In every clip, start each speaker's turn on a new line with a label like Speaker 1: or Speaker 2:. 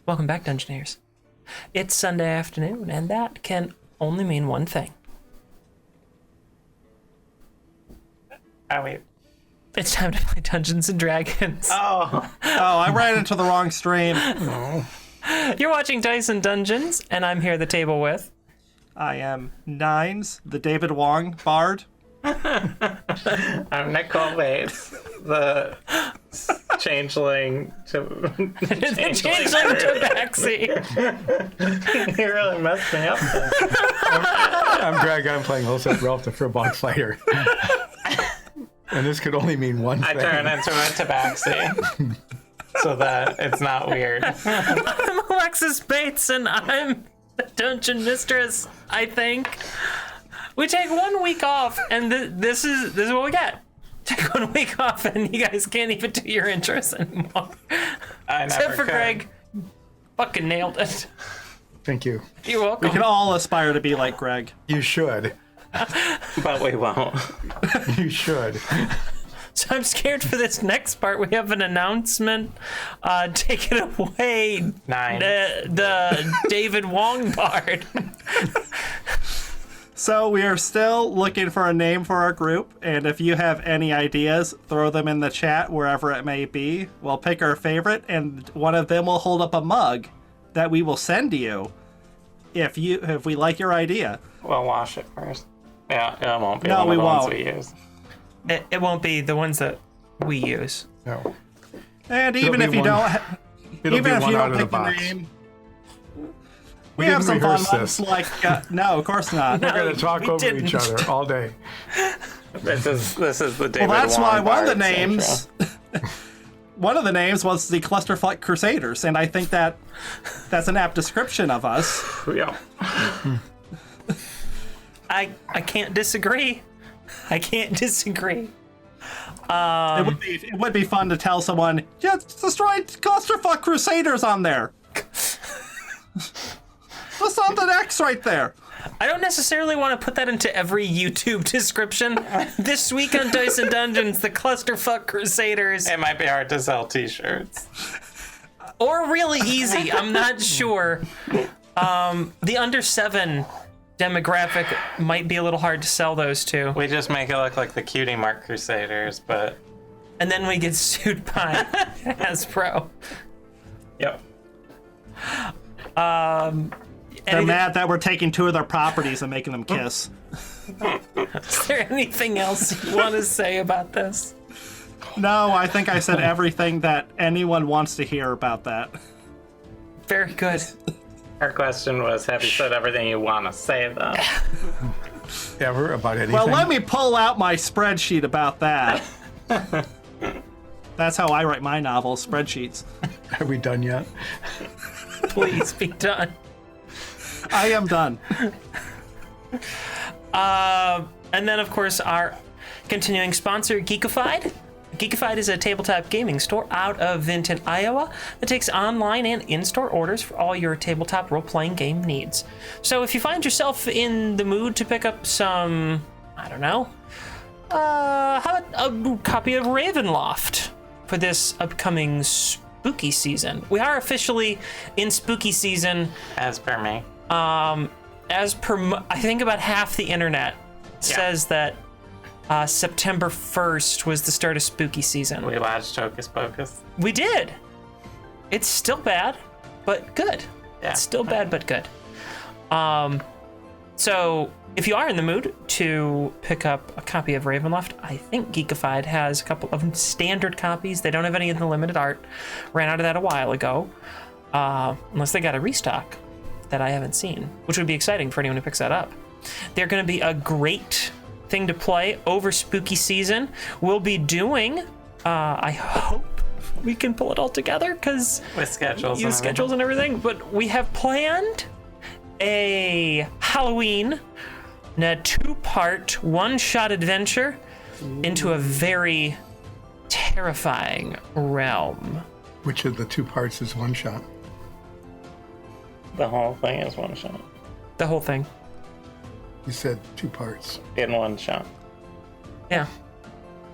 Speaker 1: Welcome back, Dungeoneers. It's Sunday afternoon, and that can only mean one thing.
Speaker 2: Oh, wait.
Speaker 1: It's time to play Dungeons and Dragons.
Speaker 2: Oh,
Speaker 3: I ran into the wrong stream.
Speaker 1: You're watching Dice and Dungeons, and I'm here at the table with...
Speaker 3: I am Nines, the David Wong bard.
Speaker 2: I'm Nicole Bates, the changeling to
Speaker 1: the changeling Tabaxi.
Speaker 2: You really messed me up then.
Speaker 4: I'm Greg. I'm playing also Ralph the Furbog Fighter. And this could only mean one
Speaker 2: I
Speaker 4: thing.
Speaker 2: turn into a tabaxi so that it's not weird.
Speaker 1: I'm Alexis Bates, and I'm the Dungeon Mistress, I think. We take 1 week off, and this is what we get. Take 1 week off, and you guys can't even do your intros anymore. Except for
Speaker 2: could.
Speaker 1: Greg. Fucking nailed it.
Speaker 4: Thank you.
Speaker 1: You're welcome.
Speaker 3: We can all aspire to be like Greg.
Speaker 4: You should.
Speaker 2: But we won't.
Speaker 4: You should.
Speaker 1: So I'm scared for this next part. We have an announcement. Take it away,
Speaker 2: Nine.
Speaker 1: the David Wong bard.
Speaker 3: So we are still looking for a name for our group, and if you have any ideas, throw them in the chat wherever it may be. We'll pick our favorite, and one of them will hold up a mug that we will send you if we like your idea.
Speaker 2: We'll wash it first. Yeah, it won't be
Speaker 3: No,
Speaker 2: one
Speaker 3: we
Speaker 2: of the ones
Speaker 3: won't.
Speaker 2: we use.
Speaker 1: It won't be the ones that we use.
Speaker 4: No.
Speaker 3: And even
Speaker 4: be
Speaker 3: if you
Speaker 4: one-
Speaker 3: don't,
Speaker 4: It'll
Speaker 3: even
Speaker 4: be
Speaker 3: if
Speaker 4: one
Speaker 3: you
Speaker 4: out
Speaker 3: don't
Speaker 4: of the
Speaker 3: pick the
Speaker 4: box.
Speaker 3: name,
Speaker 4: We
Speaker 3: we have
Speaker 4: didn't
Speaker 3: some fun
Speaker 4: rehearse
Speaker 3: ones.
Speaker 4: this.
Speaker 3: Like no, of course not.
Speaker 4: We're going to talk
Speaker 1: we
Speaker 4: over
Speaker 1: didn't.
Speaker 4: each other all day.
Speaker 2: This is the David
Speaker 3: Well, that's
Speaker 2: Wong
Speaker 3: why one of the
Speaker 2: Bard's
Speaker 3: names. One of the names was the Clusterfuck Crusaders, and I think that's an apt description of us.
Speaker 2: intro. Yeah.
Speaker 1: I can't disagree. I can't disagree.
Speaker 3: It would be fun to tell someone, just destroy Clusterfuck Crusaders on there. That's on the X right there.
Speaker 1: I don't necessarily want to put that into every YouTube description. This week on Dice and Dungeons, the Clusterfuck Crusaders.
Speaker 2: It might be hard to sell t-shirts.
Speaker 1: Or really easy, I'm not sure. The under 7 demographic might be a little hard to sell those to.
Speaker 2: We just make it look like the Cutie Mark Crusaders, but...
Speaker 1: And then we get sued by Hasbro.
Speaker 2: Yep.
Speaker 3: They're mad that we're taking 2 of their properties and making them kiss.
Speaker 1: Is there anything else you want to say about this?
Speaker 3: No, I think I said everything that anyone wants to hear about that.
Speaker 1: Very good.
Speaker 2: Our question was, have you said everything you want to say, though?
Speaker 4: Ever about anything?
Speaker 3: Well, let me pull out my spreadsheet about that. That's how I write my novels, spreadsheets.
Speaker 4: Are we done yet?
Speaker 1: Please be done.
Speaker 3: I am done.
Speaker 1: And then, of course, our continuing sponsor, Geekified. Geekified is a tabletop gaming store out of Vinton, Iowa that takes online and in-store orders for all your tabletop role-playing game needs. So if you find yourself in the mood to pick up some, I don't know, how about a copy of Ravenloft for this upcoming spooky season? We are officially in spooky season.
Speaker 2: As per me.
Speaker 1: As per, I think about half the internet says that September 1st was the start of spooky season.
Speaker 2: We watched Hocus Pocus.
Speaker 1: We did. It's still bad, but good.
Speaker 2: Yeah.
Speaker 1: It's still bad, but good. So if you are in the mood to pick up a copy of Ravenloft, I think Geekified has a couple of standard copies. They don't have any in the limited art. Ran out of that a while ago. Unless they got a restock that I haven't seen, which would be exciting for anyone who picks that up. They're going to be a great thing to play over spooky season. We'll be doing, I hope we can pull it all together because
Speaker 2: With schedules
Speaker 1: use
Speaker 2: and
Speaker 1: schedules and everything, but we have planned a Halloween, a 2-part one-shot adventure into a very terrifying realm.
Speaker 4: Which of the 2 parts is one shot?
Speaker 2: The whole thing is one shot.
Speaker 1: The whole thing.
Speaker 4: You said 2 parts.
Speaker 2: In one shot.
Speaker 1: Yeah.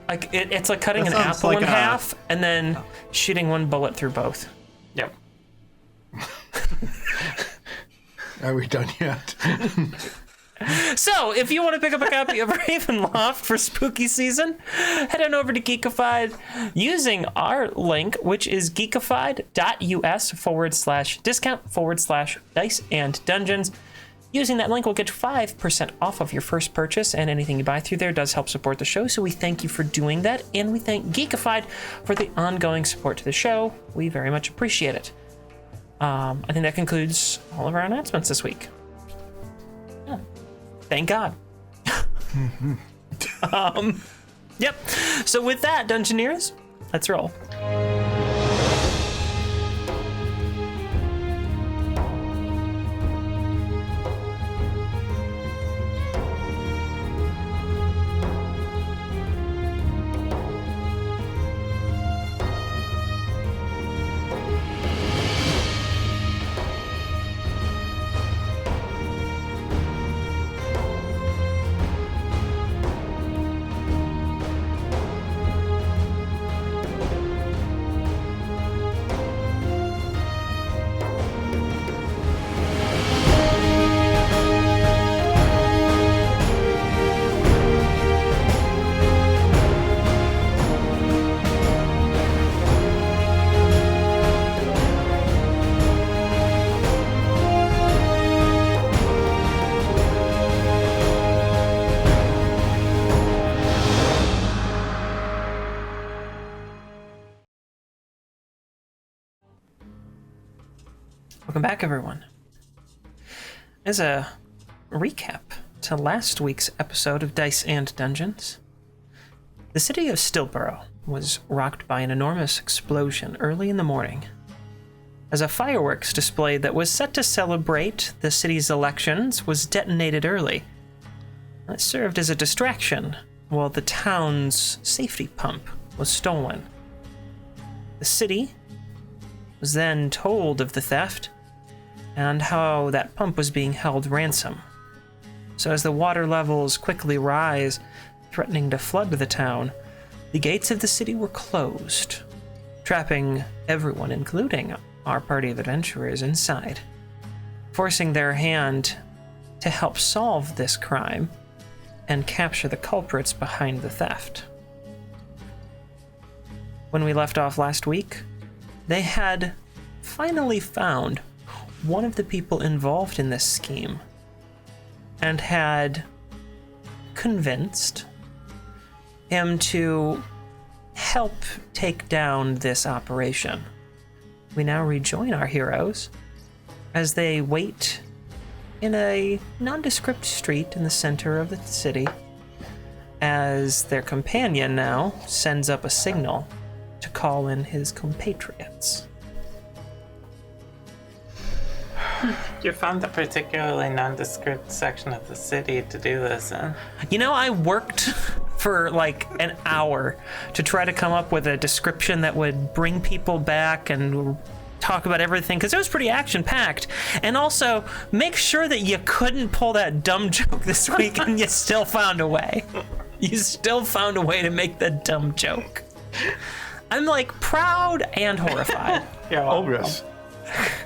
Speaker 1: Like it's like cutting
Speaker 3: That
Speaker 1: an
Speaker 3: sounds
Speaker 1: apple
Speaker 3: like
Speaker 1: in
Speaker 3: a-
Speaker 1: half and then shooting one bullet through both.
Speaker 2: Yep.
Speaker 4: Are we done yet?
Speaker 1: So, if you want to pick up a copy of Ravenloft for spooky season, head on over to Geekified using our link, which is geekified.us/discount/dice and dungeons. Using that link will get you 5% off of your first purchase, and anything you buy through there does help support the show, so we thank you for doing that, and we thank Geekified for the ongoing support to the show. We very much appreciate it. I think that concludes all of our announcements this week. Yeah. Thank God. Yep. So with that, Dungeoneers, let's roll. Welcome back, everyone. As a recap to last week's episode of Dice and Dungeons, the city of Stilbourgh was rocked by an enormous explosion early in the morning, as a fireworks display that was set to celebrate the city's elections was detonated early. It served as a distraction while the town's safety pump was stolen. The city was then told of the theft and how that pump was being held ransom. So as the water levels quickly rise, threatening to flood the town, the gates of the city were closed, trapping everyone, including our party of adventurers, inside, forcing their hand to help solve this crime and capture the culprits behind the theft. When we left off last week, they had finally found one of the people involved in this scheme and had convinced him to help take down this operation. We now rejoin our heroes as they wait in a nondescript street in the center of the city, as their companion now sends up a signal to call in his compatriots.
Speaker 2: You found a particularly nondescript section of the city to do this in.
Speaker 1: You know, I worked for like an hour to try to come up with a description that would bring people back and talk about everything, because it was pretty action-packed. And also, make sure that you couldn't pull that dumb joke this week and you still found a way. You still found a way to make the dumb joke. I'm like proud and horrified.
Speaker 2: Yeah,
Speaker 4: Ogress.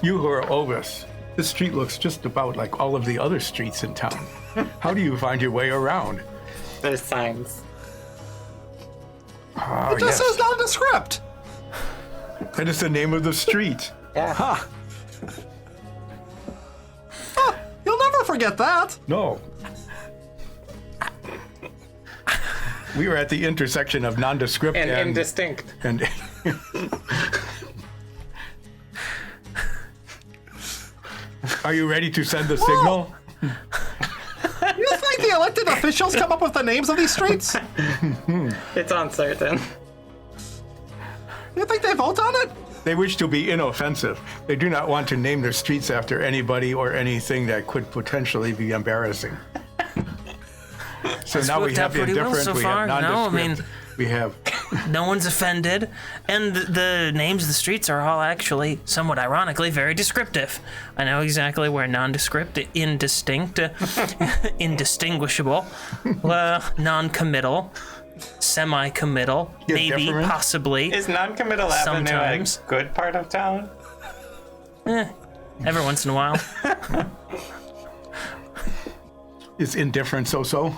Speaker 4: You who are Ogress. This street looks just about like all of the other streets in town. How do you find your way around?
Speaker 2: there's signs.
Speaker 4: Ah,
Speaker 3: It just says nondescript.
Speaker 4: That is the name of the street.
Speaker 2: Yeah.
Speaker 4: Ha!
Speaker 3: You'll never forget that.
Speaker 4: No. We were at the intersection of nondescript
Speaker 2: And
Speaker 4: and
Speaker 2: indistinct.
Speaker 4: and Are you ready to send the signal?
Speaker 3: You think the elected officials come up with the names of these streets?
Speaker 2: It's uncertain.
Speaker 3: You think they vote on it?
Speaker 4: They wish to be inoffensive. They do not want to name their streets after anybody or anything that could potentially be embarrassing. So now we
Speaker 1: worked
Speaker 4: have
Speaker 1: out pretty well
Speaker 4: indifferent,
Speaker 1: so
Speaker 4: we
Speaker 1: far.
Speaker 4: have
Speaker 1: No, I
Speaker 4: nondescript,
Speaker 1: mean-
Speaker 4: we have
Speaker 1: No one's offended, and the names of the streets are all actually, somewhat ironically, very descriptive. I know exactly where nondescript, indistinct, indistinguishable, non-committal, semi-committal, maybe,
Speaker 4: Indifferent?
Speaker 1: possibly.
Speaker 2: Is Non-Committal Avenue
Speaker 1: Sometimes.
Speaker 2: a good part of town?
Speaker 1: Every once in a while.
Speaker 4: Is indifferent so-so?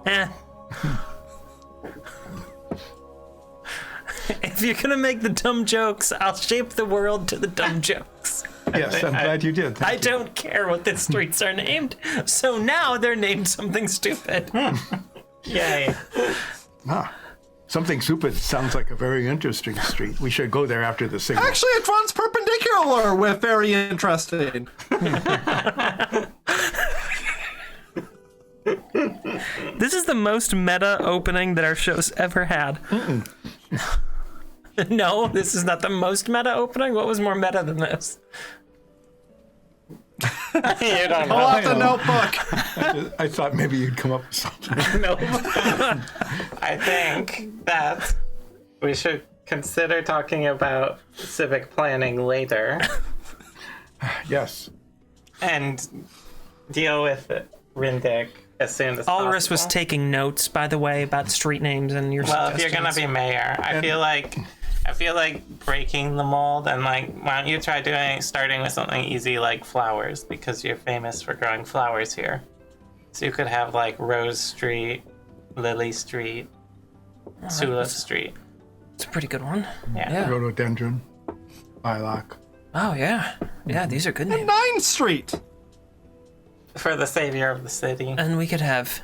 Speaker 1: Eh. If you're gonna make the dumb jokes, I'll shape the world to the dumb jokes.
Speaker 4: Yes, I'm glad you did.
Speaker 1: I don't care what the streets are named, so now they're named something stupid.
Speaker 2: Yay.
Speaker 4: Something stupid sounds like a very interesting street. We should go there after the signal.
Speaker 3: Actually, it runs perpendicular with very interesting.
Speaker 1: This is the most meta opening that our show's ever had. No, this is not the most meta opening. What was more meta than this?
Speaker 2: You don't
Speaker 3: Pull
Speaker 2: know.
Speaker 3: out the notebook.
Speaker 4: I thought maybe you'd come up with something.
Speaker 2: Nope. I think that we should consider talking about civic planning later
Speaker 4: Yes.
Speaker 2: and deal with Rindick as soon as
Speaker 1: Ulrich was
Speaker 2: possible.
Speaker 1: taking notes, by the way, about street names and your
Speaker 2: Well, if you're gonna
Speaker 1: suggestions.
Speaker 2: be mayor, I feel like breaking the mold and like, why don't you try starting with something easy like flowers, because you're famous for growing flowers here. So you could have like Rose Street, Lily Street, Tulip Street.
Speaker 1: It's a pretty good one.
Speaker 2: Yeah.
Speaker 4: Rhododendron, lilac.
Speaker 1: Oh, yeah. Yeah, these are good names.
Speaker 3: 9th Street.
Speaker 2: For the savior of the city.
Speaker 1: And we could have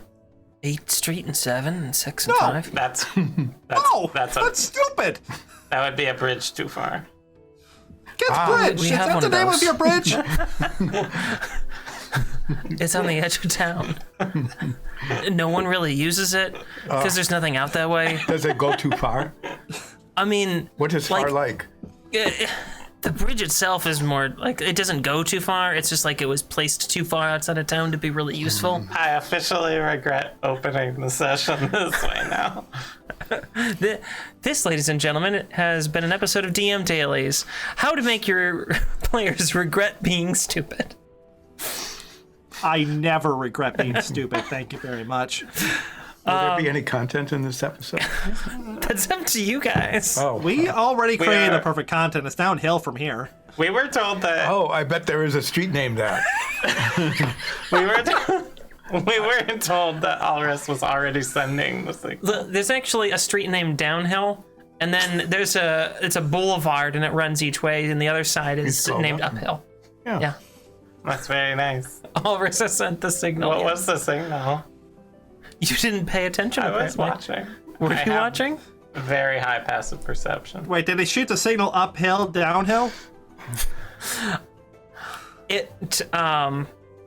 Speaker 1: 8th Street and 7 and 6 and
Speaker 3: No.
Speaker 1: 5.
Speaker 2: That's
Speaker 3: No,
Speaker 2: that's
Speaker 3: that's stupid.
Speaker 2: that would be a bridge too far.
Speaker 3: Get bridge.
Speaker 1: we
Speaker 3: Is
Speaker 1: have
Speaker 3: that
Speaker 1: one
Speaker 3: the
Speaker 1: of
Speaker 3: name
Speaker 1: those.
Speaker 3: of your bridge?
Speaker 1: It's on the edge of town. No one really uses it because there's nothing out that way.
Speaker 4: Does it go too far?
Speaker 1: I mean,
Speaker 4: What is far like?
Speaker 1: the bridge itself is more like it doesn't go too far. It's just like it was placed too far outside of town to be really useful.
Speaker 2: I officially regret opening the session this way now.
Speaker 1: This, ladies and gentlemen, has been an episode of DM Dailies. How to make your players regret being stupid.
Speaker 3: I never regret being stupid. Thank you very much.
Speaker 4: Will there be any content in this episode?
Speaker 1: That's up to you guys.
Speaker 4: Oh.
Speaker 3: We already created
Speaker 2: are-
Speaker 3: the perfect content. It's downhill from here.
Speaker 2: We were told that
Speaker 4: Oh, I bet there is a street named that.
Speaker 2: we weren't told that Alris was already sending the signal.
Speaker 1: There's actually a street named Downhill, and then it's a boulevard, and it runs each way, and the other side is
Speaker 4: It's called
Speaker 1: named
Speaker 4: Uphill.
Speaker 1: Uphill. Yeah.
Speaker 2: That's very nice.
Speaker 1: Ulrich has sent the signal.
Speaker 2: What
Speaker 1: Yes.
Speaker 2: was the signal?
Speaker 1: You didn't pay attention.
Speaker 2: I was
Speaker 1: apparently.
Speaker 2: watching.
Speaker 1: Were
Speaker 2: I
Speaker 1: you
Speaker 2: have
Speaker 1: watching?
Speaker 2: Very high passive perception.
Speaker 3: Wait, did they shoot the signal uphill, downhill?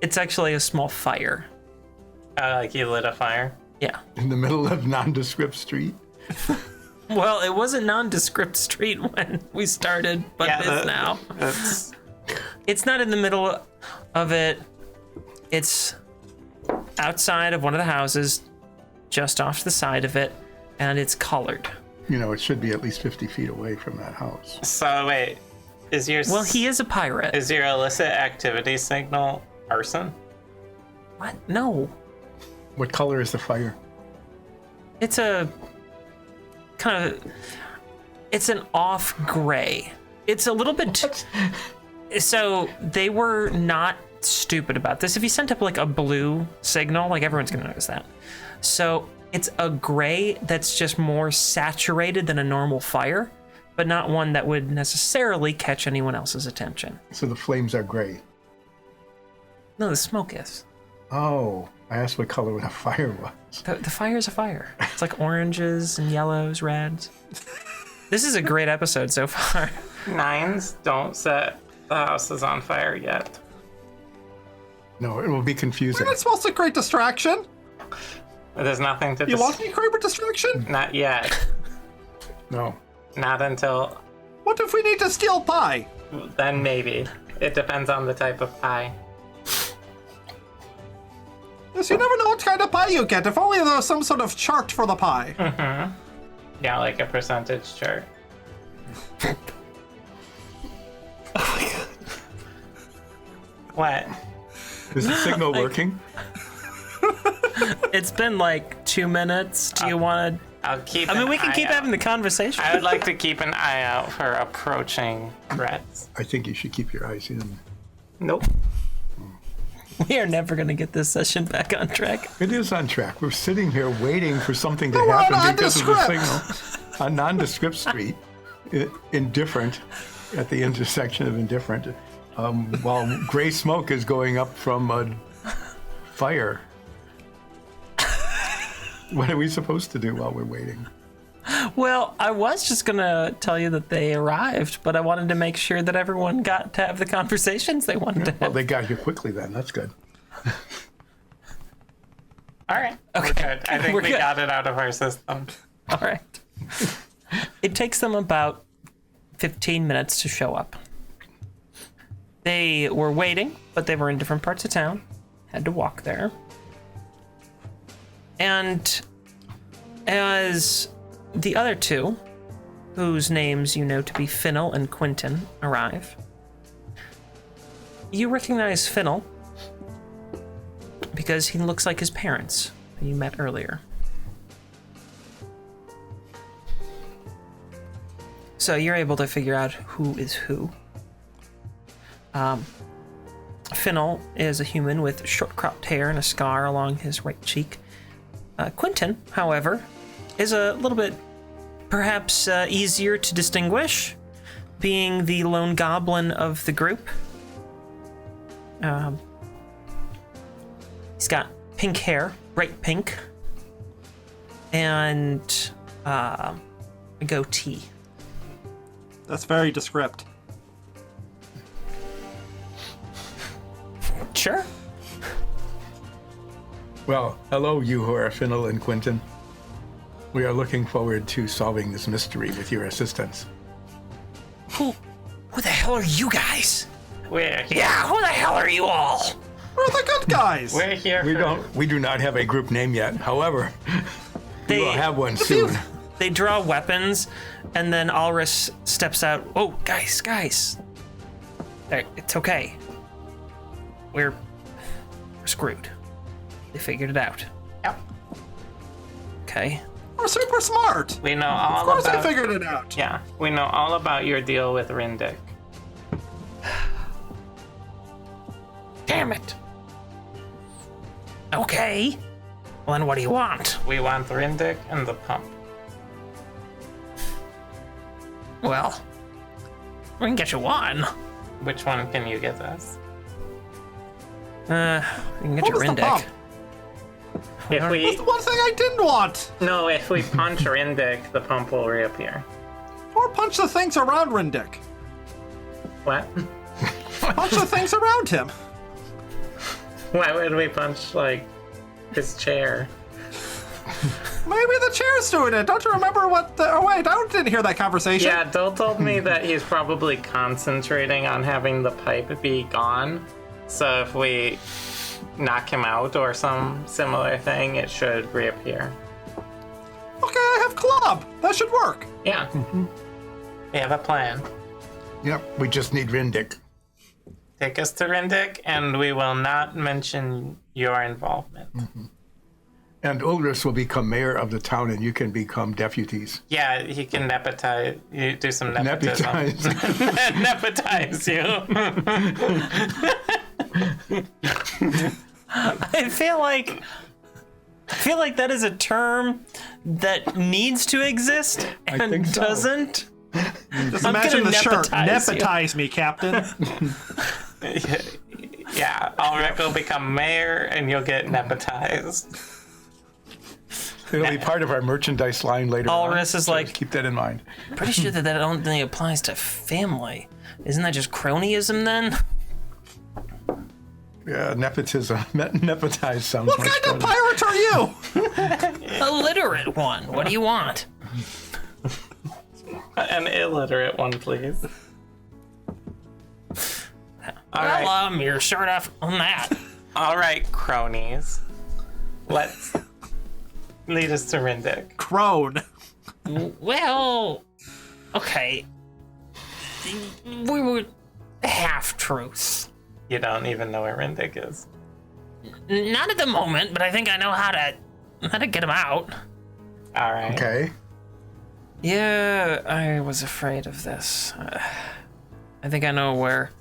Speaker 1: It's actually a small fire.
Speaker 2: Like you lit a fire.
Speaker 1: Yeah.
Speaker 4: In the middle of nondescript street.
Speaker 1: Well, it wasn't nondescript street when we started, but it is now.
Speaker 2: It's
Speaker 1: It's not in the middle of it. It's outside of one of the houses, just off to the side of it, and it's colored.
Speaker 4: You know, it should be at least 50 feet away from that house.
Speaker 2: so wait. Is your
Speaker 1: Well, he is a pirate.
Speaker 2: is your illicit activity signal arson?
Speaker 1: What? No.
Speaker 4: What color is the fire?
Speaker 1: It's a kind of. It's an off gray. It's a little bit. So they were not stupid about this. If you sent up like a blue signal, like everyone's gonna notice that. So it's a gray that's just more saturated than a normal fire, but not one that would necessarily catch anyone else's attention.
Speaker 4: So the flames are gray.
Speaker 1: No, the smoke is.
Speaker 4: Oh, I asked what color the fire was.
Speaker 1: The fire is a fire. It's like oranges and yellows, reds. This is a great episode so far.
Speaker 2: Nines don't set the houses on fire yet.
Speaker 4: No, it will be confusing.
Speaker 3: It's supposed to create distraction.
Speaker 2: There's nothing to
Speaker 3: You want me to create distraction?
Speaker 2: Not yet.
Speaker 4: No.
Speaker 2: Not until
Speaker 3: What if we need to steal pie?
Speaker 2: then maybe. It depends on the type of pie.
Speaker 3: Yes, you never know what kind of pie you get. If only there was some sort of chart for the pie.
Speaker 2: Yeah, like a percentage chart. What?
Speaker 4: Is the signal working?
Speaker 1: It's been like 2 minutes. Do you want to?
Speaker 2: I'll keep.
Speaker 1: I mean,
Speaker 2: an
Speaker 1: we can
Speaker 2: eye
Speaker 1: keep
Speaker 2: out.
Speaker 1: having the conversation.
Speaker 2: I would like to keep an eye out for approaching threats.
Speaker 4: I think you should keep your eyes in.
Speaker 2: Nope.
Speaker 1: We are never going to get this session back on track.
Speaker 4: It is on track. We're sitting here waiting for something to
Speaker 3: we're on
Speaker 4: happen because of the
Speaker 3: nondescript.
Speaker 4: signal. On nondescript street, indifferent, at the intersection of indifferent, while gray smoke is going up from a fire. What are we supposed to do while we're waiting?
Speaker 1: Well, I was just going to tell you that they arrived, but I wanted to make sure that everyone got to have the conversations they wanted to have.
Speaker 4: Well, they got here quickly then. That's good.
Speaker 2: All right.
Speaker 1: Okay.
Speaker 2: We're good. I think
Speaker 1: We're
Speaker 2: we
Speaker 1: good.
Speaker 2: got it out of our system.
Speaker 1: All right. It takes them about 15 minutes to show up. They were waiting, but they were in different parts of town. Had to walk there. And as the other two, whose names you know to be Finnell and Quentin, arrive, you recognize Finnell because he looks like his parents who you met earlier. So you're able to figure out who is who. Finnell is a human with short cropped hair and a scar along his right cheek. Quentin, however, is a little bit perhaps easier to distinguish, being the lone goblin of the group. He's got pink hair, bright pink, and a goatee.
Speaker 3: That's very descript.
Speaker 1: Sure.
Speaker 4: Well, hello, you who are Finnell and Quentin. We are looking forward to solving this mystery with your assistance.
Speaker 1: Who the hell are you guys?
Speaker 2: We're here.
Speaker 1: Yeah, who the hell are you all?
Speaker 3: We're the good guys.
Speaker 2: We're here.
Speaker 4: We do not have a group name yet. However, we will have one soon.
Speaker 1: They draw weapons, and then Alris steps out. Oh, guys. It's okay. We're screwed. They figured it out.
Speaker 2: Yep.
Speaker 1: Okay.
Speaker 3: We're super smart.
Speaker 2: We know all
Speaker 3: Of course
Speaker 2: about.
Speaker 3: I figured it out.
Speaker 2: Yeah, we know all about your deal with Rindick.
Speaker 1: Damn it. Okay. Well, then what do you want?
Speaker 2: We want Rindick and the pump.
Speaker 1: Well, we can get you one.
Speaker 2: Which one can you get us?
Speaker 1: We can get
Speaker 3: What
Speaker 1: you
Speaker 3: was the
Speaker 1: Rindick.
Speaker 3: pump?
Speaker 2: If we
Speaker 3: That's the one thing I didn't want.
Speaker 2: no, if we punch Rindick, the pump will reappear.
Speaker 3: Or punch the things around Rindick.
Speaker 2: What?
Speaker 3: Punch the things around him.
Speaker 2: Why would we punch like his chair?
Speaker 3: Maybe the chair's doing it. Don't you remember what the... Oh, wait, I didn't hear that conversation.
Speaker 2: Yeah, Dole told me that he's probably concentrating on having the pipe be gone. So if we knock him out or some similar thing, it should reappear.
Speaker 3: Okay, I have club. That should work.
Speaker 2: Yeah. We have a plan.
Speaker 4: Yep, we just need Rindick.
Speaker 2: Take us to Rindick, and we will not mention your involvement.
Speaker 4: And Ulrich will become mayor of the town, and you can become deputies.
Speaker 2: Yeah, he can nepotize. You do some nepotism.
Speaker 4: Neputize.
Speaker 2: Nepotize you.
Speaker 1: I feel like that is a term that needs to exist and
Speaker 4: think so.
Speaker 1: doesn't.
Speaker 3: Just
Speaker 1: I'm
Speaker 3: imagine
Speaker 1: gonna
Speaker 3: the shirt.
Speaker 1: nepotize you.
Speaker 3: Nepotize me, Captain.
Speaker 2: Yeah, Ulrich will become mayor, and you'll get nepotized.
Speaker 4: It'll be part of our merchandise line later on.
Speaker 1: Ulrich is like,
Speaker 4: Keep that in mind.
Speaker 1: pretty sure that only applies to family. Isn't that just cronyism then?
Speaker 4: Yeah, nepotism. Nepotize sounds
Speaker 3: What
Speaker 4: much
Speaker 3: kind of
Speaker 4: better.
Speaker 3: pirate are you?
Speaker 1: A literate one. What do you want?
Speaker 2: An illiterate one, please. All right.
Speaker 1: Well, you're short off on that.
Speaker 2: All right, cronies. Let's lead us to Rindick.
Speaker 3: Crone.
Speaker 1: Well, okay. We were half-truths.
Speaker 2: You don't even know where Rindick is.
Speaker 1: Not at the moment, but I think I know how to get him out.
Speaker 2: All right.
Speaker 4: Okay.
Speaker 1: Yeah, I was afraid of this. I think I know where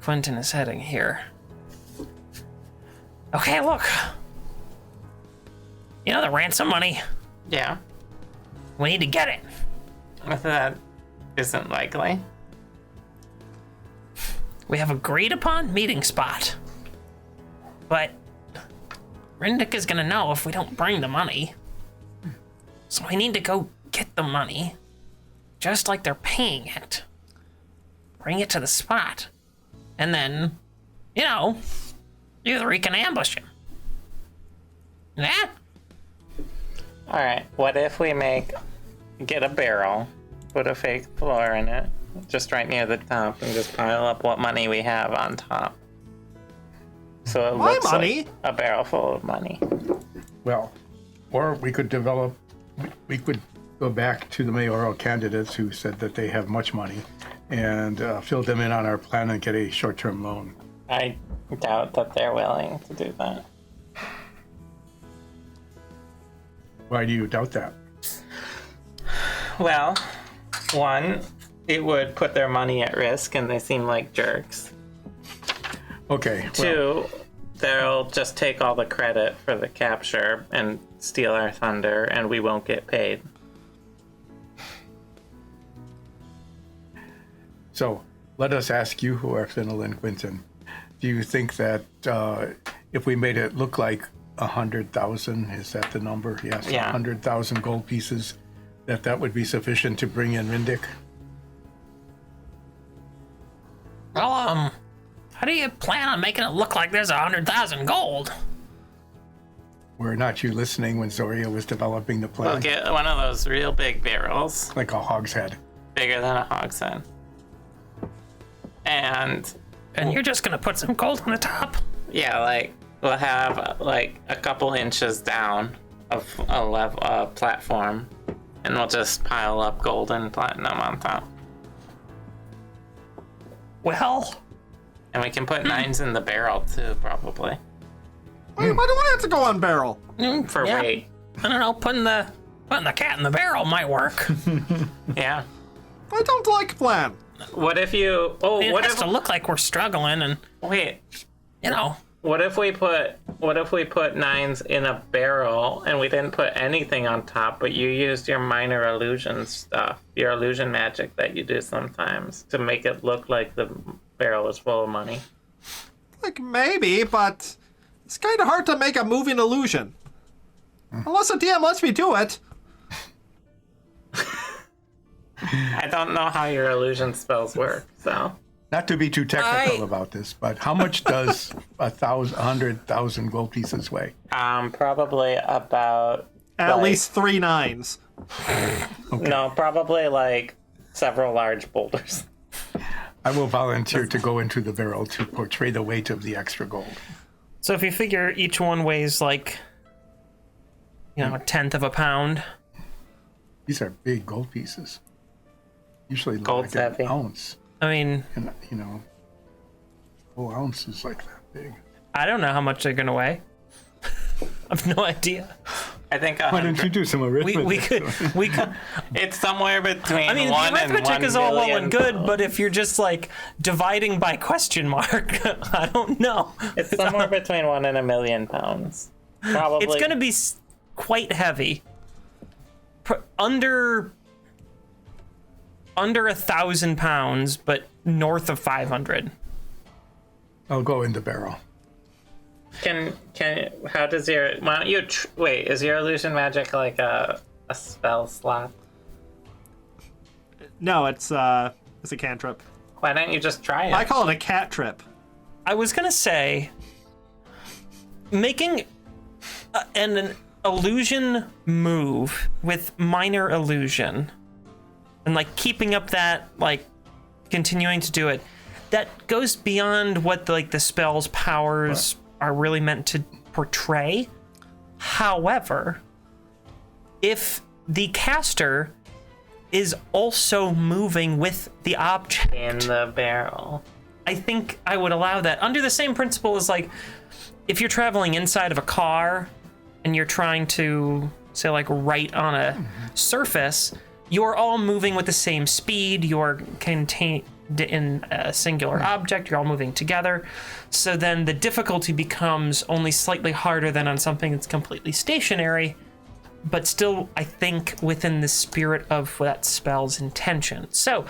Speaker 1: Quentin is heading here. Okay, look. You know the ransom money?
Speaker 2: Yeah.
Speaker 1: We need to get it.
Speaker 2: That isn't likely.
Speaker 1: We have agreed upon meeting spot. But Rindick is gonna know if we don't bring the money. So we need to go get the money. Just like they're paying it. Bring it to the spot. And then, you know, we can ambush him. Yeah?
Speaker 2: Alright, what if we get a barrel, put a fake floor in it, just right near the top, and just pile up what money we have on top? So it looks
Speaker 3: money?
Speaker 2: like a barrel full of money.
Speaker 4: Well, or we could go back to the mayoral candidates who said that they have much money and fill them in on our plan and get a short-term loan.
Speaker 2: I doubt that they're willing to do that.
Speaker 4: Why do you doubt that?
Speaker 2: Well, one, it would put their money at risk and they seem like jerks.
Speaker 4: Okay. Well,
Speaker 2: Two, they'll just take all the credit for the capture and steal our thunder and we won't get paid.
Speaker 4: so let us ask you, who are Fennel and Quinton. Do you think that if we made it look like 100,000, is that the number? Yes,
Speaker 2: Yeah.
Speaker 4: 100,000 gold pieces, that would be sufficient to bring in Rindick?
Speaker 1: Well, how do you plan on making it look like there's 100,000 gold?
Speaker 4: Were not you listening when Zoria was developing the plan?
Speaker 2: We'll get one of those real big barrels,
Speaker 4: Like a hogshead.
Speaker 2: bigger than a hogshead. And
Speaker 1: And you're just gonna put some gold on the top?
Speaker 2: yeah, like we'll have like a couple inches down of a platform, and we'll just pile up gold and platinum on top.
Speaker 1: Well,
Speaker 2: And we can put nines in the barrel too, probably
Speaker 3: Why do I have to go on barrel?
Speaker 2: for
Speaker 1: yeah.
Speaker 2: weight.
Speaker 1: I don't know, putting the cat in the barrel might work.
Speaker 2: Yeah.
Speaker 3: I don't like plan.
Speaker 2: What if you? Oh,
Speaker 1: It
Speaker 2: what
Speaker 1: has
Speaker 2: if?
Speaker 1: to look like we're struggling and,
Speaker 2: Wait.
Speaker 1: you know,
Speaker 2: What if we put nines in a barrel and we didn't put anything on top, but you used your minor illusion stuff, your illusion magic that you do sometimes to make it look like the barrel is full of money?
Speaker 3: Like, maybe, but it's kind of hard to make a moving illusion. Unless the DM lets me do it.
Speaker 2: I don't know how your illusion spells work, so.
Speaker 4: Not to be too technical
Speaker 1: I-
Speaker 4: about this, but how much does 100,000 gold pieces weigh?
Speaker 2: Probably about.
Speaker 3: At
Speaker 2: like-
Speaker 3: least 3 9s.
Speaker 2: No, probably like several large boulders.
Speaker 4: I will volunteer to go into the barrel to portray the weight of the extra gold.
Speaker 1: so if you figure each one weighs like, you know, 1/10 of a pound.
Speaker 4: These are big gold pieces. Usually
Speaker 2: Gold's
Speaker 4: like
Speaker 2: heavy.
Speaker 4: an ounce.
Speaker 1: I mean,
Speaker 4: And, you know, a whole ounce is like that big.
Speaker 1: I don't know how much they're gonna weigh. I've no idea.
Speaker 2: I think
Speaker 4: Why don't you do some arithmetic?
Speaker 1: We could.
Speaker 2: it's somewhere between
Speaker 1: I mean,
Speaker 2: one
Speaker 1: the
Speaker 2: and
Speaker 1: arithmetic
Speaker 2: 1
Speaker 1: is all well
Speaker 2: million
Speaker 1: and good, but if you're just like dividing by question mark, I don't know.
Speaker 2: It's somewhere between 1 and 1,000,000 pounds. Probably.
Speaker 1: It's gonna be quite heavy. Under 1,000 pounds, but north of 500.
Speaker 4: I'll go in the barrel.
Speaker 2: How does your, why don't you, wait, is your illusion magic like a spell slot?
Speaker 3: No, it's a cantrip.
Speaker 2: Why don't you just try it?
Speaker 3: I call it a cat trip.
Speaker 1: I was gonna say, making an illusion move with minor illusion, and like keeping up that, like continuing to do it, that goes beyond what the spell's powers are really meant to portray. However, if the caster is also moving with the object
Speaker 2: in the barrel.
Speaker 1: I think I would allow that under the same principle as like if you're traveling inside of a car and you're trying to say like write on a surface, you're all moving with the same speed, you're in a singular object. You're all moving together. So then the difficulty becomes only slightly harder than on something that's completely stationary, but still, I think, within the spirit of that spell's intention. So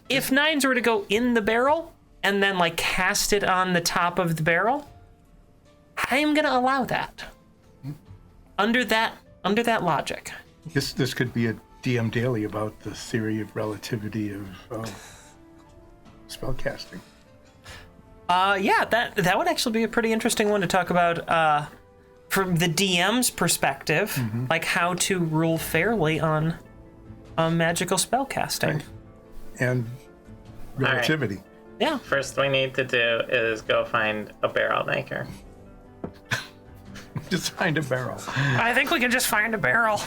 Speaker 1: if Nines were to go in the barrel and then like cast it on the top of the barrel, I am going to allow that. Under that logic.
Speaker 4: This could be a DM daily about the theory of relativity of spellcasting.
Speaker 1: Yeah, that would actually be a pretty interesting one to talk about from the DM's perspective, like how to rule fairly on magical spellcasting.
Speaker 4: Right. And relativity.
Speaker 1: Yeah.
Speaker 2: First we need to do is go find a barrel maker.
Speaker 4: Just find a barrel.
Speaker 1: I think we can just find a barrel.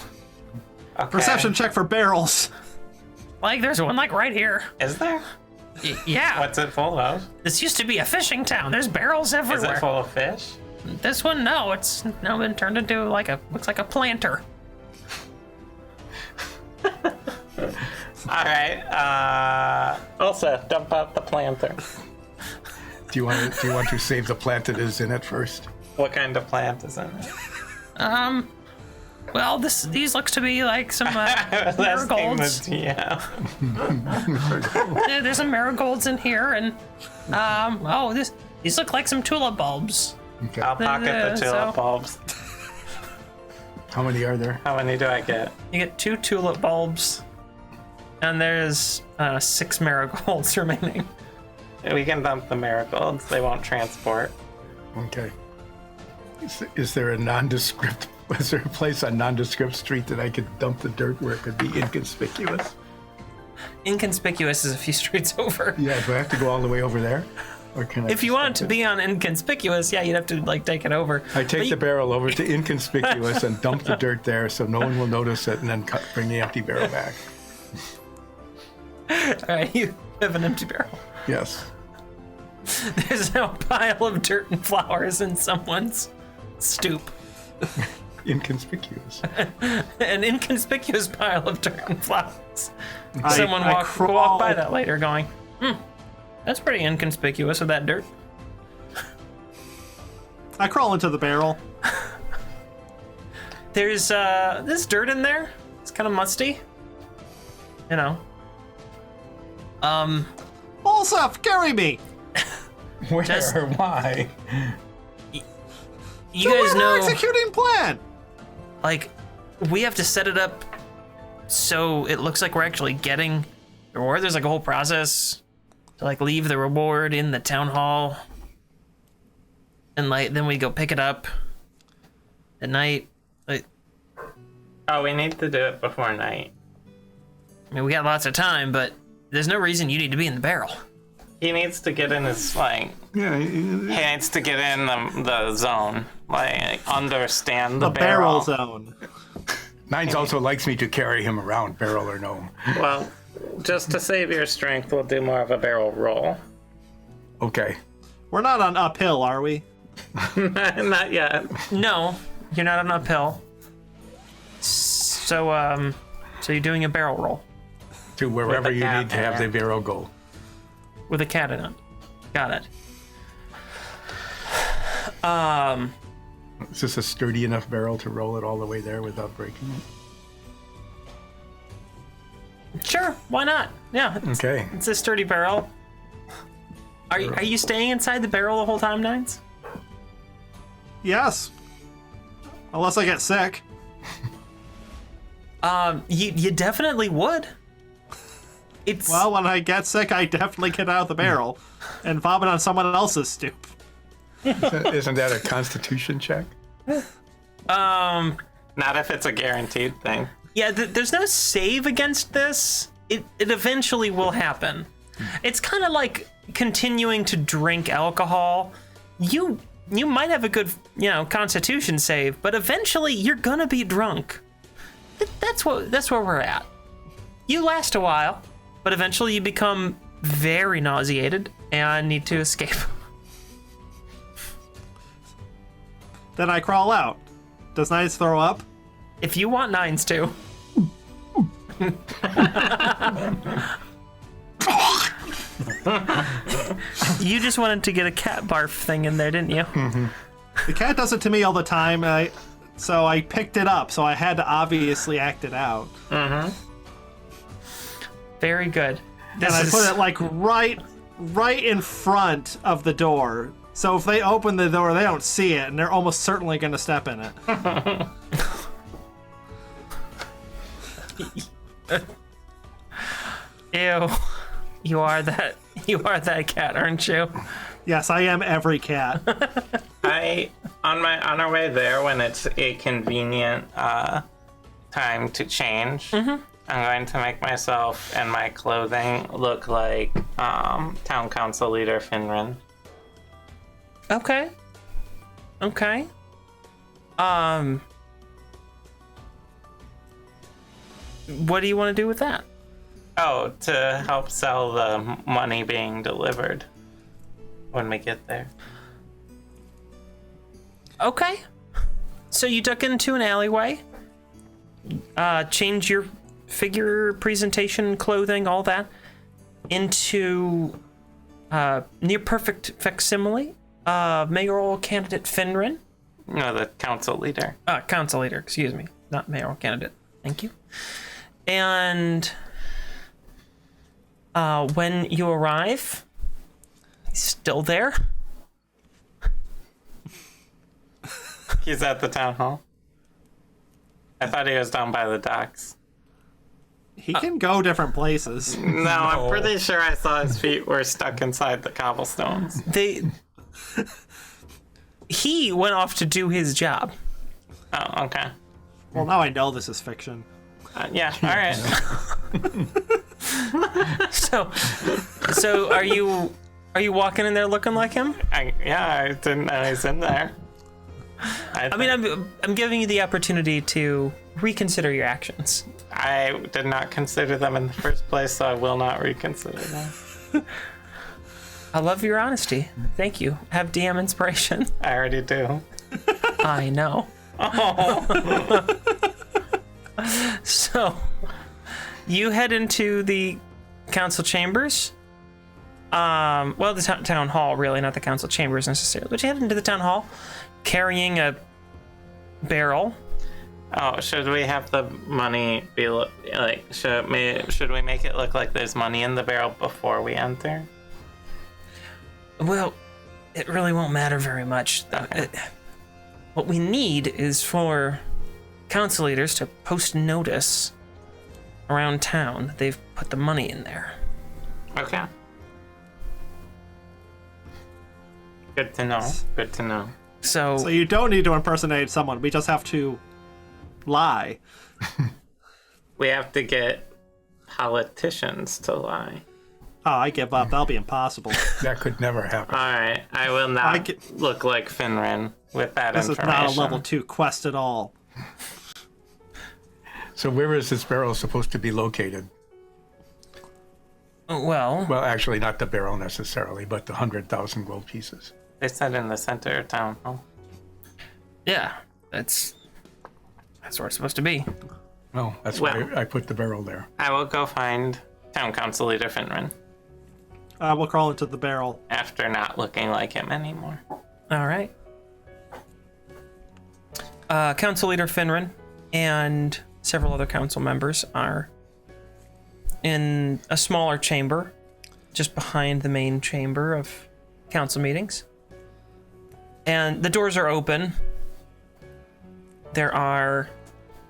Speaker 2: Okay.
Speaker 3: Perception check for barrels.
Speaker 1: Like, there's one like right here.
Speaker 2: Is there?
Speaker 1: Yeah.
Speaker 2: What's it full of?
Speaker 1: This used to be a fishing town. There's barrels
Speaker 2: Is
Speaker 1: everywhere.
Speaker 2: it full of fish?
Speaker 1: This one, no. It's now been turned into looks like a planter.
Speaker 2: All right. Also, dump out the planter.
Speaker 4: Do you want to save the plant that is in it first?
Speaker 2: What kind of plant is in it?
Speaker 1: Well, these looks to be like some
Speaker 2: Asking the
Speaker 1: marigolds.
Speaker 2: DM.
Speaker 1: Yeah, there's some marigolds in here, and these look like some tulip bulbs.
Speaker 4: Okay.
Speaker 2: I'll pocket the tulip
Speaker 1: So-
Speaker 2: bulbs.
Speaker 4: How many are there?
Speaker 2: How many do I get?
Speaker 1: You get 2 tulip bulbs, and there's 6 marigolds remaining.
Speaker 2: We can dump the marigolds. They won't transport.
Speaker 4: Okay. Is there a nondescript? Is there a place on nondescript street that I could dump the dirt where it could be inconspicuous?
Speaker 1: Inconspicuous is a few streets over.
Speaker 4: Yeah. Do I have to go all the way over there, or can I?
Speaker 1: If you want it to be on inconspicuous, yeah, you'd have to like take it over.
Speaker 4: I take the barrel over to inconspicuous and dump the dirt there so no one will notice it, and then bring the empty barrel back.
Speaker 1: All right, you have an empty barrel.
Speaker 4: Yes.
Speaker 1: There's now a pile of dirt and flowers in someone's stoop.
Speaker 4: Inconspicuous.
Speaker 1: An inconspicuous pile of dirt and flowers.
Speaker 3: I-
Speaker 1: Someone
Speaker 3: I
Speaker 1: walk
Speaker 3: crawl-
Speaker 1: by that later going, that's pretty inconspicuous with that dirt.
Speaker 3: I crawl into the barrel.
Speaker 1: There's dirt in there. It's kind of musty. You know.
Speaker 3: Olsef, carry me.
Speaker 4: Where?
Speaker 1: Just-
Speaker 4: Why?
Speaker 1: You guys
Speaker 3: We're
Speaker 1: know,
Speaker 3: executing plan.
Speaker 1: like, we have to set it up so it looks like we're actually getting the reward. There's like a whole process to like leave the reward in the town hall, and like then we go pick it up at night. Like,
Speaker 2: Oh, we need to do it before night.
Speaker 1: I mean, we got lots of time, but there's no reason you need to be in the barrel.
Speaker 2: He needs to get in his
Speaker 4: Yeah.
Speaker 2: He needs to get in the zone, like understand the
Speaker 3: The barrel zone.
Speaker 4: Nines also likes me to carry him around, barrel or no.
Speaker 2: Well, just to save your strength, we'll do more of a barrel roll.
Speaker 4: Okay.
Speaker 3: We're not on uphill, are we?
Speaker 2: Not yet.
Speaker 1: No, you're not on uphill. So you're doing a barrel roll
Speaker 4: To wherever
Speaker 2: With the
Speaker 4: you
Speaker 2: cat
Speaker 4: need to have the
Speaker 2: there.
Speaker 4: barrel go.
Speaker 1: with a cat in it. Got it.
Speaker 4: Is this a sturdy enough barrel to roll it all the way there without breaking it?
Speaker 1: Sure, why not? Yeah,
Speaker 4: Okay.
Speaker 1: it's a sturdy barrel. Are you staying inside the barrel the whole time, Nines?
Speaker 3: Yes. Unless I get sick.
Speaker 1: You definitely would. It's
Speaker 3: Well, when I get sick, I definitely get out of the barrel and vomit on someone else's stoop.
Speaker 4: Isn't that a constitution check?
Speaker 2: Not if it's a guaranteed thing.
Speaker 1: yeah. There's no save against this. It eventually will happen. It's kind of like continuing to drink alcohol. You might have a good constitution save, but eventually you're gonna be drunk. That's where we're at. You last a while, but eventually you become very nauseated and need to escape.
Speaker 3: Then I crawl out. Does Nines throw up?
Speaker 1: If you want Nines to. You just wanted to get a cat barf thing in there, didn't you?
Speaker 3: The cat does it to me all the time, so I picked it up, so I had to obviously act it out.
Speaker 1: Very good.
Speaker 3: And I put it like right in front of the door. So if they open the door, they don't see it, and they're almost certainly going to step in it.
Speaker 1: Ew. You are that cat, aren't you?
Speaker 3: Yes, I am every cat.
Speaker 2: On our way there, when it's a convenient time to change, I'm going to make myself and my clothing look like town council leader Finran.
Speaker 1: Okay. What do you want to do with that?
Speaker 2: Oh, to help sell the money being delivered when we get there.
Speaker 1: Okay. So you duck into an alleyway, change your figure, presentation, clothing, all that, into near perfect facsimile of mayoral candidate Finran.
Speaker 2: No, the council leader.
Speaker 1: Council leader, excuse me. Not mayoral candidate. Thank you. And when you arrive, he's still there.
Speaker 2: He's at the town hall. I thought he was down by the docks.
Speaker 3: He can go different places.
Speaker 2: No, I'm pretty sure I saw his feet were stuck inside the cobblestones.
Speaker 1: He went off to do his job.
Speaker 2: Oh, okay.
Speaker 3: Well, now I know this is fiction.
Speaker 2: Yeah, all right.
Speaker 1: So are you walking in there looking like him?
Speaker 2: I didn't know he's in there.
Speaker 1: I mean, I'm giving you the opportunity to reconsider your actions.
Speaker 2: I did not consider them in the first place, so I will not reconsider them.
Speaker 1: I love your honesty. Thank you. Have DM inspiration.
Speaker 2: I already do.
Speaker 1: I know.
Speaker 2: Oh.
Speaker 1: So, you head into the council chambers. Well, the town hall, really, not the council chambers necessarily. But you head into the town hall, carrying a barrel.
Speaker 2: Oh, should we have the money be like? Should we make it look like there's money in the barrel before we enter?
Speaker 1: Well, it really won't matter very much. What we need is for council leaders to post notice around town that they've put the money in there.
Speaker 2: Okay. Good to know. Good to know.
Speaker 3: So you don't need to impersonate someone. We just have to lie.
Speaker 2: We have to get politicians to lie.
Speaker 3: Oh, I give up. That'll be impossible.
Speaker 4: That could never happen.
Speaker 2: All right, I will not look like Finran with that
Speaker 3: This
Speaker 2: information.
Speaker 3: is not a level 2 quest at all.
Speaker 4: So where is this barrel supposed to be located?
Speaker 1: Well,
Speaker 4: Well, actually, not the barrel necessarily, but the 100,000 gold pieces.
Speaker 2: They said in the center of town hall.
Speaker 1: yeah, that's where it's supposed to be.
Speaker 4: No, that's
Speaker 2: Well-
Speaker 4: why I put the barrel there.
Speaker 2: I will go find town council leader Finran
Speaker 3: We'll crawl into the barrel.
Speaker 2: after not looking like him anymore.
Speaker 1: All right. Council leader Finran and several other council members are in a smaller chamber just behind the main chamber of council meetings. And the doors are open. There are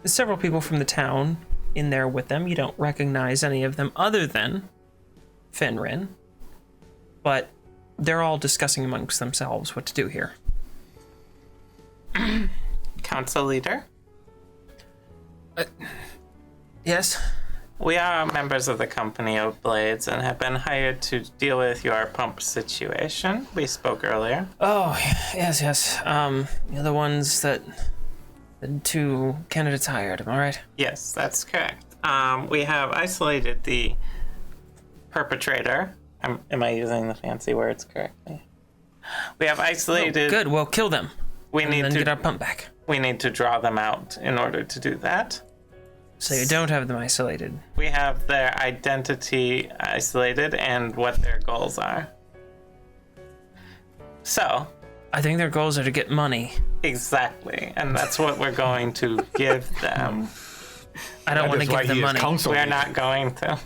Speaker 1: several people from the town in there with them. You don't recognize any of them other than Finran, but they're all discussing amongst themselves what to do here.
Speaker 2: Council leader,
Speaker 1: Yes?
Speaker 2: we are members of the Company of Blades and have been hired to deal with your pump situation. We spoke earlier.
Speaker 1: Oh, yes. You're the ones that the two candidates hired, am I right?
Speaker 2: Yes, that's correct. We have isolated the perpetrator. Am I using the fancy words correctly? We have isolated.
Speaker 1: Good, well, kill them.
Speaker 2: We
Speaker 1: And
Speaker 2: need
Speaker 1: then
Speaker 2: to
Speaker 1: get our pump back.
Speaker 2: We need to draw them out in order to do that.
Speaker 1: So you don't have them isolated.
Speaker 2: We have their identity isolated and what their goals are. So,
Speaker 1: I think their goals are to get money.
Speaker 2: exactly. And that's what we're going to give them.
Speaker 1: I don't
Speaker 4: That
Speaker 1: want to
Speaker 4: is why
Speaker 1: give them
Speaker 4: he is
Speaker 1: money.
Speaker 4: counsel.
Speaker 2: We're not going to.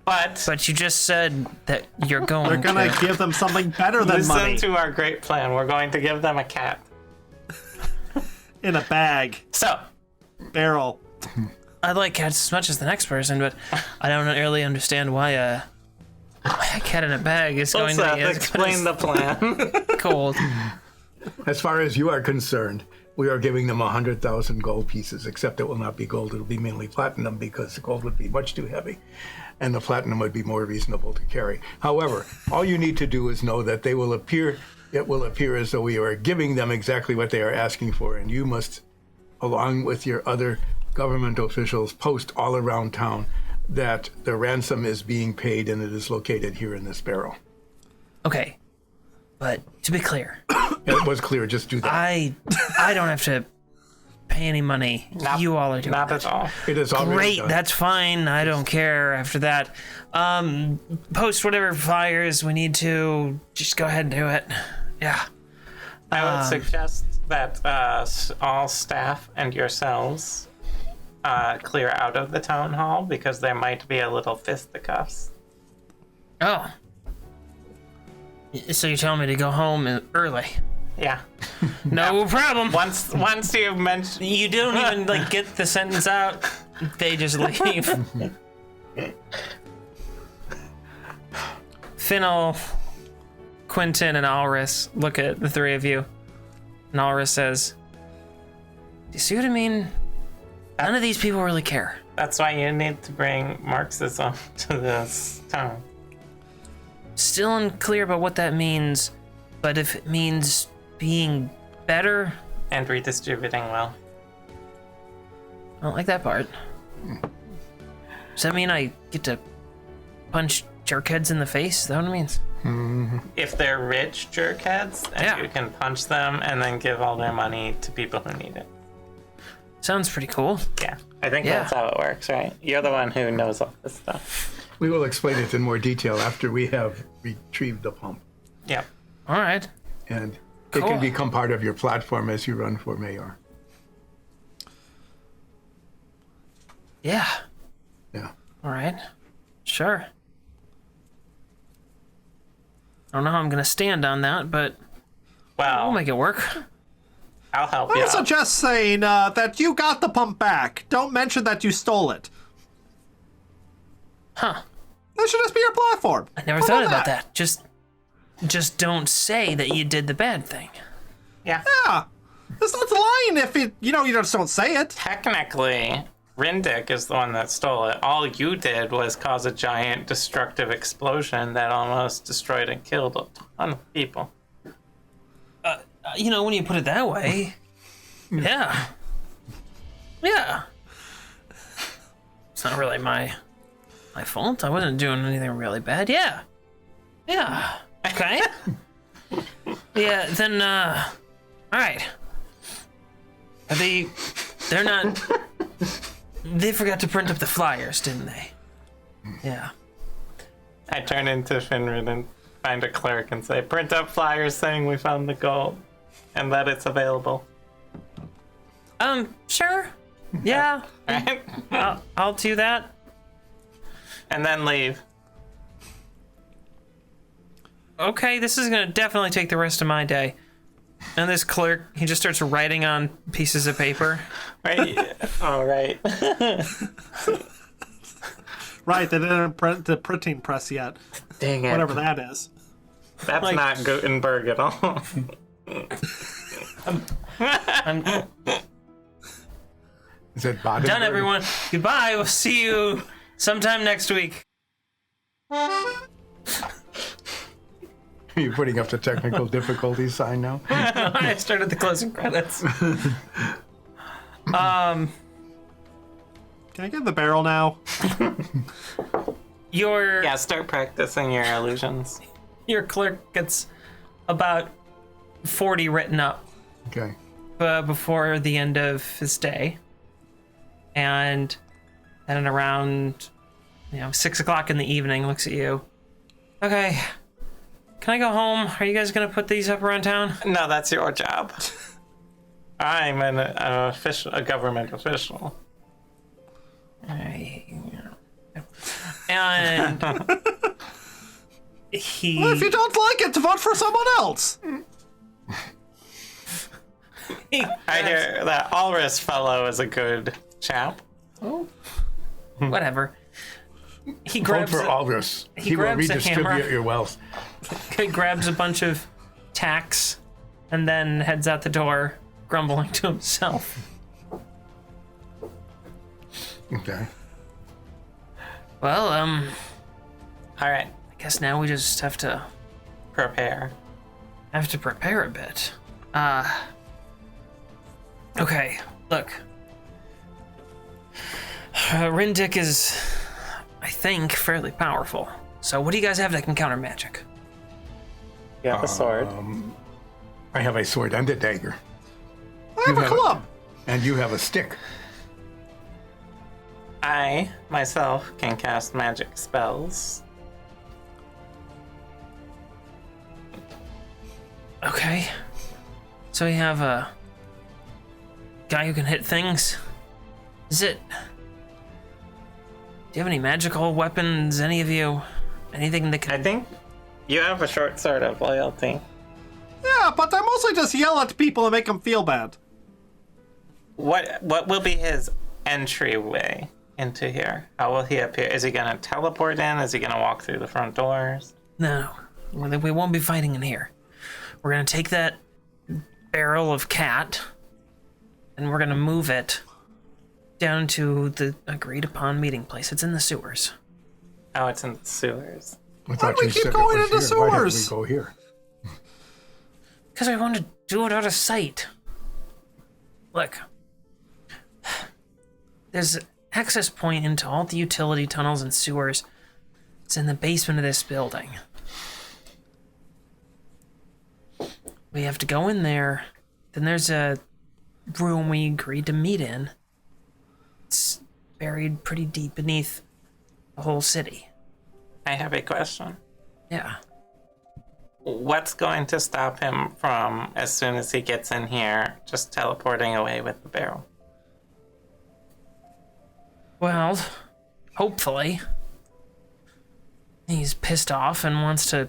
Speaker 1: But you just said that you're going
Speaker 3: We're gonna
Speaker 1: to.
Speaker 3: give them something better than
Speaker 2: Listen
Speaker 3: money
Speaker 2: to our great plan. We're going to give them a cat.
Speaker 3: in a bag,
Speaker 2: So,
Speaker 3: barrel.
Speaker 1: I like cats as much as the next person, but I don't really understand why a cat in a bag is going to be as
Speaker 2: explain the plan.
Speaker 1: cold.
Speaker 4: As far as you are concerned, we are giving them 100,000 gold pieces, except it will not be gold. It'll be mainly platinum because the gold would be much too heavy and the platinum would be more reasonable to carry. However, all you need to do is know that it will appear as though we are giving them exactly what they are asking for, and you must, along with your other government officials, post all around town that the ransom is being paid and it is located here in this barrel.
Speaker 1: Okay, but to be clear,
Speaker 4: It was clear, just do that.
Speaker 1: I don't have to pay any money. You all are doing
Speaker 2: Not
Speaker 1: that.
Speaker 2: at all.
Speaker 4: It is already
Speaker 1: Great,
Speaker 4: done.
Speaker 1: that's fine. I don't care after that. Post whatever flyers we need to. Just go ahead and do it. Yeah.
Speaker 2: I would suggest that all staff and yourselves clear out of the town hall because there might be a little fisticuffs.
Speaker 1: Oh. So you're telling me to go home early?
Speaker 2: Yeah.
Speaker 1: No problem.
Speaker 2: Once you mention,
Speaker 1: You don't even like get the sentence out. They just leave. Finnell, Quentin, and Alris look at the three of you. And Alris says, "Do you see what I mean? None of these people really care."
Speaker 2: that's why you need to bring Marxism to this town.
Speaker 1: Still unclear about what that means, but if it means being better,
Speaker 2: And redistributing well.
Speaker 1: I don't like that part. Does that mean I get to punch jerkheads in the face? Is that what it means?
Speaker 2: If they're rich jerkheads, and
Speaker 1: Yeah.
Speaker 2: you can punch them and then give all their money to people who need it.
Speaker 1: Sounds pretty cool.
Speaker 2: Yeah. I think
Speaker 1: Yeah.
Speaker 2: that's how it works, right? You're the one who knows all this stuff.
Speaker 4: We will explain it in more detail after we have retrieved the pump.
Speaker 2: Yep.
Speaker 1: All right.
Speaker 4: And it
Speaker 1: Cool.
Speaker 4: can become part of your platform as you run for mayor.
Speaker 1: Yeah.
Speaker 4: Yeah.
Speaker 1: All right. Sure. I don't know how I'm gonna stand on that, but
Speaker 2: Well,
Speaker 1: we'll make it work.
Speaker 2: I'll help you
Speaker 3: I
Speaker 2: out.
Speaker 3: suggest saying that you got the pump back. Don't mention that you stole it.
Speaker 1: Huh.
Speaker 3: That should just be your platform.
Speaker 1: I never
Speaker 3: How
Speaker 1: thought about that. Just don't say that you did the bad thing.
Speaker 2: Yeah.
Speaker 3: Yeah. It's not lying if you just don't say it.
Speaker 2: Technically, Rindick is the one that stole it. All you did was cause a giant destructive explosion that almost destroyed and killed a ton of people.
Speaker 1: When you put it that way, yeah. Yeah. It's not really my fault. I wasn't doing anything really bad. Yeah. Yeah. Okay. Yeah, then all right. They're not they forgot to print up the flyers, didn't they? Yeah.
Speaker 2: I turn into Finrid and find a clerk and say, print up flyers saying we found the gold and that it's available.
Speaker 1: Sure. Yeah.
Speaker 2: Right?
Speaker 1: I'll do that.
Speaker 2: And then leave.
Speaker 1: Okay, this is gonna definitely take the rest of my day. And this clerk, he just starts writing on pieces of paper.
Speaker 2: Right? All right.
Speaker 3: Right, they didn't print the printing press yet.
Speaker 2: Dang it.
Speaker 3: Whatever that is.
Speaker 2: That's
Speaker 1: Like-
Speaker 2: not Gutenberg at all.
Speaker 1: I'm
Speaker 4: Is it Baden?
Speaker 1: done, everyone. Goodbye. We'll see you sometime next week.
Speaker 4: Are you putting up the technical difficulty sign now?
Speaker 1: I started the closing credits.
Speaker 3: Can I get the barrel now?
Speaker 1: Your
Speaker 2: Yeah, start practicing your illusions.
Speaker 1: your clerk gets about 40 written up
Speaker 4: Okay.
Speaker 1: before the end of his day, and And around, 6 o'clock in the evening, looks at you. Okay, can I go home? Are you guys gonna put these up around town?
Speaker 2: No, that's your job. I'm an official, a government official.
Speaker 1: And he.
Speaker 3: Well, if you don't like it, vote for someone else.
Speaker 2: I hear that Ulrich fellow is a good chap.
Speaker 1: Whatever. He
Speaker 4: Vote
Speaker 1: grabs
Speaker 4: for Aldous. He will
Speaker 1: grabs a hammer.
Speaker 4: redistribute your wealth.
Speaker 1: he grabs a bunch of tacks and then heads out the door, grumbling to himself.
Speaker 4: Okay.
Speaker 1: Well,
Speaker 2: All right,
Speaker 1: I guess now we just have to
Speaker 2: prepare.
Speaker 1: prepare a bit. Okay, look. Rindick is, I think, fairly powerful. So what do you guys have that can counter magic?
Speaker 2: You have a sword.
Speaker 4: I have a sword and a dagger.
Speaker 3: I have a club.
Speaker 4: And you have a stick.
Speaker 2: I, myself, can cast magic spells.
Speaker 1: Okay. So you have a guy who can hit things. Is it... Do you have any magical weapons, any of you? Anything that
Speaker 2: I
Speaker 1: can...
Speaker 2: think you have a short sword of loyalty.
Speaker 3: Yeah, but I mostly just yell at people and make them feel bad.
Speaker 2: What will be his entryway into here? How will he appear? Is he gonna teleport in? Is he gonna walk through the front doors?
Speaker 1: No, we won't be fighting in here. We're gonna take that barrel of cat and we're gonna move it down to the agreed upon meeting place. It's in the sewers.
Speaker 2: Oh, it's in the sewers.
Speaker 4: I thought
Speaker 3: we
Speaker 4: you
Speaker 3: keep
Speaker 4: said it
Speaker 3: going
Speaker 4: was
Speaker 3: into
Speaker 4: here. Why did
Speaker 3: sewers?
Speaker 4: we go here?
Speaker 1: Because I want to do it out of sight. Look. There's an access point into all the utility tunnels and sewers. It's in the basement of this building. We have to go in there. Then there's a room we agreed to meet in. It's buried pretty deep beneath the whole city.
Speaker 2: I have a question.
Speaker 1: Yeah.
Speaker 2: What's going to stop him from, as soon as he gets in here, just teleporting away with the barrel?
Speaker 1: Well, hopefully. He's pissed off and wants to,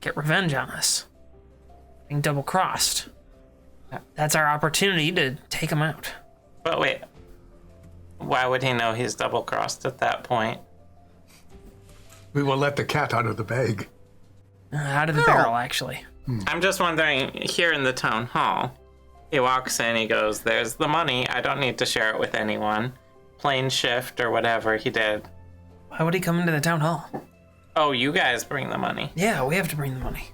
Speaker 1: get revenge on us. Being double-crossed. That's our opportunity to take him out.
Speaker 2: But wait, why would he know he's double-crossed at that point?
Speaker 4: We will let the cat out of the bag.
Speaker 1: Out of the barrel, actually.
Speaker 2: I'm just wondering, here in the town hall, he walks in, he goes, there's the money, I don't need to share it with anyone. Plain shift or whatever he did.
Speaker 1: Why would he come into the town hall?
Speaker 2: Oh, you guys bring the money.
Speaker 1: Yeah, we have to bring the money.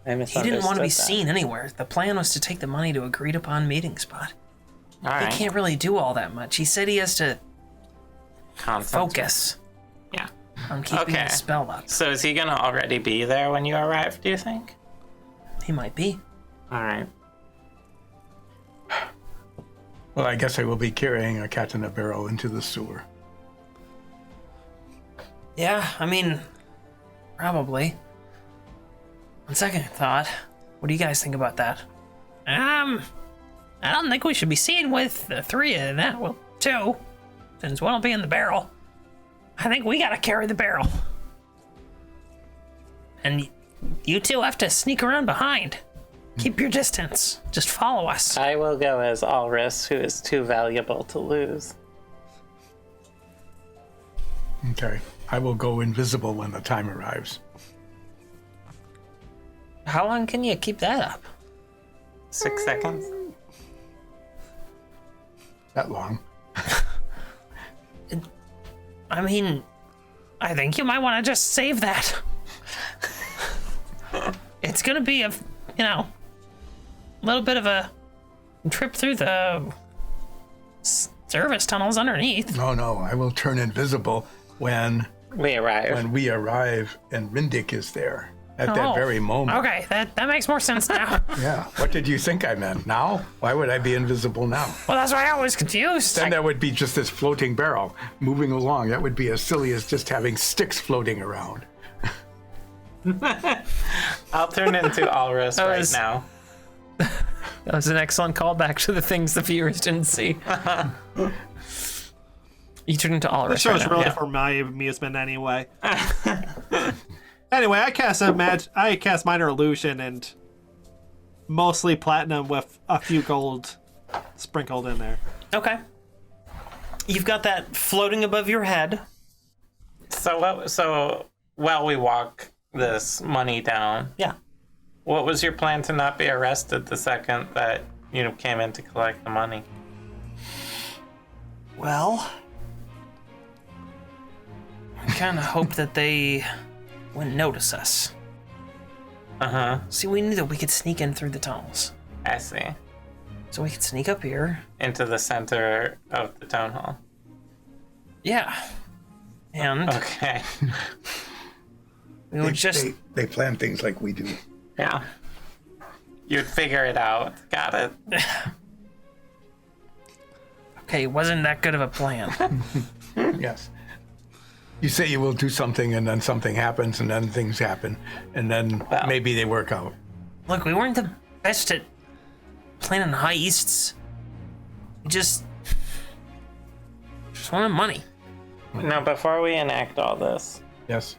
Speaker 2: I
Speaker 1: He didn't want to be
Speaker 2: misunderstood that.
Speaker 1: seen anywhere. The plan was to take the money to agreed upon meeting spot.
Speaker 2: All
Speaker 1: He
Speaker 2: right.
Speaker 1: can't really do all that much. He said he has to
Speaker 2: Concentrate.
Speaker 1: focus
Speaker 2: Yeah.
Speaker 1: on keeping
Speaker 2: Okay.
Speaker 1: the spell up.
Speaker 2: So is he gonna already be there when you arrive, do you think?
Speaker 1: He might be.
Speaker 2: All right.
Speaker 4: Well, I guess I will be carrying a cat in a barrel into the sewer.
Speaker 1: Yeah, I mean, probably. On second thought, what do you guys think about that? I don't think we should be seen with the three of that. Well, two, since one will be in the barrel. I think we gotta carry the barrel. And you two have to sneak around behind. Keep your distance. Just follow us.
Speaker 2: I will go as Ulrich, who is too valuable to lose.
Speaker 4: Okay. I will go invisible when the time arrives.
Speaker 1: How long can you keep that up?
Speaker 2: 6 seconds?
Speaker 4: That long.
Speaker 1: I mean, I think you might want to just save that. It's gonna be a little bit of a trip through the service tunnels underneath.
Speaker 4: No, I will turn invisible when
Speaker 2: We arrive.
Speaker 4: we arrive and Rindick is there. at that very moment.
Speaker 1: Okay, that makes more sense now.
Speaker 4: Yeah. What did you think I meant? Now? Why would I be invisible now?
Speaker 1: Well, that's why I was confused.
Speaker 4: Then that would be just this floating barrel moving along. That would be as silly as just having sticks floating around.
Speaker 2: I'll turn into Alrus right now.
Speaker 1: That was an excellent callback to the things the viewers didn't see. You turned into Alrus.
Speaker 3: This show's
Speaker 1: right now.
Speaker 3: really for my amusement anyway. Anyway, I cast Minor Illusion and mostly platinum with a few gold sprinkled in there.
Speaker 1: Okay. You've got that floating above your head.
Speaker 2: So while we walk this money down,
Speaker 1: Yeah.
Speaker 2: what was your plan to not be arrested the second that you came in to collect the money?
Speaker 1: Well, I kind of hoped that they wouldn't notice us.
Speaker 2: Uh-huh.
Speaker 1: See, we knew that we could sneak in through the tunnels.
Speaker 2: I see.
Speaker 1: So we could sneak up here.
Speaker 2: Into the center of the town hall.
Speaker 1: Yeah. And
Speaker 2: Okay.
Speaker 1: we would just...
Speaker 4: They plan things like we do.
Speaker 2: Yeah. You'd figure it out. Got it.
Speaker 1: Okay, wasn't that good of a plan.
Speaker 4: Yes. You say you will do something, and then something happens, and then things happen, and then
Speaker 2: Well.
Speaker 4: maybe they work out.
Speaker 1: Look, we weren't the best at planning heists. We just wanted money.
Speaker 2: Now, before we enact all this,
Speaker 4: Yes.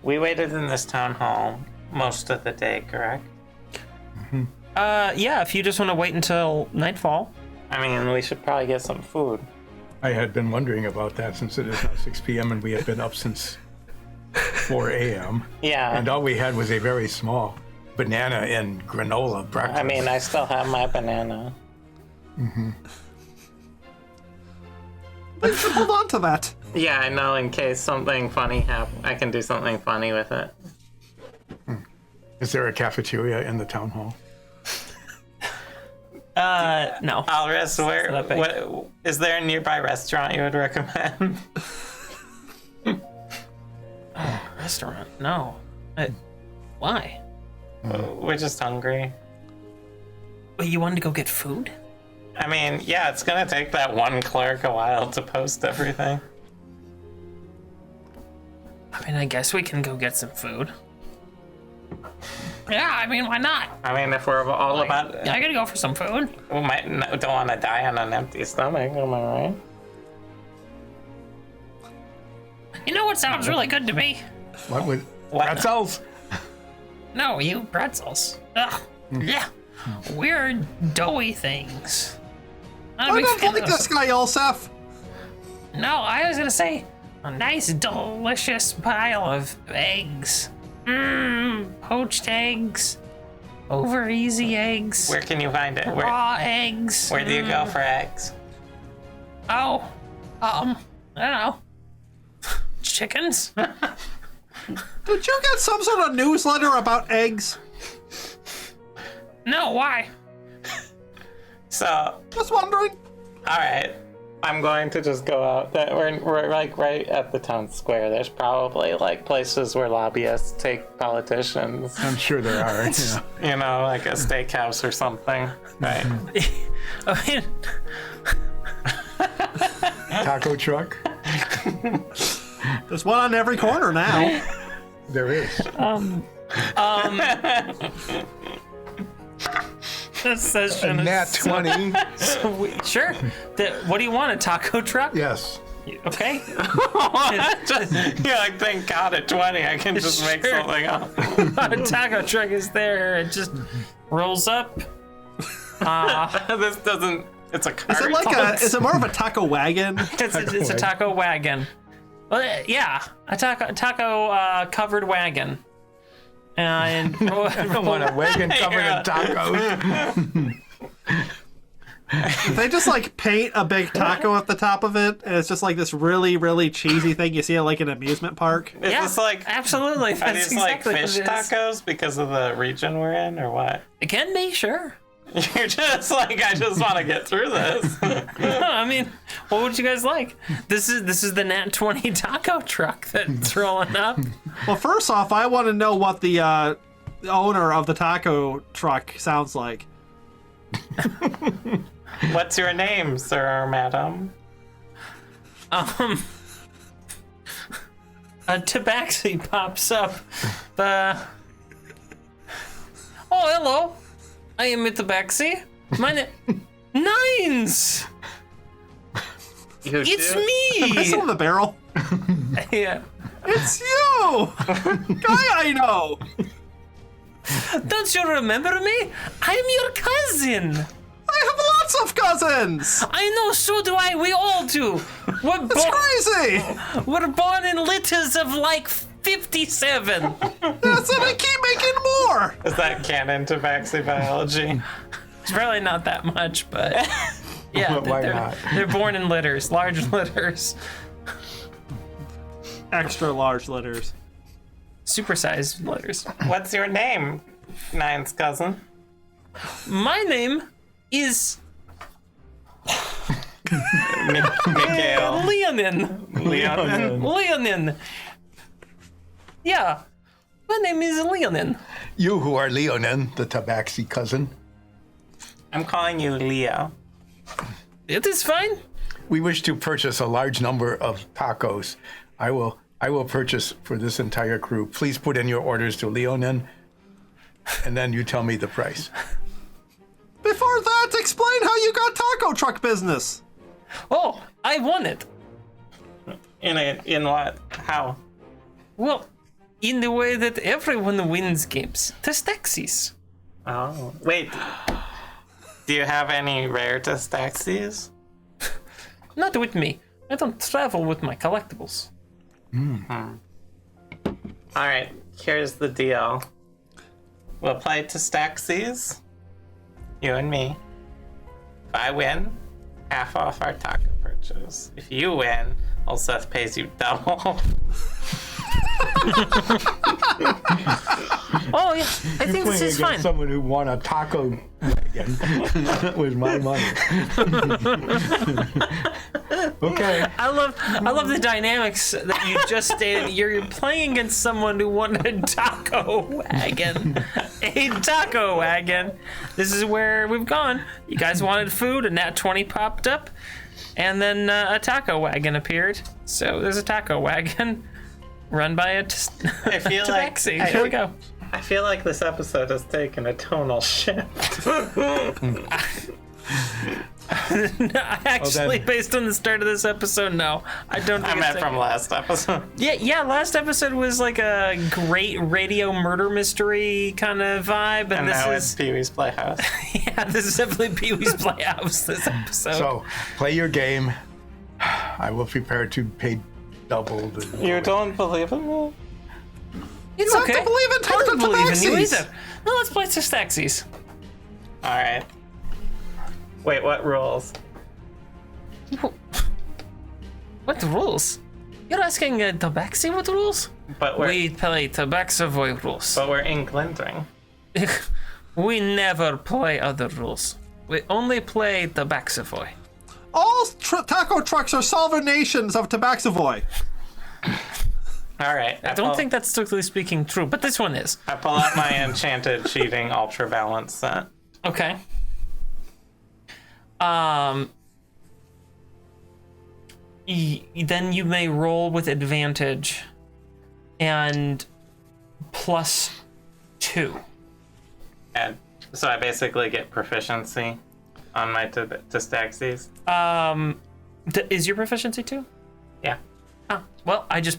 Speaker 2: we waited in this town hall most of the day, correct?
Speaker 1: Yeah, if you just want to wait until nightfall.
Speaker 2: I mean, we should probably get some food.
Speaker 4: I had been wondering about that since it is now 6 p.m. and we had been up since 4 a.m.
Speaker 2: Yeah.
Speaker 4: And all we had was a very small banana and granola breakfast.
Speaker 2: I mean, I still have my banana.
Speaker 3: But you should hold on to that.
Speaker 2: Yeah, I know, in case something funny happens. I can do something funny with it.
Speaker 4: Is there a cafeteria in the town hall?
Speaker 1: No.
Speaker 2: Alris,
Speaker 1: that big.
Speaker 2: what is there a nearby restaurant you would recommend?
Speaker 1: Restaurant? No. Why?
Speaker 2: We're just hungry.
Speaker 1: Wait, you wanted to go get food?
Speaker 2: I mean, yeah, it's gonna take that one clerk a while to post everything.
Speaker 1: I mean, I guess we can go get some food. Yeah, I mean, why not?
Speaker 2: I mean, if we're all about,
Speaker 1: I gotta go for some food.
Speaker 2: we don't want to die on an empty stomach. Am I right?
Speaker 1: You know what sounds really good to me?
Speaker 4: What would
Speaker 2: What?
Speaker 4: pretzels?
Speaker 1: No, you pretzels. Ugh. Yeah. Weird, doughy things. Not a
Speaker 3: I
Speaker 1: big
Speaker 3: don't
Speaker 1: fan
Speaker 3: like
Speaker 1: of
Speaker 3: this guy, Olsef.
Speaker 1: No, I was gonna say a nice, delicious pile of eggs. Poached eggs. Over easy eggs.
Speaker 2: Where can you find it?
Speaker 1: Raw eggs.
Speaker 2: Where do you go for eggs?
Speaker 1: Oh, I don't know. Chickens?
Speaker 3: Did you get some sort of newsletter about eggs?
Speaker 1: No, why?
Speaker 2: So,
Speaker 3: Just wondering.
Speaker 2: all right. I'm going to just go out. We're like right at the town square. There's probably like places where lobbyists take politicians.
Speaker 4: I'm sure there are. Yeah.
Speaker 2: You know, like a steakhouse or something. Right.
Speaker 1: I mean,
Speaker 4: Taco truck?
Speaker 3: There's one on every corner now.
Speaker 4: There is.
Speaker 1: this session is
Speaker 4: Nat 20.
Speaker 1: Sure. What do you want? A taco truck?
Speaker 4: Yes.
Speaker 1: Okay.
Speaker 2: Yeah, like thank God at 20 I can just make
Speaker 1: Sure.
Speaker 2: something up.
Speaker 1: A taco truck is there. It just rolls up.
Speaker 2: This doesn't. It's a cart.
Speaker 3: Is it like is it more of a taco wagon?
Speaker 1: It's a taco wagon. Well, yeah, a taco covered wagon. And
Speaker 4: I don't want a wagon covered in tacos.
Speaker 3: They just like paint a big taco at the top of it, and it's just like this really, really cheesy thing you see at like an amusement park.
Speaker 2: Is
Speaker 1: yeah,
Speaker 2: this like
Speaker 1: absolutely.
Speaker 2: are
Speaker 1: That's
Speaker 2: these
Speaker 1: exactly
Speaker 2: like fish
Speaker 1: what it is.
Speaker 2: tacos because of the region we're in, or what?
Speaker 1: It can be, sure.
Speaker 2: You're just like, I just want to get through this.
Speaker 1: No, I mean, what would you guys like? This is the Nat 20 taco truck that's rolling up.
Speaker 3: Well, first off, I want to know what the owner of the taco truck sounds like.
Speaker 2: What's your name, sir or madam?
Speaker 1: A tabaxi pops up. Oh, hello. I am a tabaxi. My name... Nines! It's
Speaker 3: I
Speaker 1: me!
Speaker 3: saw the barrel.
Speaker 1: Yeah.
Speaker 3: It's you! Guy I know!
Speaker 1: Don't you remember me? I'm your cousin.
Speaker 3: I have lots of cousins!
Speaker 1: I know, so do I. We all do.
Speaker 3: It's crazy!
Speaker 1: We're born in litters of like 57.
Speaker 3: That's it, I keep making more!
Speaker 2: Is that canon to Baxi biology?
Speaker 1: It's probably not that much, but yeah,
Speaker 4: Why not?
Speaker 1: they're born in litters, large litters,
Speaker 3: Extra large litters.
Speaker 1: supersized litters.
Speaker 2: What's your name, Nine's cousin?
Speaker 1: My name is
Speaker 2: Mikhail.
Speaker 1: Leonin.
Speaker 2: Leon.
Speaker 1: Leonin. Yeah, my name is Leonin.
Speaker 4: You who are Leonin, the Tabaxi cousin,
Speaker 2: I'm calling you Leo.
Speaker 1: It is fine.
Speaker 4: we wish to purchase a large number of tacos. I will purchase for this entire crew. Please put in your orders to Leonin, and then you tell me the price.
Speaker 3: Before that, explain how you got taco truck business.
Speaker 1: Oh, I won it.
Speaker 2: In what? How?
Speaker 1: Well, in the way that everyone wins games. Testaxis.
Speaker 2: Oh, wait. Do you have any rare Testaxis?
Speaker 1: Not with me. I don't travel with my collectibles.
Speaker 2: All right, here's the deal. We'll play Testaxis, you and me. If I win, half off our taco purchase. If you win, old Seth pays you double.
Speaker 1: Oh yeah, I think this is fine.
Speaker 4: Someone who won a taco wagon with my money. Okay.
Speaker 1: I love the dynamics that you just stated. You're playing against someone who won a taco wagon. A taco wagon. This is where we've gone. You guys wanted food, and Nat 20 popped up, and then a taco wagon appeared. So there's a taco wagon run by a
Speaker 2: I feel like
Speaker 1: tabaxi. Here we go.
Speaker 2: I feel like this episode has taken a tonal shift.
Speaker 1: Actually, based on the start of this episode, no. I don't think
Speaker 2: I meant from last episode.
Speaker 1: Yeah, last episode was like a great radio murder mystery kind of vibe,
Speaker 2: And
Speaker 1: this
Speaker 2: now
Speaker 1: is
Speaker 2: it's Pee Wee's Playhouse.
Speaker 1: yeah, this is definitely Pee Wee's Playhouse. This episode.
Speaker 4: So, play your game. I will prepare to pay double the...
Speaker 2: You don't believe in me?
Speaker 1: it's
Speaker 3: You
Speaker 1: okay.
Speaker 3: have to believe in
Speaker 1: I don't believe in you
Speaker 3: tabaxis.
Speaker 1: either. No, let's play Testaxis.
Speaker 2: All right. Wait, what rules?
Speaker 1: What rules? You're asking Tabaxi what rules?
Speaker 2: But we're
Speaker 1: We play Tabaxavoy rules.
Speaker 2: but we're in Glendring.
Speaker 1: We never play other rules. We only play Tabaxavoy.
Speaker 3: All taco trucks are sovereign nations of Tabaxavoy.
Speaker 2: All right.
Speaker 1: I don't think that's strictly speaking true, but this one is.
Speaker 2: I pull out my enchanted cheating ultra balance set.
Speaker 1: Okay. Then you may roll with advantage and +2.
Speaker 2: And so I basically get proficiency on my Testaxis.
Speaker 1: Is your proficiency 2?
Speaker 2: Yeah.
Speaker 1: Oh, well, I just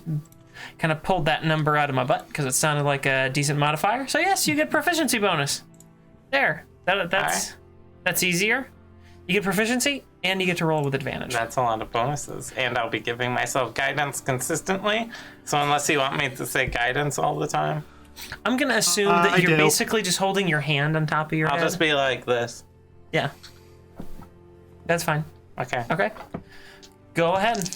Speaker 1: kind of pulled that number out of my butt because it sounded like a decent modifier. So yes, you get proficiency bonus. There. That's easier. You get proficiency and you get to roll with advantage.
Speaker 2: That's a lot of bonuses. And I'll be giving myself guidance consistently. So unless you want me to say guidance all the time,
Speaker 1: I'm gonna assume that
Speaker 3: I
Speaker 1: you're
Speaker 3: do.
Speaker 1: basically just holding your hand on top of your
Speaker 2: I'll
Speaker 1: head.
Speaker 2: just be like this.
Speaker 1: Yeah. That's fine.
Speaker 2: Okay.
Speaker 1: Okay. Go ahead.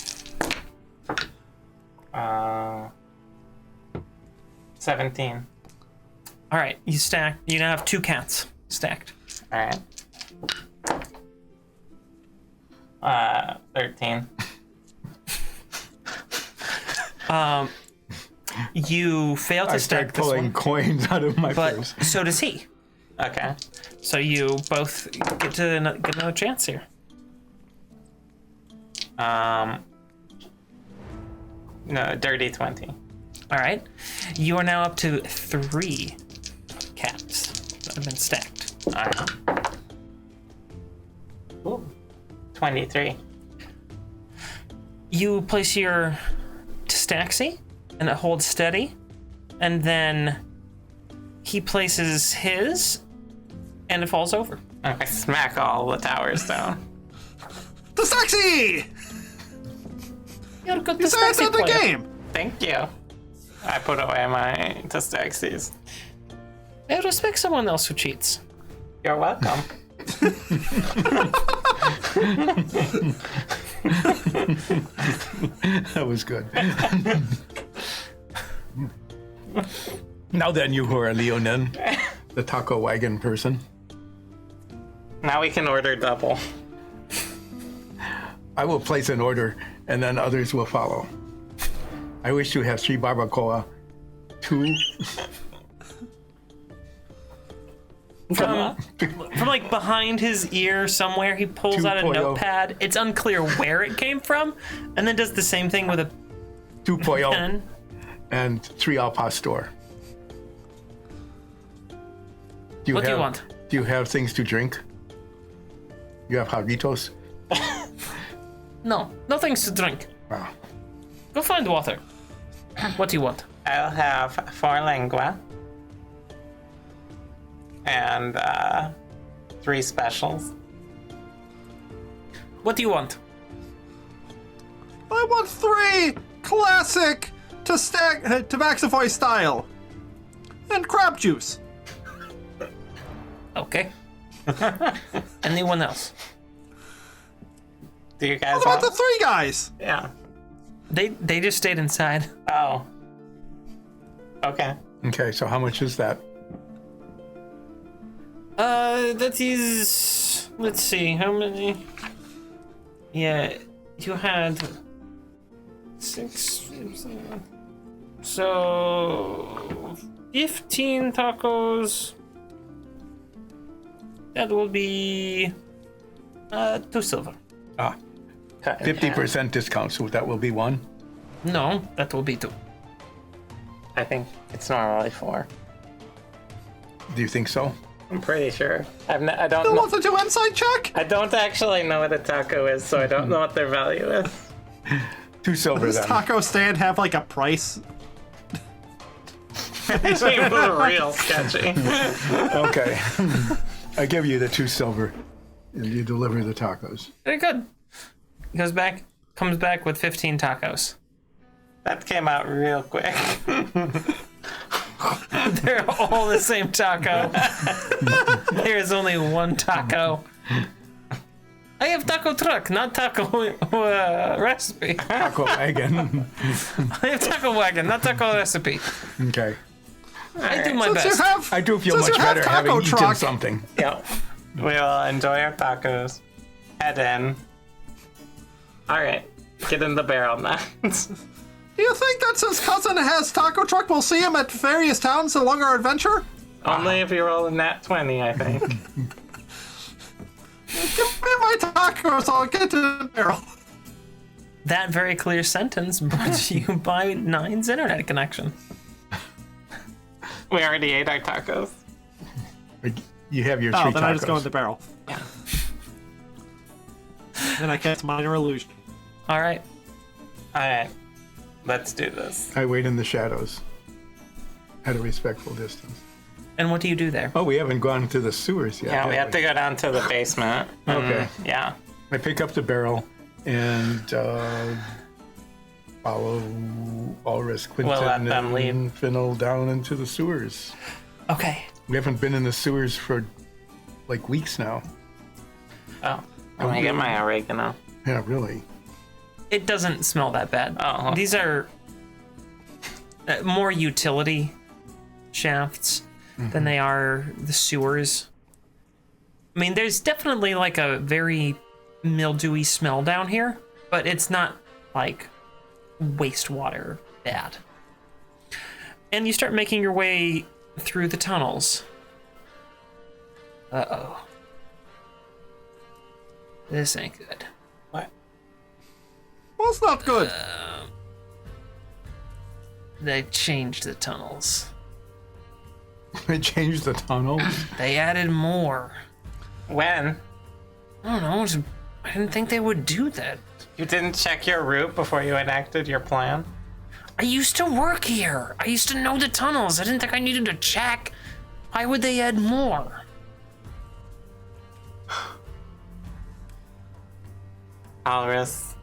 Speaker 2: 17.
Speaker 1: All right. You now have 2 cats stacked.
Speaker 2: All right. 13.
Speaker 1: You fail to
Speaker 4: I
Speaker 1: stack
Speaker 4: start
Speaker 1: this
Speaker 4: pulling
Speaker 1: one,
Speaker 4: coins out of my
Speaker 1: but
Speaker 4: purse.
Speaker 1: so does he.
Speaker 2: Okay.
Speaker 1: So you both get another chance here.
Speaker 2: No, dirty 20.
Speaker 1: All right. You are now up to 3 caps that have been stacked.
Speaker 2: All right. Ooh. 23.
Speaker 1: You place your Staxi, and it holds steady, and then he places his, and it falls over.
Speaker 2: Okay, smack all the towers down.
Speaker 3: The Staxi!
Speaker 1: You got a good
Speaker 3: You said it's
Speaker 1: Staxi
Speaker 3: in the
Speaker 1: player.
Speaker 3: game!
Speaker 2: Thank you. I put away my Testaxis.
Speaker 1: I respect someone else who cheats.
Speaker 2: You're welcome.
Speaker 4: That was good. Now then, you who are Leonin, the taco wagon person,
Speaker 2: Now we can order double.
Speaker 4: I will place an order and then others will follow. I wish to have 3 barbacoa, 2
Speaker 1: From like behind his ear somewhere, he pulls
Speaker 4: Two
Speaker 1: out a
Speaker 4: pollo.
Speaker 1: notepad. It's unclear where it came from, and then does the same thing with a
Speaker 4: 2 pollo,
Speaker 1: pen.
Speaker 4: and 3 al pastor.
Speaker 1: What do you want?
Speaker 4: Do you have things to drink? You have jarritos?
Speaker 1: No, no things to drink.
Speaker 4: Wow.
Speaker 1: Go find water. What do you want?
Speaker 2: I'll have 4 lingua. And 3 specials.
Speaker 1: What do you want?
Speaker 3: I want 3 classic Tabaxifoy style. And crab juice.
Speaker 1: Okay. Anyone else?
Speaker 2: Do you guys
Speaker 3: What about
Speaker 2: want?
Speaker 3: the 3 guys?
Speaker 2: Yeah.
Speaker 1: They just stayed inside.
Speaker 2: Oh. Okay.
Speaker 4: Okay, so how much is that?
Speaker 1: That is. Let's see, how many? Yeah, you had 6. So 15 tacos. That will be 2 silver.
Speaker 4: Ah, 50% discount, so that will be 1.
Speaker 1: No, that will be 2.
Speaker 2: I think it's normally 4.
Speaker 4: Do you think so?
Speaker 2: I'm pretty sure. I
Speaker 3: Who
Speaker 2: don't know.
Speaker 3: wants to do insight check?
Speaker 2: I don't actually know what a taco is, so I don't know what their value is.
Speaker 4: 2 silver
Speaker 3: Does
Speaker 4: then.
Speaker 3: taco stand have like a price?
Speaker 2: They seem real sketchy.
Speaker 4: Okay. I give you the 2 silver, and you deliver the tacos.
Speaker 1: Very good. Comes back with 15 tacos.
Speaker 2: That came out real quick.
Speaker 1: They're all the same taco. There's only one taco. I have taco truck, not taco recipe.
Speaker 4: Taco wagon.
Speaker 1: I have taco wagon, not taco recipe.
Speaker 4: Okay.
Speaker 1: I do my
Speaker 3: Since you
Speaker 1: best.
Speaker 3: have,
Speaker 4: I do feel
Speaker 3: since
Speaker 4: much
Speaker 3: you have
Speaker 4: better
Speaker 3: taco
Speaker 4: having eaten
Speaker 3: truck,
Speaker 4: something.
Speaker 2: Yep. We'll enjoy our tacos. Head in. Alright. Get in the barrel now.
Speaker 3: Do you think that since cousin has taco truck, we'll see him at various towns along our adventure?
Speaker 2: Only if you roll a nat 20, I think.
Speaker 3: Give me my tacos, I'll get to the barrel.
Speaker 1: That very clear sentence brought to you by Nine's internet connection.
Speaker 2: We already ate our tacos.
Speaker 4: You have your 3
Speaker 3: Oh,
Speaker 4: tacos.
Speaker 3: then I just go in the barrel.
Speaker 2: Yeah.
Speaker 3: Then I cast minor illusion.
Speaker 1: All right.
Speaker 2: Alright. Let's do this.
Speaker 4: I wait in the shadows at a respectful distance.
Speaker 1: And what do you do there?
Speaker 4: Oh, we haven't gone to the sewers yet.
Speaker 2: Yeah, we
Speaker 4: have
Speaker 2: have to go down to the basement.
Speaker 4: Okay.
Speaker 2: Yeah.
Speaker 4: I pick up the barrel and follow Ulrich, Quinton,
Speaker 2: We'll let them lead.
Speaker 4: and Finnell down into the sewers.
Speaker 1: Okay.
Speaker 4: We haven't been in the sewers for like weeks now.
Speaker 2: Oh. Let me get my oregano.
Speaker 4: Yeah, really.
Speaker 1: It doesn't smell that bad.
Speaker 2: Oh.
Speaker 1: These are more utility shafts than they are the sewers. I mean, there's definitely like a very mildewy smell down here, but it's not like wastewater bad. And you start making your way through the tunnels. Uh-oh. This ain't good.
Speaker 2: What?
Speaker 3: Well, it's not good.
Speaker 1: They've changed the tunnels.
Speaker 4: They changed the tunnels.
Speaker 1: They added more.
Speaker 2: When?
Speaker 1: I don't know. I didn't think they would do that.
Speaker 2: You didn't check your route before you enacted your plan?
Speaker 1: I used to work here. I used to know the tunnels. I didn't think I needed to check. Why would they add more?
Speaker 2: Alris.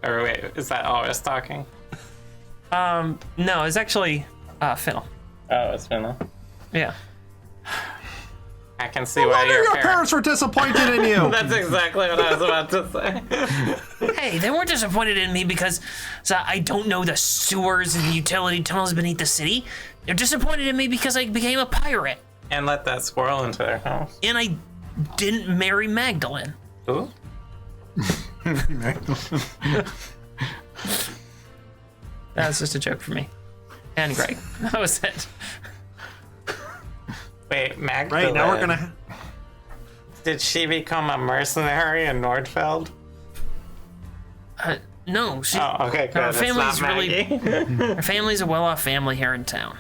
Speaker 2: Or wait, is that Alris talking?
Speaker 1: No, it's actually Fennel.
Speaker 2: Oh, it's Finna.
Speaker 1: Yeah.
Speaker 2: I can see
Speaker 3: No
Speaker 2: why
Speaker 3: wonder
Speaker 2: your
Speaker 3: your
Speaker 2: parents...
Speaker 3: parents were disappointed in you.
Speaker 2: That's exactly what I was about to say.
Speaker 1: Hey, they weren't disappointed in me because I don't know the sewers and utility tunnels beneath the city. They're disappointed in me because I became a pirate.
Speaker 2: And let that squirrel into their house.
Speaker 1: And I didn't marry Magdalene.
Speaker 2: Who?
Speaker 1: That was just a joke for me. And Greg. That was it.
Speaker 2: Wait, Magdalene.
Speaker 3: Right, now we're gonna...
Speaker 2: Did she become a mercenary in Nordfeld?
Speaker 1: No, she,
Speaker 2: Oh, okay, good.
Speaker 1: Her
Speaker 2: It's
Speaker 1: family's
Speaker 2: not
Speaker 1: really...
Speaker 2: Maggie.
Speaker 1: Her family's a well-off family here in town.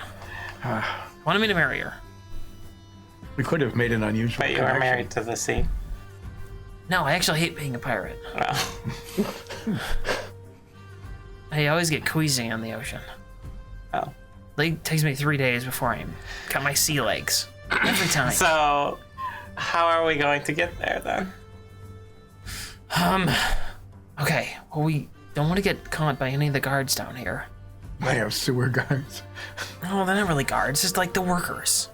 Speaker 1: Wanted me to marry her.
Speaker 4: We could have made an unusual
Speaker 2: But you were
Speaker 4: connection.
Speaker 2: married to the sea.
Speaker 1: No, I actually hate being a pirate.
Speaker 2: Oh.
Speaker 1: I always get queasy on the ocean.
Speaker 2: Oh.
Speaker 1: It takes me 3 days before I cut my sea legs. Every time.
Speaker 2: So, how are we going to get there then?
Speaker 1: Okay, well, we don't want to get caught by any of the guards down here.
Speaker 4: I have sewer guards.
Speaker 1: No, they're not really guards, just like the workers.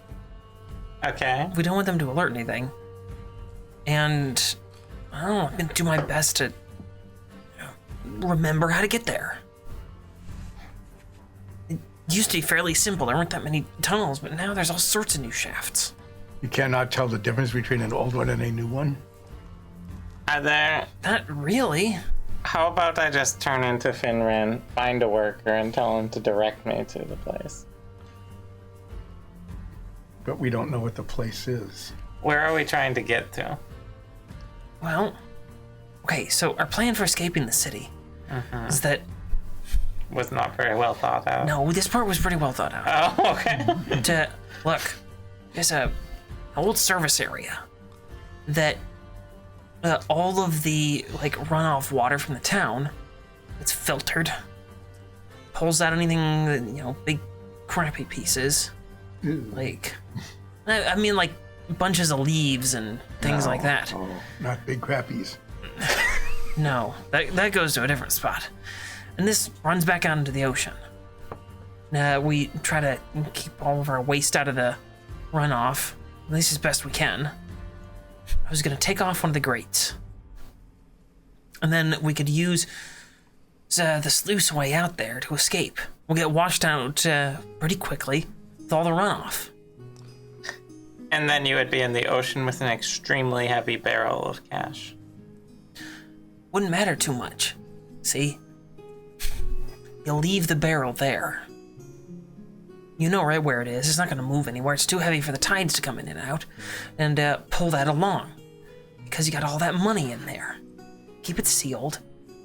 Speaker 2: Okay.
Speaker 1: We don't want them to alert anything. And, I don't know, I'm gonna do my best to remember how to get there. It used to be fairly simple. There weren't that many tunnels, but now there's all sorts of new shafts.
Speaker 4: You cannot tell the difference between an old one and a new one.
Speaker 2: Are there...
Speaker 1: Not really.
Speaker 2: How about I just turn into Finran, find a worker, and tell him to direct me to the place?
Speaker 4: But we don't know what the place is.
Speaker 2: Where are we trying to get to?
Speaker 1: Well, okay, so our plan for escaping the city is that...
Speaker 2: Was not very well thought out.
Speaker 1: No, this part was pretty well thought out.
Speaker 2: Oh, okay.
Speaker 1: Look, there's an old service area that all of the like runoff water from the town, it's filtered, pulls out anything, big crappy pieces, like, I mean like bunches of leaves and things like that.
Speaker 4: Oh, not big crappies.
Speaker 1: No, that goes to a different spot. And this runs back out into the ocean. We try to keep all of our waste out of the runoff, at least as best we can. I was gonna take off one of the grates. And then we could use the sluice way out there to escape. We'll get washed out pretty quickly with all the runoff.
Speaker 2: And then you would be in the ocean with an extremely heavy barrel of cash.
Speaker 1: Wouldn't matter too much. See? You'll leave the barrel there. You know right where it is. It's not going to move anywhere. It's too heavy for the tides to come in and out. And pull that along. Because you got all that money in there. Keep it sealed.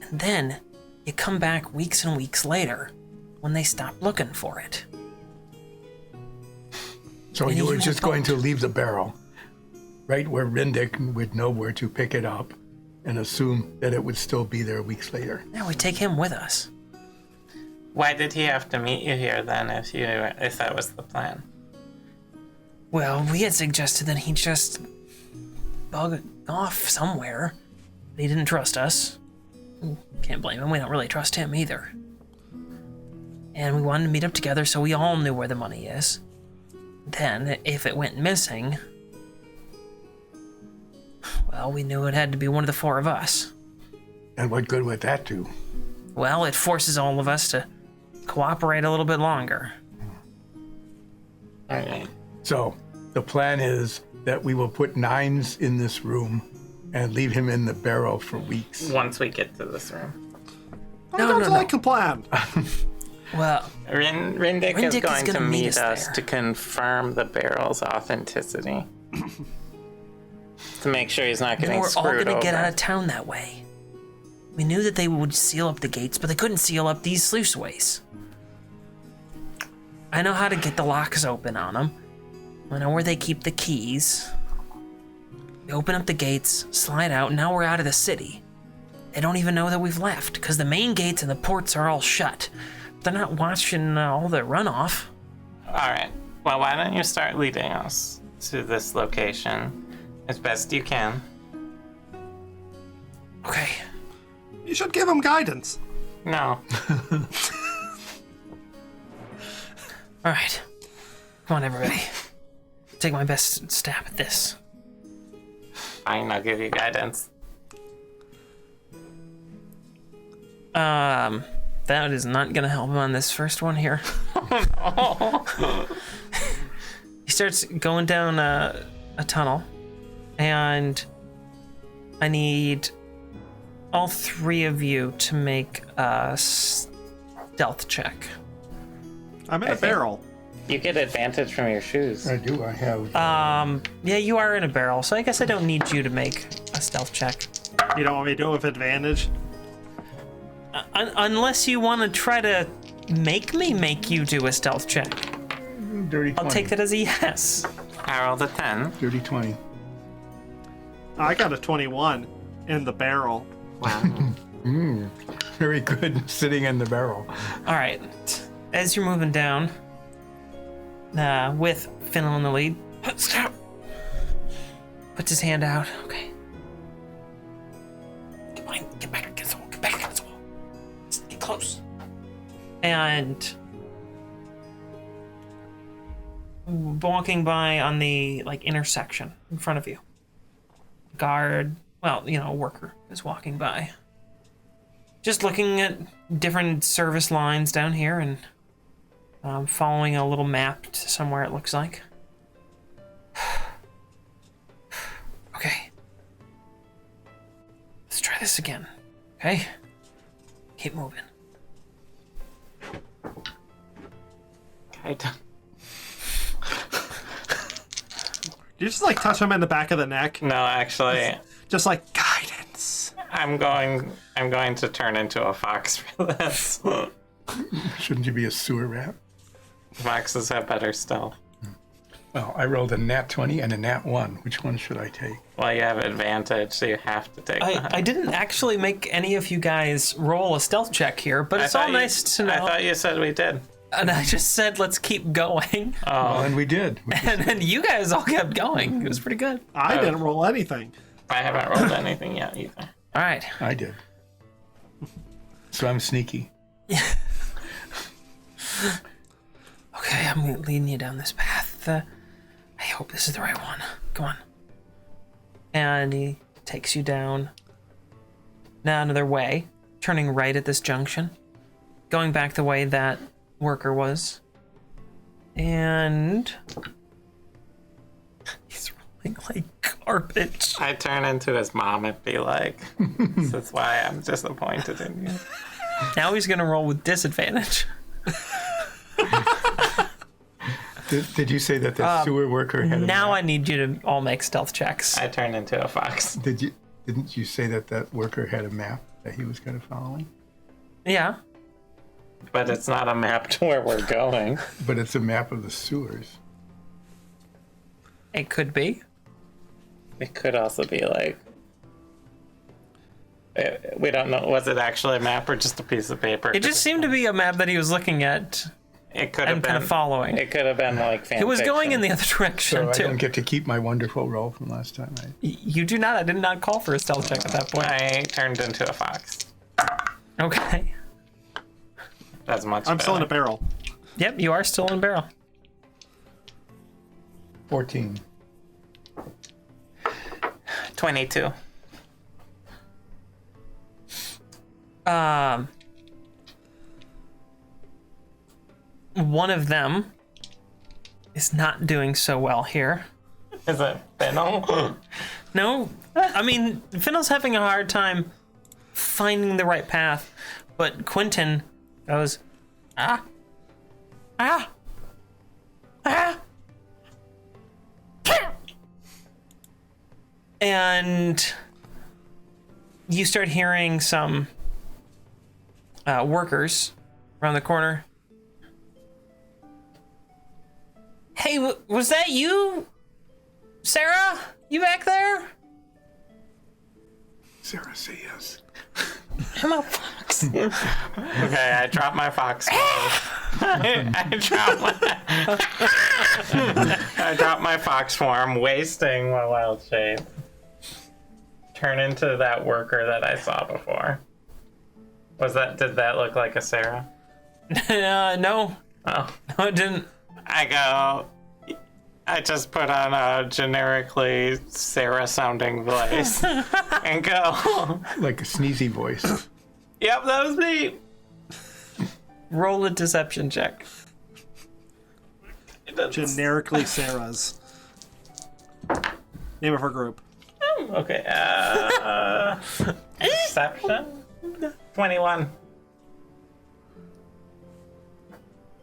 Speaker 1: And then you come back weeks and weeks later when they stop looking for it.
Speaker 4: So
Speaker 1: And
Speaker 4: you were
Speaker 1: even
Speaker 4: just
Speaker 1: a
Speaker 4: going to
Speaker 1: boat.
Speaker 4: leave the barrel right where Rindick would know where to pick it up and assume that it would still be there weeks later.
Speaker 1: Now we take him with us.
Speaker 2: Why did he have to meet you here then if that was the plan?
Speaker 1: Well, we had suggested that he just bug off somewhere. He didn't trust us. Can't blame him. We don't really trust him either. And we wanted to meet up together so we all knew where the money is. Then, if it went missing, well, we knew it had to be one of the four of us.
Speaker 4: And what good would that do?
Speaker 1: Well, it forces all of us to cooperate a little bit longer.
Speaker 2: Okay.
Speaker 4: So The plan is that we will put Nines in this room and leave him in the barrel for weeks.
Speaker 2: Once we get to this room.
Speaker 3: Sounds like a plan.
Speaker 1: Well,
Speaker 2: Rindick is
Speaker 1: Rindick
Speaker 2: going to
Speaker 1: gonna
Speaker 2: meet us
Speaker 1: there.
Speaker 2: to confirm the barrel's authenticity. To make sure he's not
Speaker 1: then
Speaker 2: getting
Speaker 1: we're all
Speaker 2: screwed
Speaker 1: gonna
Speaker 2: over.
Speaker 1: get out of town that way. We knew that they would seal up the gates, but they couldn't seal up these sluiceways. I know how to get the locks open on them. I know where they keep the keys. We open up the gates, slide out, and now we're out of the city. They don't even know that we've left, because the main gates and the ports are all shut. They're not watching all the runoff.
Speaker 2: All right. Well, why don't you start leading us to this location as best you can?
Speaker 1: Okay.
Speaker 3: You should give him guidance.
Speaker 2: No.
Speaker 1: All right. Come on, everybody. Take my best stab at this.
Speaker 2: Fine, I'll give you guidance.
Speaker 1: That is not gonna help him on this first one here. He starts going down a tunnel, and I need all three of you to make a stealth check.
Speaker 3: I'm in a barrel.
Speaker 2: You get advantage from your shoes.
Speaker 4: I do. I have.
Speaker 1: Yeah, you are in a barrel, so I guess I don't need you to make a stealth check.
Speaker 3: You don't want me to do it with advantage?
Speaker 1: Unless you want to try to make me make you do a stealth check.
Speaker 4: Dirty 20.
Speaker 1: I'll take that as a yes.
Speaker 2: I rolled a 10.
Speaker 4: Dirty 20.
Speaker 3: I got a 21 in the barrel.
Speaker 2: Wow.
Speaker 4: Very good. Sitting in the barrel.
Speaker 1: All right. As you're moving down, with Finn on the lead, stop. Puts his hand out. Okay. Get back against the wall. Get back against the wall. Just get close. And walking by on the intersection in front of you, guard, a worker is walking by, just looking at different service lines down here and following a little map to somewhere, it looks like. Okay. Let's try this again. Okay? Keep moving.
Speaker 2: I don't...
Speaker 3: You just touch him in the back of the neck.
Speaker 2: No, actually,
Speaker 3: Just guidance.
Speaker 2: I'm going to turn into a fox for this.
Speaker 4: Shouldn't you be a sewer rat?
Speaker 2: Foxes have better stealth.
Speaker 4: Well, I rolled a nat 20 and a nat 1. Which one should I take?
Speaker 2: Well, you have advantage, so you have to take that.
Speaker 1: I didn't actually make any of you guys roll a stealth check here, but it's all nice to know.
Speaker 2: I thought you said we did.
Speaker 1: And I just said, let's keep going.
Speaker 4: Well, and we did.
Speaker 1: And then you guys all kept going. It was pretty good.
Speaker 3: I didn't roll anything.
Speaker 2: I haven't rolled anything yet either.
Speaker 1: All right.
Speaker 4: I did. So I'm sneaky.
Speaker 1: Okay, I'm leading you down this path. I hope this is the right one. Come on. And he takes you down now another way, turning right at this junction, going back the way that worker was. And he's rolling like garbage.
Speaker 2: I turn into his mom and be like, this is why I'm disappointed in you.
Speaker 1: Now he's gonna roll with disadvantage.
Speaker 4: Did you say that the sewer worker had a
Speaker 1: Now
Speaker 4: map?
Speaker 1: I need you to all make stealth checks.
Speaker 2: I turn into a fox.
Speaker 4: Didn't you say that worker had a map that he was kind of following?
Speaker 1: Yeah.
Speaker 2: But it's not a map to where we're going.
Speaker 4: But it's a map of the sewers.
Speaker 1: It could be.
Speaker 2: It could also be we don't know. Was it actually a map or just a piece of paper?
Speaker 1: It just seemed to be a map that he was looking at
Speaker 2: It could have
Speaker 1: and
Speaker 2: been
Speaker 1: kind of following.
Speaker 2: It could have been fan
Speaker 1: It was going in
Speaker 2: fiction.
Speaker 1: the other direction
Speaker 4: So I
Speaker 1: too.
Speaker 4: don't get to keep my wonderful roll from last time.
Speaker 1: You do not. I did not call for a stealth check at that point.
Speaker 2: I turned into a fox.
Speaker 1: Okay.
Speaker 2: That's much
Speaker 3: I'm still in a
Speaker 2: better.
Speaker 3: barrel.
Speaker 1: Yep, you are still in barrel.
Speaker 4: 14.
Speaker 2: 22.
Speaker 1: One of them is not doing so well here.
Speaker 2: Is it Fennel?
Speaker 1: No, I mean, Finnell's having a hard time finding the right path, but Quentin goes, ah, ah, ah. And you start hearing some workers around the corner. Hey, was that you, Sarah? You back there?
Speaker 4: Sarah, say yes.
Speaker 1: I'm a fox.
Speaker 2: Okay, I dropped my fox form. I dropped my fox form, wasting my wild shape. Turn into that worker that I saw before. Did that look like a Sarah?
Speaker 1: No.
Speaker 2: Oh.
Speaker 1: No, it didn't.
Speaker 2: I just put on a generically Sarah-sounding voice and go,
Speaker 4: Like a sneezy voice.
Speaker 2: yep, that was me.
Speaker 1: Roll a deception check.
Speaker 3: Generically Sarah's. Name of her group.
Speaker 2: Okay, deception? 21.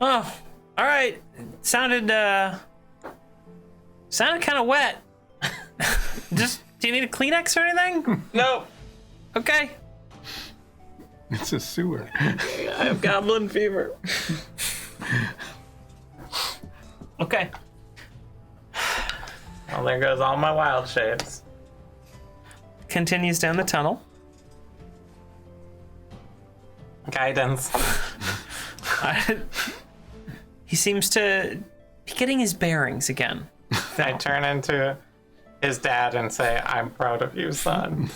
Speaker 1: Oh, all right. Sounded kind of wet. Just, do you need a Kleenex or anything?
Speaker 2: Nope.
Speaker 1: Okay.
Speaker 4: It's a sewer.
Speaker 2: I have goblin fever.
Speaker 1: Okay.
Speaker 2: Well, there goes all my wild shapes.
Speaker 1: Continues down the tunnel.
Speaker 2: Guidance.
Speaker 1: He seems to be getting his bearings again.
Speaker 2: I turn into his dad and say, I'm proud of you, son.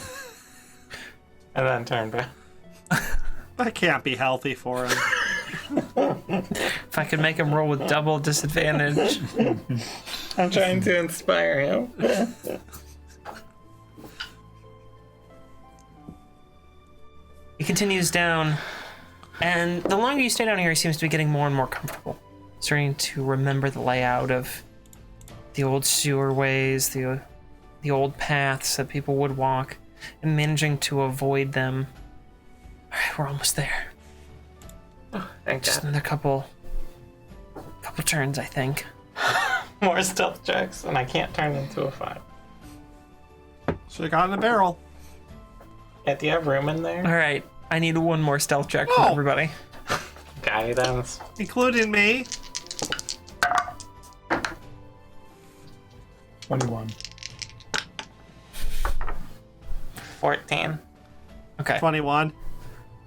Speaker 2: And then turn back.
Speaker 3: That can't be healthy for him.
Speaker 1: If I could make him roll with double disadvantage.
Speaker 2: I'm trying to inspire him.
Speaker 1: He continues down, and the longer you stay down here, he seems to be getting more and more comfortable. Starting to remember the layout of the old sewer ways, the old paths that people would walk, and managing to avoid them. All right, we're almost there.
Speaker 2: Thank
Speaker 1: Just
Speaker 2: God.
Speaker 1: another couple turns, I think.
Speaker 2: More stealth checks, and I can't turn into a 5.
Speaker 3: Should have gotten a barrel.
Speaker 2: Yeah, do you have room in there?
Speaker 1: All right, I need one more stealth check from everybody.
Speaker 2: Guidance.
Speaker 3: Including me.
Speaker 4: 21.
Speaker 2: 14.
Speaker 1: Okay.
Speaker 3: 21.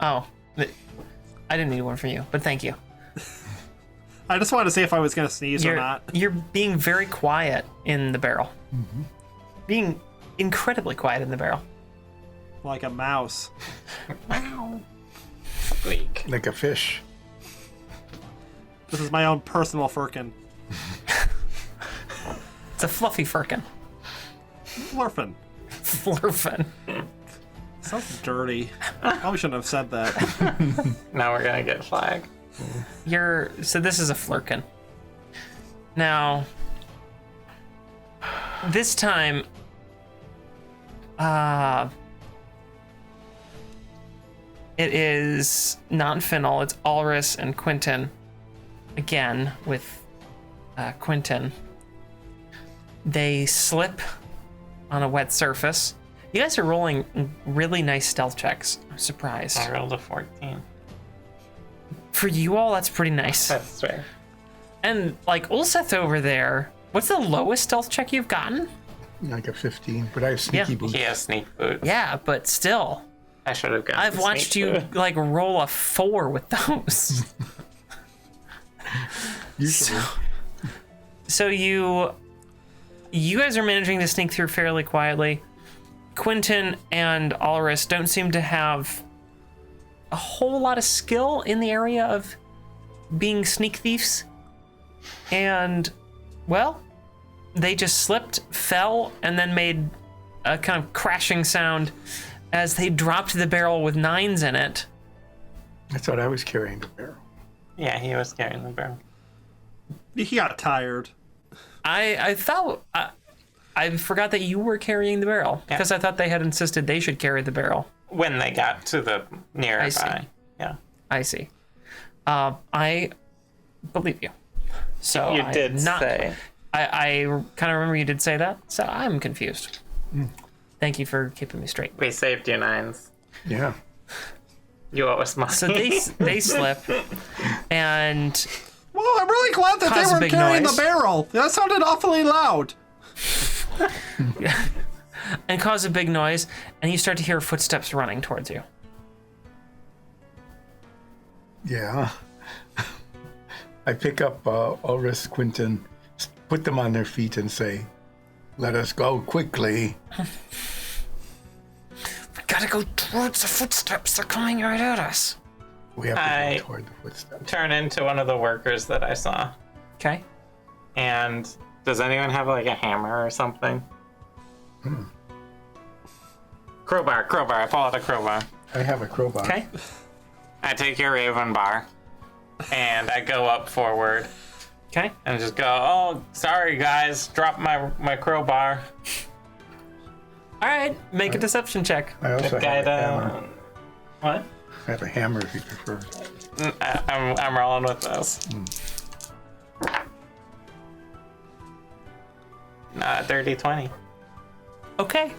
Speaker 1: Oh, I didn't need one for you, but thank you.
Speaker 3: I just wanted to see if I was going to sneeze or not.
Speaker 1: You're being very quiet in the barrel. Mm-hmm. Being incredibly quiet in the barrel.
Speaker 3: Like a mouse.
Speaker 2: Wow. Squeak.
Speaker 4: Like a fish.
Speaker 3: This is my own personal firkin.
Speaker 1: It's a fluffy firkin.
Speaker 3: Flurfin.
Speaker 1: Flurfin.
Speaker 3: Sounds dirty. Probably shouldn't have said that.
Speaker 2: Now we're gonna get flagged.
Speaker 1: So this is a flurkin. Now, this time, it is not Fennel, it's Ulrich and Quentin. Again, with Quentin. They slip on a wet surface. You guys are rolling really nice stealth checks. I'm surprised.
Speaker 2: I rolled a 14.
Speaker 1: For you all, that's pretty nice.
Speaker 2: That's fair.
Speaker 1: And like Ulseth over there, what's the lowest stealth check you've gotten?
Speaker 4: Like a 15, but I have sneaky
Speaker 1: Yeah.
Speaker 4: boots.
Speaker 2: He has sneak boots.
Speaker 1: Yeah, but still,
Speaker 2: I should have gotten
Speaker 1: I've
Speaker 2: the
Speaker 1: watched
Speaker 2: sneak
Speaker 1: you
Speaker 2: boot.
Speaker 1: like roll a 4 with those.
Speaker 4: Usually.
Speaker 1: So you guys are managing to sneak through fairly quietly. Quentin and Ulrich don't seem to have a whole lot of skill in the area of being sneak thieves. And, well, they just slipped, fell, and then made a kind of crashing sound as they dropped the barrel with 9s in it.
Speaker 4: I thought I was carrying the barrel.
Speaker 2: Yeah, he was carrying the barrel.
Speaker 3: He got tired.
Speaker 1: I thought I forgot that you were carrying the barrel because I thought they had insisted they should carry the barrel.
Speaker 2: When they got to the nearby.
Speaker 1: I see.
Speaker 2: Yeah.
Speaker 1: I see. I believe you. So
Speaker 2: You
Speaker 1: I
Speaker 2: did
Speaker 1: not,
Speaker 2: say.
Speaker 1: I kind of remember you did say that, so I'm confused. Thank you for keeping me straight.
Speaker 2: We saved you, Nines.
Speaker 4: Yeah.
Speaker 2: You owe us money.
Speaker 1: So they slip, and
Speaker 3: Well, I'm really glad that
Speaker 1: Cause a
Speaker 3: they were
Speaker 1: big
Speaker 3: carrying
Speaker 1: noise.
Speaker 3: the barrel. That sounded awfully loud.
Speaker 1: cause a big noise, and you start to hear footsteps running towards you.
Speaker 4: Yeah. I pick up Ulrich, Quinton, put them on their feet and say, let us go quickly.
Speaker 1: We gotta go towards the footsteps. They're coming right at us.
Speaker 4: We have to
Speaker 2: I-
Speaker 4: go toward the footsteps.
Speaker 2: Turn into one of the workers that I saw.
Speaker 1: Okay.
Speaker 2: And does anyone have like a hammer or something? Crowbar. I pull out a crowbar.
Speaker 4: I have a crowbar.
Speaker 1: Okay.
Speaker 2: I take your raven bar. And I go up forward
Speaker 1: Okay.
Speaker 2: and just go, oh, sorry guys, drop my crowbar.
Speaker 1: All right. Make a deception check.
Speaker 4: I also
Speaker 2: Guy
Speaker 4: have a hammer.
Speaker 2: What?
Speaker 4: I have a hammer if you prefer.
Speaker 2: I'm rolling with this. Nah, dirty 20.
Speaker 1: Okay.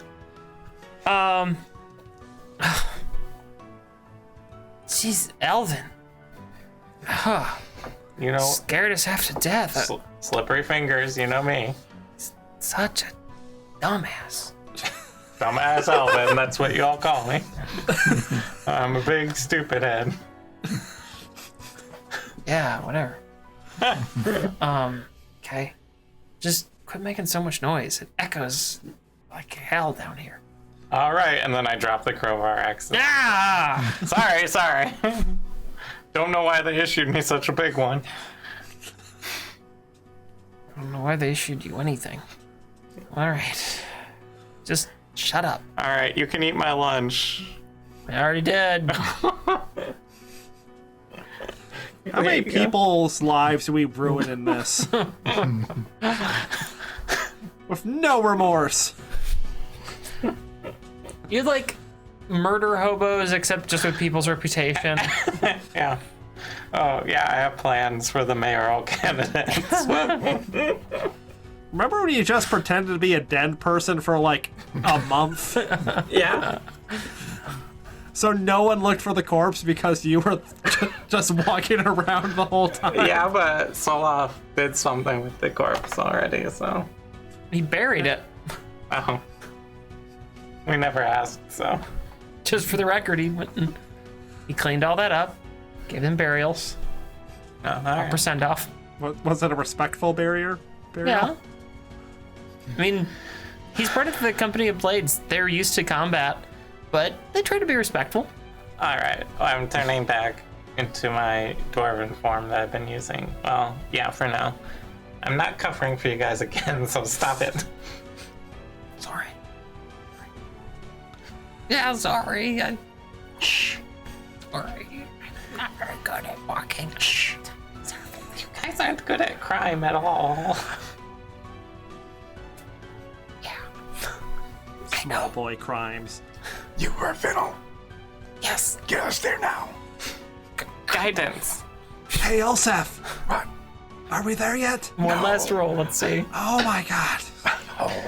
Speaker 1: Jeez, Elvin. Huh.
Speaker 2: You know,
Speaker 1: Scared us half to death.
Speaker 2: slippery fingers, you know me.
Speaker 1: Such a dumbass.
Speaker 2: Dumbass Alvin, that's what you all call me. I'm a big stupid head.
Speaker 1: Yeah, whatever. Okay. Just quit making so much noise. It echoes like hell down here.
Speaker 2: All right, and then I drop the crowbar accident.
Speaker 1: Ah!
Speaker 2: Sorry. Don't know why they issued me such a big one.
Speaker 1: I don't know why they issued you anything. All right. Just shut up.
Speaker 2: All right, you can eat my lunch.
Speaker 1: I already did.
Speaker 3: How
Speaker 2: There
Speaker 3: many
Speaker 2: you go.
Speaker 3: people's lives do we ruin in this? With no remorse.
Speaker 1: You'd like murder hobos except just with people's reputation.
Speaker 2: Yeah. Oh, yeah, I have plans for the mayoral candidates.
Speaker 3: Remember when you just pretended to be a dead person for like a month?
Speaker 2: Yeah.
Speaker 3: So no one looked for the corpse because you were just walking around the whole time?
Speaker 2: Yeah, but Solaf did something with the corpse already, so.
Speaker 1: He buried it.
Speaker 2: Oh. We never asked, so.
Speaker 1: Just for the record, he went and he cleaned all that up, gave them burials,
Speaker 2: No, all right.
Speaker 1: percent off.
Speaker 3: Was it a respectful burial?
Speaker 1: Yeah. I mean, he's part of the Company of Blades. They're used to combat, but they try to be respectful.
Speaker 2: All right, well, I'm turning back into my dwarven form that I've been using. Well, yeah, for now. I'm not covering for you guys again, so stop it.
Speaker 1: Sorry. Yeah, sorry. Shh. Sorry. I'm not very good at walking. Shh.
Speaker 2: You guys aren't good at crime at all.
Speaker 1: Yeah. I
Speaker 3: Small
Speaker 1: know.
Speaker 3: boy crimes.
Speaker 4: You were Fiddle.
Speaker 1: Yes.
Speaker 4: Get us there now.
Speaker 2: Guidance.
Speaker 3: Hey, Ulsef,
Speaker 4: What?
Speaker 3: are we there yet?
Speaker 1: One last roll. Let's see.
Speaker 3: Oh my god.
Speaker 4: Oh,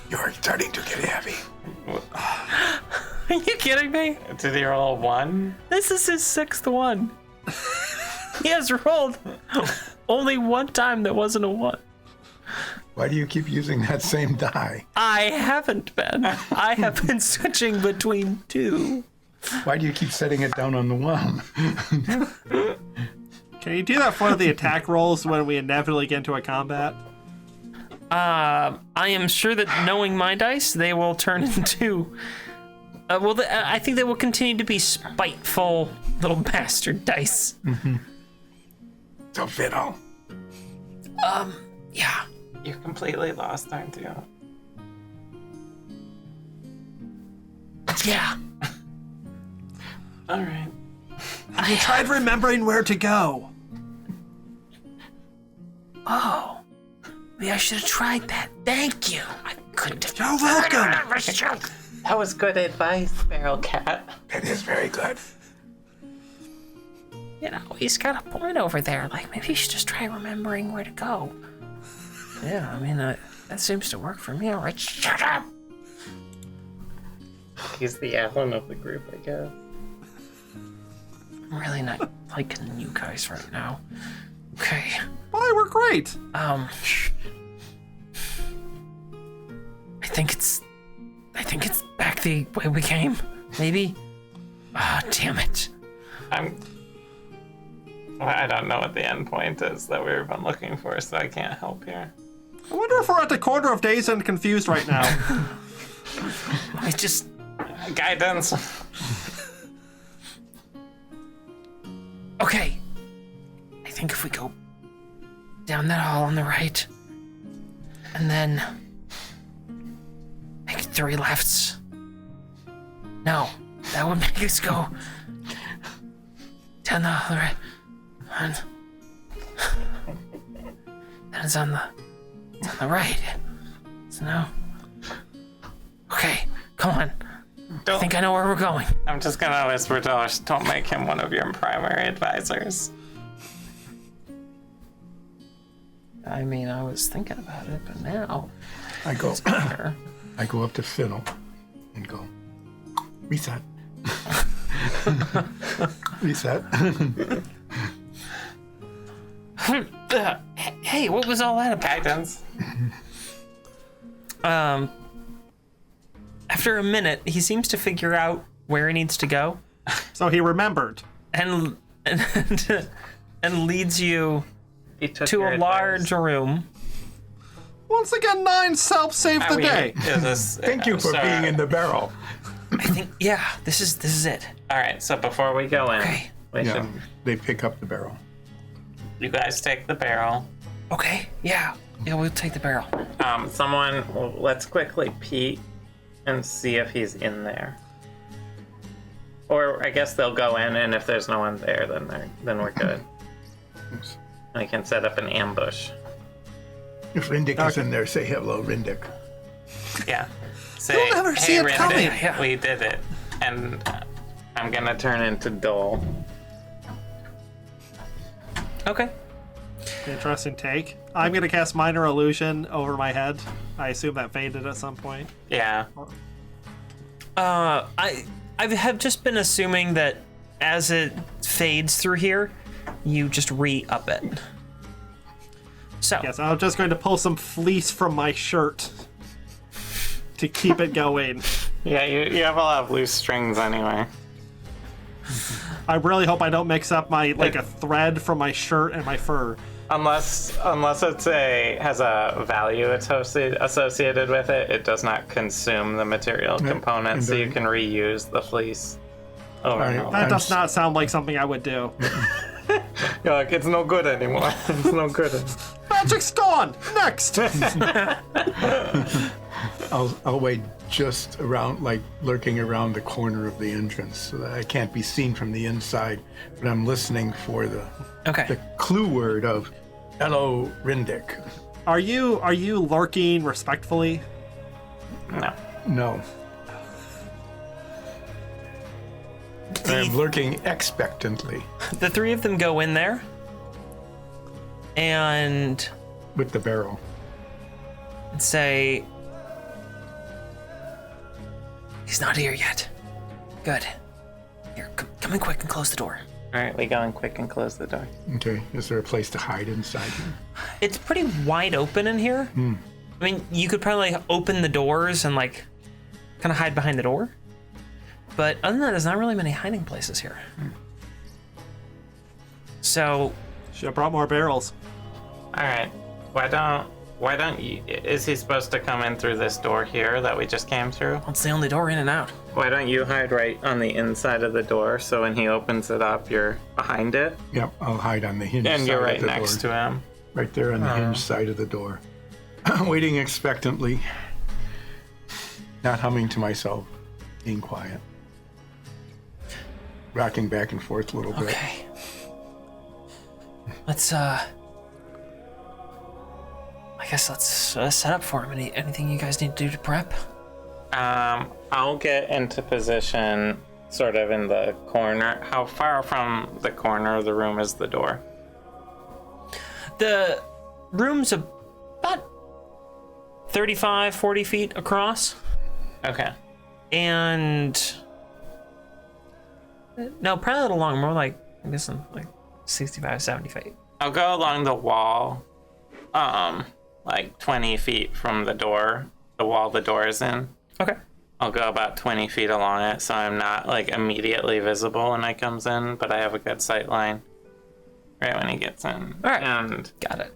Speaker 4: you're starting to get heavy.
Speaker 1: Are you kidding me?
Speaker 2: Did he roll a 1?
Speaker 1: This is his 6th one. He has rolled only one time that wasn't a 1.
Speaker 4: Why do you keep using that same die?
Speaker 1: I haven't been. I have been switching between 2.
Speaker 4: Why do you keep setting it down on the 1?
Speaker 3: Can you do that for the attack rolls when we inevitably get into a combat?
Speaker 1: I am sure that knowing my dice, they will turn into. I think they will continue to be spiteful little bastard dice.
Speaker 4: So Fiddle.
Speaker 1: Yeah.
Speaker 2: You're completely lost, aren't you?
Speaker 1: Yeah.
Speaker 2: All right.
Speaker 3: Have you tried remembering where to go?
Speaker 1: Oh. Maybe I should have tried that. Thank you. I couldn't have.
Speaker 3: You're welcome.
Speaker 2: That was good advice, Feral Cat.
Speaker 4: It is very good.
Speaker 1: You know, he's got a point over there. Like, maybe you should just try remembering where to go. Yeah, I mean, that seems to work for me. All right, shut up.
Speaker 2: He's the Alan of the group, I guess.
Speaker 1: I'm really not liking you guys right now. Okay.
Speaker 3: Why, we're great.
Speaker 1: I think it's back the way we came. Maybe. Ah, damn it.
Speaker 2: I don't know what the end point is that we've been looking for, so I can't help here.
Speaker 3: I wonder if we're at the corner of Dazed and Confused right now.
Speaker 1: I just.
Speaker 2: Guidance.
Speaker 1: Okay. I think if we go down that hall on the right, and then make 3 lefts. No, that would make us go down the hall right. And then it's on the right. So now. Okay, come on. I think I know where we're going.
Speaker 2: I'm just gonna whisper to Osh, don't make him one of your primary advisors.
Speaker 1: I mean, I was thinking about it, but now
Speaker 4: I go.
Speaker 1: it's clear.
Speaker 4: I go up to Fiddle and go. Reset. Reset.
Speaker 1: Hey, what was all that about?
Speaker 2: Guidance.
Speaker 1: After a minute, he seems to figure out where he needs to go,
Speaker 3: So he remembered.
Speaker 1: and leads you
Speaker 2: He took
Speaker 1: to
Speaker 2: your
Speaker 1: a
Speaker 2: advice.
Speaker 1: large room.
Speaker 3: Once again, 9 help save the day.
Speaker 4: Thank you for being in the barrel.
Speaker 1: I think, yeah, this is it.
Speaker 2: All right, so before we go in,
Speaker 1: Okay.
Speaker 2: we
Speaker 4: Yeah,
Speaker 2: should,
Speaker 4: they pick up the barrel.
Speaker 2: you guys take the barrel.
Speaker 1: Okay, yeah, we'll take the barrel.
Speaker 2: Let's quickly peek and see if he's in there. Or I guess they'll go in, and if there's no one there, then we're good. I can set up an ambush.
Speaker 4: If Rindick is in there, say hello, Rindick.
Speaker 2: Yeah. Say,
Speaker 3: You'll never see it
Speaker 2: Rindick,
Speaker 3: coming."
Speaker 1: Yeah.
Speaker 2: we did it. And I'm gonna turn into Dole.
Speaker 1: Okay.
Speaker 3: Interesting take. I'm going to cast Minor Illusion over my head. I assume that faded at some point.
Speaker 2: Yeah.
Speaker 1: I have just been assuming that as it fades through here, you just re-up it. So,
Speaker 3: Yes, I'm just going to pull some fleece from my shirt to keep it going.
Speaker 2: Yeah, you have a lot of loose strings anyway.
Speaker 3: I really hope I don't mix up my a thread from my shirt and my fur.
Speaker 2: Unless it's has a value associated with it, it does not consume the material component, so you can reuse the fleece over and over.
Speaker 3: That does not sound like something I would do.
Speaker 2: You're like, it's no good anymore. It's no good.
Speaker 3: Magic's gone! Next!
Speaker 4: I'll wait just around, like lurking around the corner of the entrance, so that I can't be seen from the inside. But I'm listening for the
Speaker 1: okay.
Speaker 4: clue word of "Hello, Rindick."
Speaker 3: Are you lurking respectfully?
Speaker 2: No.
Speaker 4: No. I'm lurking expectantly
Speaker 1: The 3 of them go in there, and
Speaker 4: with the barrel.
Speaker 1: say, he's not here yet. Good. Here, come in quick and close the door.
Speaker 2: All right, we go in quick and close the door.
Speaker 4: Okay. Is there a place to hide inside here?
Speaker 1: It's pretty wide open in here. I mean, you could probably open the doors and kind of hide behind the door. But other than that, there's not really many hiding places here. So,
Speaker 3: Should have brought more barrels.
Speaker 2: All right. Why don't you? Is he supposed to come in through this door here that we just came through?
Speaker 1: it's the only door in and out.
Speaker 2: Why don't you hide right on the inside of the door, so when he opens it up, you're behind it,
Speaker 4: Yep. I'll hide on the hinge
Speaker 2: and
Speaker 4: side
Speaker 2: you're
Speaker 4: of
Speaker 2: right
Speaker 4: the
Speaker 2: next
Speaker 4: door.
Speaker 2: to him.
Speaker 4: Right there on the hinge side of the door. Waiting expectantly. Not humming to myself. Being quiet. Rocking back and forth a little bit.
Speaker 1: Okay. Let's, I guess let's set up for him. Anything you guys need to do to prep?
Speaker 2: I'll get into position sort of in the corner. How far from the corner of the room is the door?
Speaker 1: The room's about 35, 40 feet across.
Speaker 2: Okay.
Speaker 1: And no, probably a little long, more like, I'm guessing like 65, 70 feet.
Speaker 2: I'll go along the wall, like 20 feet from the door, the wall the door is in.
Speaker 1: Okay.
Speaker 2: I'll go about 20 feet along it, so I'm not like immediately visible when I comes in, but I have a good sight line right when he gets in.
Speaker 1: All right.
Speaker 2: And,
Speaker 1: Got it.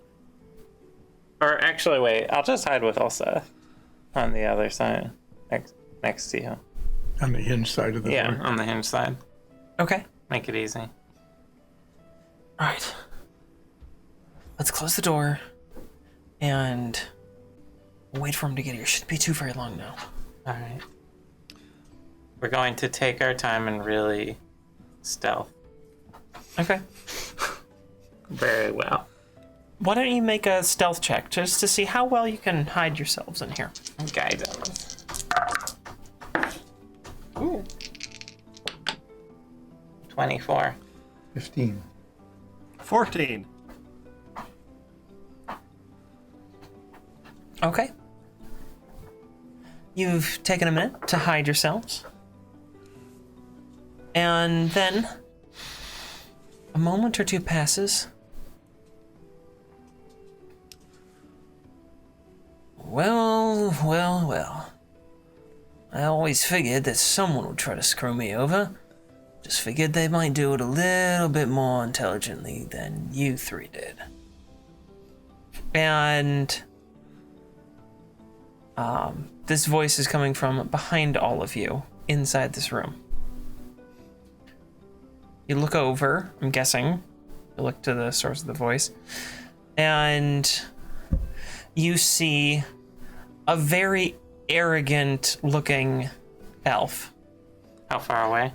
Speaker 2: or actually, wait, I'll just hide with Ulsa on the other side, next to you.
Speaker 4: On the hinge side of the
Speaker 2: Yeah,
Speaker 4: door.
Speaker 2: on the hinge side.
Speaker 1: Okay.
Speaker 2: Make it easy.
Speaker 1: All right. Let's close the door and wait for him to get here. Shouldn't be too very long now.
Speaker 2: All right. We're going to take our time and really stealth
Speaker 1: Okay.
Speaker 2: very well.
Speaker 1: Why don't you make a stealth check just to see how well you can hide yourselves in here?
Speaker 2: Guidance.
Speaker 1: Ooh.
Speaker 2: 24.
Speaker 4: 15.
Speaker 3: 14.
Speaker 1: Okay. You've taken a minute to hide yourselves. And then a moment or two passes. Well. I always figured that someone would try to screw me over. Just figured they might do it a little bit more intelligently than you three did. And this voice is coming from behind all of you inside this room. You look over, I'm guessing. You look to the source of the voice. And you see a very arrogant looking elf.
Speaker 2: How far away?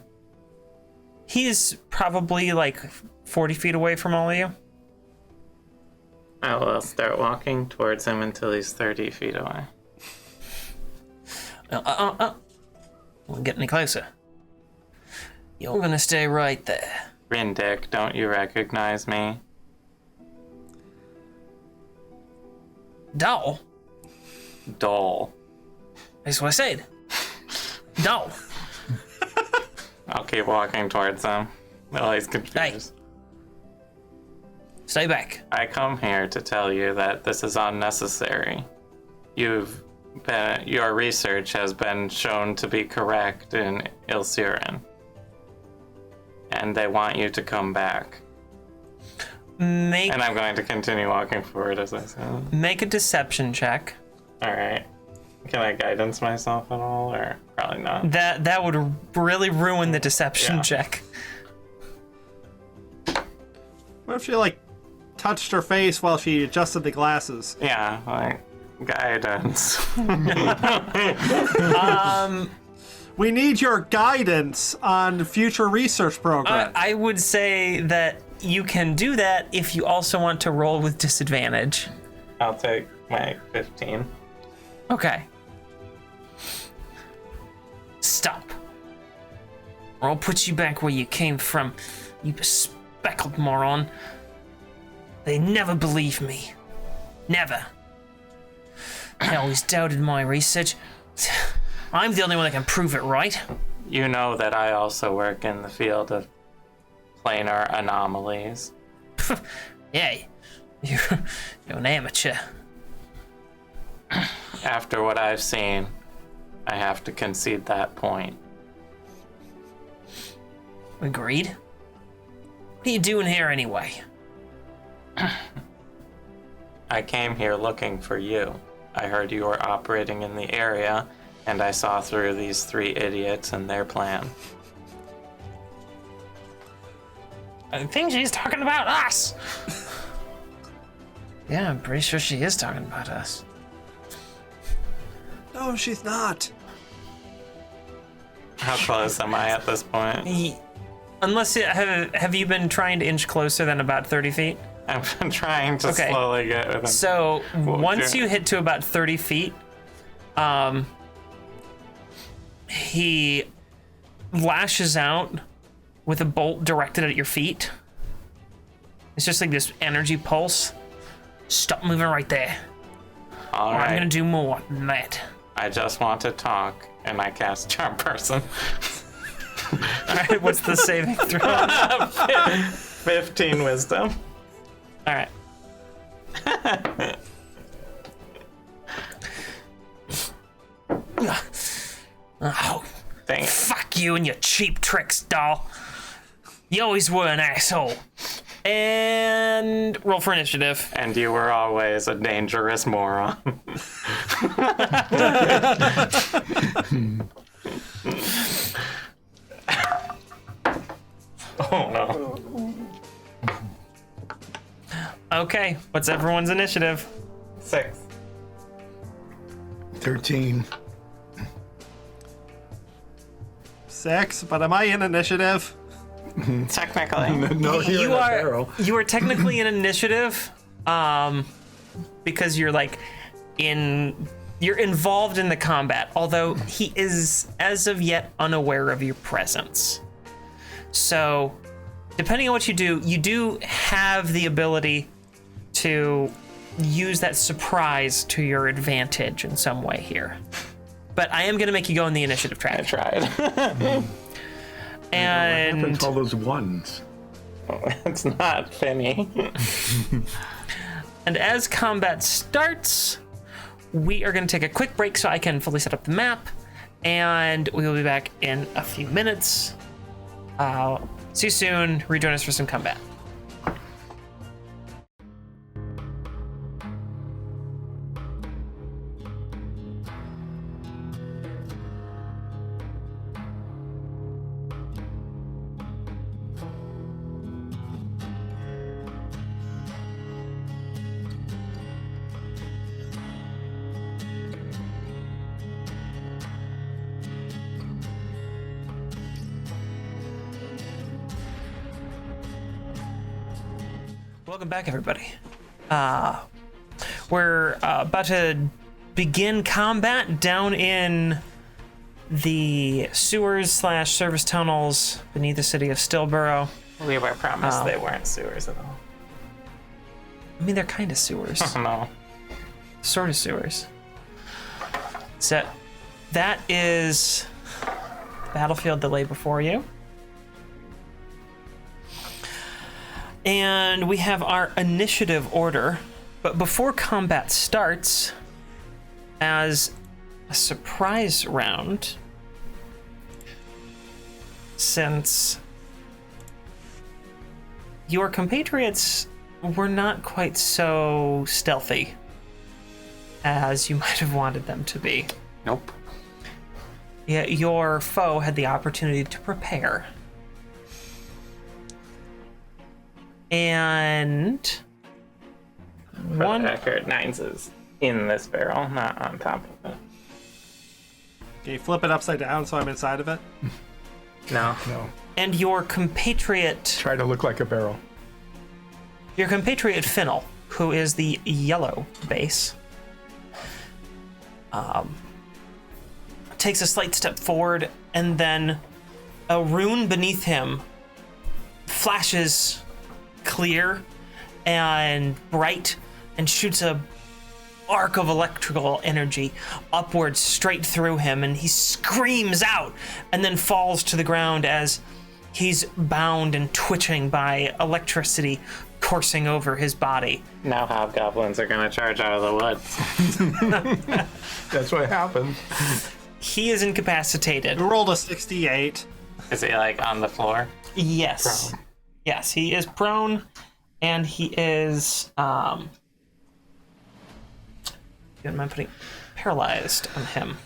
Speaker 1: He's probably like 40 feet away from all of you.
Speaker 2: I will start walking towards him until he's 30 feet away.
Speaker 1: Won't get any closer. You're gonna stay right there.
Speaker 2: Rindick, don't you recognize me?
Speaker 1: Doll.
Speaker 2: Dole.
Speaker 1: That's what I said. Doll.
Speaker 2: I'll keep walking towards him. Well, he's confused.
Speaker 1: Stay back.
Speaker 2: I come here to tell you that this is unnecessary. Your research has been shown to be correct in Ilsirin. And they want you to come back. And I'm going to continue walking forward as I said.
Speaker 1: Make a deception check.
Speaker 2: Alright. Can I guidance myself at all, or probably not?
Speaker 1: That would really ruin the deception
Speaker 2: Yeah.
Speaker 1: check.
Speaker 3: What if she, like, touched her face while she adjusted the glasses?
Speaker 2: Yeah, like, guidance.
Speaker 3: We need your guidance on future research programs.
Speaker 1: I would say that you can do that if you also want to roll with disadvantage.
Speaker 2: I'll take my 15.
Speaker 1: Okay. Stop. Or I'll put you back where you came from, you bespeckled moron. They never believed me. Never. They always doubted my research. I'm the only one that can prove it, right?
Speaker 2: You know that I also work in the field of planar anomalies.
Speaker 1: Yeah, you're an amateur.
Speaker 2: After what I've seen, I have to concede that point.
Speaker 1: Agreed. What are you doing here anyway?
Speaker 2: I came here looking for you. I heard you were operating in the area, and I saw through these 3 idiots and their plan.
Speaker 1: I think she's talking about us. Yeah, I'm pretty sure she is talking about us.
Speaker 3: No, she's not.
Speaker 2: How close am I at this point?
Speaker 1: Unless have you been trying to inch closer than about 30 feet?
Speaker 2: I'm trying to
Speaker 1: Okay.
Speaker 2: slowly get with him.
Speaker 1: So once
Speaker 2: doing-
Speaker 1: you hit to about 30 feet, he lashes out with a bolt directed at your feet. It's just like this energy pulse. Stop moving right there.
Speaker 2: All
Speaker 1: Or I'm
Speaker 2: right.
Speaker 1: gonna do more than that.
Speaker 2: I just want to talk, and I cast Charm Person.
Speaker 1: All right, what's the saving throw?
Speaker 2: 15 Wisdom.
Speaker 1: All right. Oh,
Speaker 2: Dang it.
Speaker 1: fuck you and your cheap tricks, doll. You always were an asshole. And roll for initiative.
Speaker 2: And you were always a dangerous moron. Oh no.
Speaker 1: Okay, what's everyone's initiative?
Speaker 2: 6.
Speaker 4: 13.
Speaker 3: 6, but am I in initiative?
Speaker 2: Technically.
Speaker 4: No, you're in a barrel.
Speaker 1: You are technically in initiative, because you're you're involved in the combat, although he is as of yet unaware of your presence. So, depending on what you do have the ability to use that surprise to your advantage in some way here. But I am going to make you go in the initiative
Speaker 2: I
Speaker 1: track.
Speaker 2: tried.
Speaker 1: And
Speaker 4: Happens all those ones.
Speaker 2: It's not Finny.
Speaker 1: And as combat starts, we are going to take a quick break so I can fully set up the map, and we will be back in a few minutes. See you soon. Rejoin us for some combat. Welcome back, everybody. We're about to begin combat down in the sewers / service tunnels beneath the city of Stilbourgh.
Speaker 2: We were promised they weren't sewers at all.
Speaker 1: I mean, they're kind of sewers.
Speaker 2: No.
Speaker 1: Sort of sewers. So that is battlefield that lay before you. And we have our initiative order. But before combat starts, as a surprise round, since your compatriots were not quite so stealthy as you might have wanted them to be,
Speaker 2: Nope.
Speaker 1: yet your foe had the opportunity to prepare. And
Speaker 2: For
Speaker 1: one
Speaker 2: the record, 9s is in this barrel, not on top of it.
Speaker 3: Can you flip it upside down so I'm inside of it?
Speaker 2: No.
Speaker 4: No.
Speaker 1: and your compatriot
Speaker 4: Try to look like a barrel.
Speaker 1: Finnel, who is the yellow base, takes a slight step forward, and then a rune beneath him flashes clear and bright and shoots a arc of electrical energy upwards straight through him, and he screams out and then falls to the ground as he's bound and twitching by electricity coursing over his body.
Speaker 2: Now hobgoblins are gonna charge out of the woods.
Speaker 4: That's what happened.
Speaker 1: He is incapacitated.
Speaker 3: We rolled a 68.
Speaker 2: Is he like on the floor?
Speaker 1: Yes.
Speaker 2: Prone.
Speaker 1: Yes, he is prone, and he is don't mind putting paralyzed on him.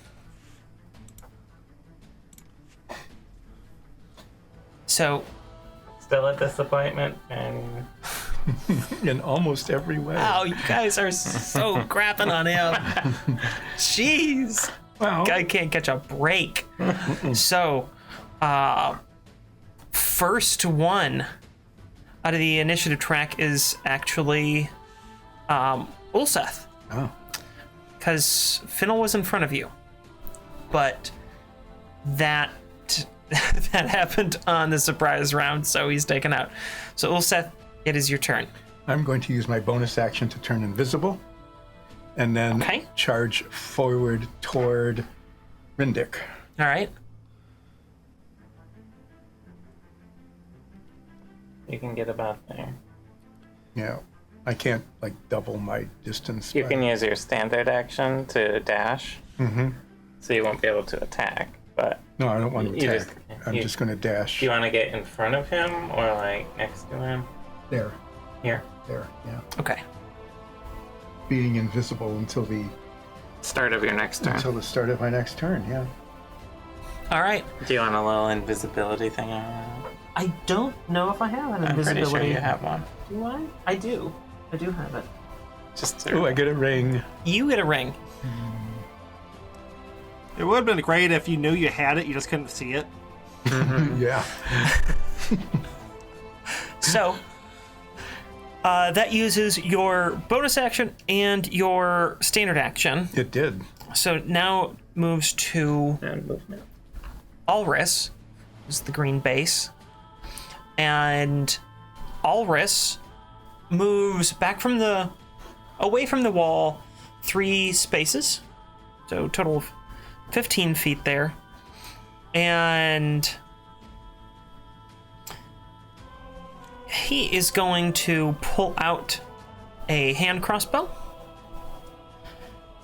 Speaker 1: So,
Speaker 2: Still a disappointment, and
Speaker 4: In almost every way.
Speaker 1: wow, you guys are so crapping on him. Jeez.
Speaker 4: Well,
Speaker 1: Guy can't catch a break. So, first one out of the initiative track is actually Ulseth,
Speaker 4: Oh.
Speaker 1: because Finnel was in front of you, but that that happened on the surprise round, so he's taken out. So Ulseth, it is your turn.
Speaker 4: I'm going to use my bonus action to turn invisible, and then
Speaker 1: Okay.
Speaker 4: charge forward toward Rindick.
Speaker 1: All right.
Speaker 2: You can get about there.
Speaker 4: Yeah, I can't like double my distance.
Speaker 2: You
Speaker 4: by-
Speaker 2: can use your standard action to dash.
Speaker 4: Mm-hmm.
Speaker 2: So you won't be able to attack. But
Speaker 4: No, I don't want to
Speaker 2: You
Speaker 4: attack.
Speaker 2: just-
Speaker 4: I'm
Speaker 2: you-
Speaker 4: just going to dash.
Speaker 2: do you want to get in front of him or like next to him?
Speaker 4: There,
Speaker 2: Here.
Speaker 4: there, yeah.
Speaker 1: Okay.
Speaker 4: Being invisible until the
Speaker 2: Start of your next turn.
Speaker 4: until the start of my next turn. Yeah.
Speaker 1: All right.
Speaker 2: Do you want a little invisibility thing around?
Speaker 1: I don't know if I have an
Speaker 2: I'm pretty
Speaker 1: invisibility.
Speaker 2: sure you have one.
Speaker 1: Do I? I do. I do have it.
Speaker 2: Just
Speaker 4: Oh, I get a ring.
Speaker 1: You get a ring.
Speaker 3: It would have been great if you knew you had it, you just couldn't see it.
Speaker 4: Yeah.
Speaker 1: So, that uses your bonus action and your standard action.
Speaker 4: It did.
Speaker 1: So now moves to
Speaker 2: and movement.
Speaker 1: Ulris, who's the green base. And Ulris moves back from away from the wall 3 spaces. So total of 15 feet there. And he is going to pull out a hand crossbow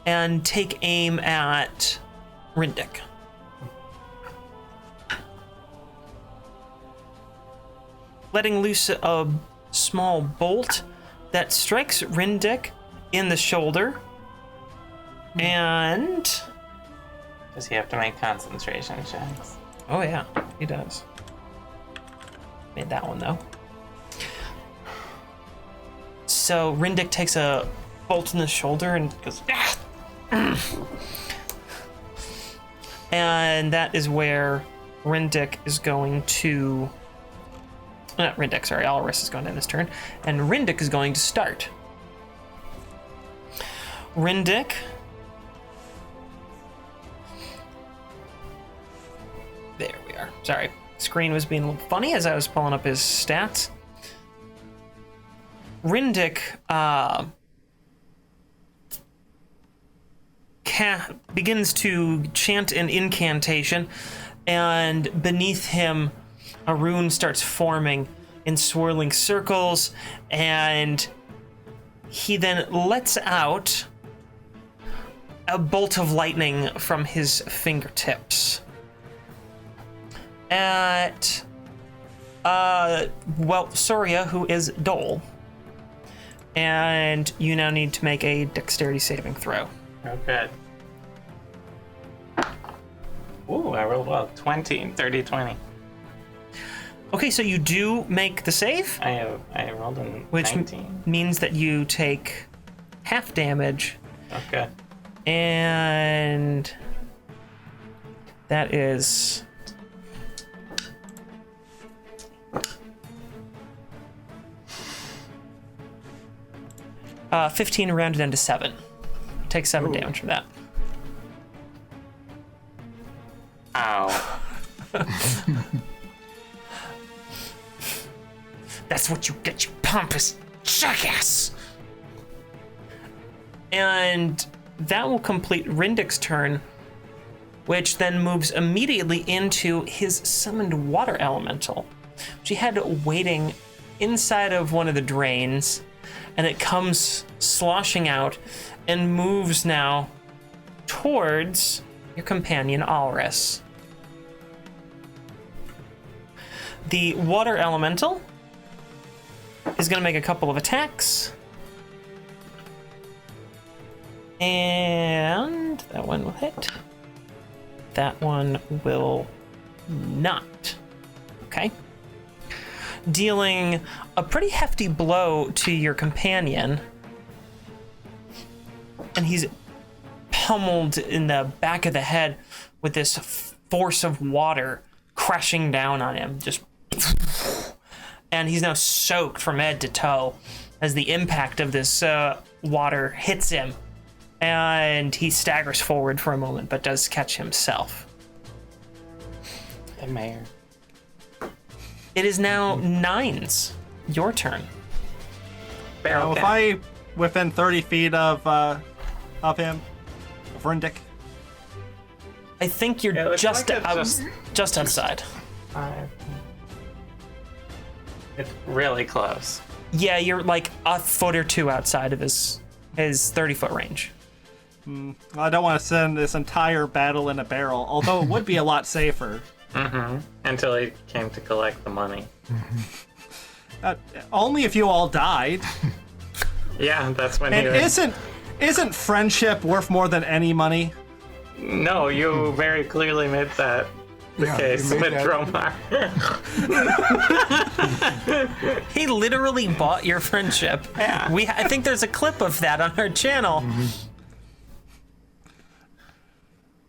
Speaker 1: and take aim at Rindick. Letting loose a small bolt that strikes Rindick in the shoulder. And
Speaker 2: Does he have to make concentration checks?
Speaker 1: oh yeah, he does. Made that one though. So Rindick takes a bolt in the shoulder and goes, "Ah!" And that is where Rindick is going to. Not Rindick, sorry, Alris is going to end his turn. And Rindick is going to start. Rindick. There we are. Sorry. Screen was being a little funny as I was pulling up his stats. Rindick begins to chant an incantation, and beneath him a rune starts forming in swirling circles, and he then lets out a bolt of lightning from his fingertips at Soria, who is Dole. And you now need to make a dexterity saving throw.
Speaker 2: Oh, good. Ooh, I rolled well. 20, 30, 20.
Speaker 1: Okay, so you do make the save,
Speaker 2: I rolled a
Speaker 1: which
Speaker 2: 19.
Speaker 1: means that you take half damage,
Speaker 2: Okay.
Speaker 1: and that is 15 rounded down to 7. Take 7 damage from that.
Speaker 2: Ow.
Speaker 1: That's what you get, you pompous jackass! And that will complete Rindick's turn, which then moves immediately into his summoned water elemental, which he had waiting inside of one of the drains, and it comes sloshing out and moves now towards your companion Alris. The water elemental is going to make a couple of attacks. And that one will hit. That one will not. Okay. Dealing a pretty hefty blow to your companion. And he's pummeled in the back of the head with this force of water crashing down on him. Just. and he's now soaked from head to toe as the impact of this water hits him, and he staggers forward for a moment, but does catch himself.
Speaker 2: The mayor.
Speaker 1: It is now Nine's. Your turn.
Speaker 2: Barrel
Speaker 3: If
Speaker 2: cap.
Speaker 3: I within 30 feet of him, of Rindick.
Speaker 1: I think you're
Speaker 2: Yeah, it looks
Speaker 1: just,
Speaker 2: like it's
Speaker 1: just outside.
Speaker 2: 5. It's really close.
Speaker 1: Yeah, you're like a foot or two outside of his 30-foot range.
Speaker 3: I don't want to send this entire battle in a barrel, although it would be a lot safer.
Speaker 2: Until he came to collect the money.
Speaker 3: Only if you all died.
Speaker 2: Yeah, that's when
Speaker 3: And
Speaker 2: he was...
Speaker 3: isn't friendship worth more than any money?
Speaker 2: No, you very clearly made that the
Speaker 4: Yeah,
Speaker 2: case
Speaker 4: you made
Speaker 2: with
Speaker 4: that.
Speaker 2: Dromar.
Speaker 1: He literally bought your friendship.
Speaker 2: Yeah.
Speaker 1: I think there's a clip of that on our channel.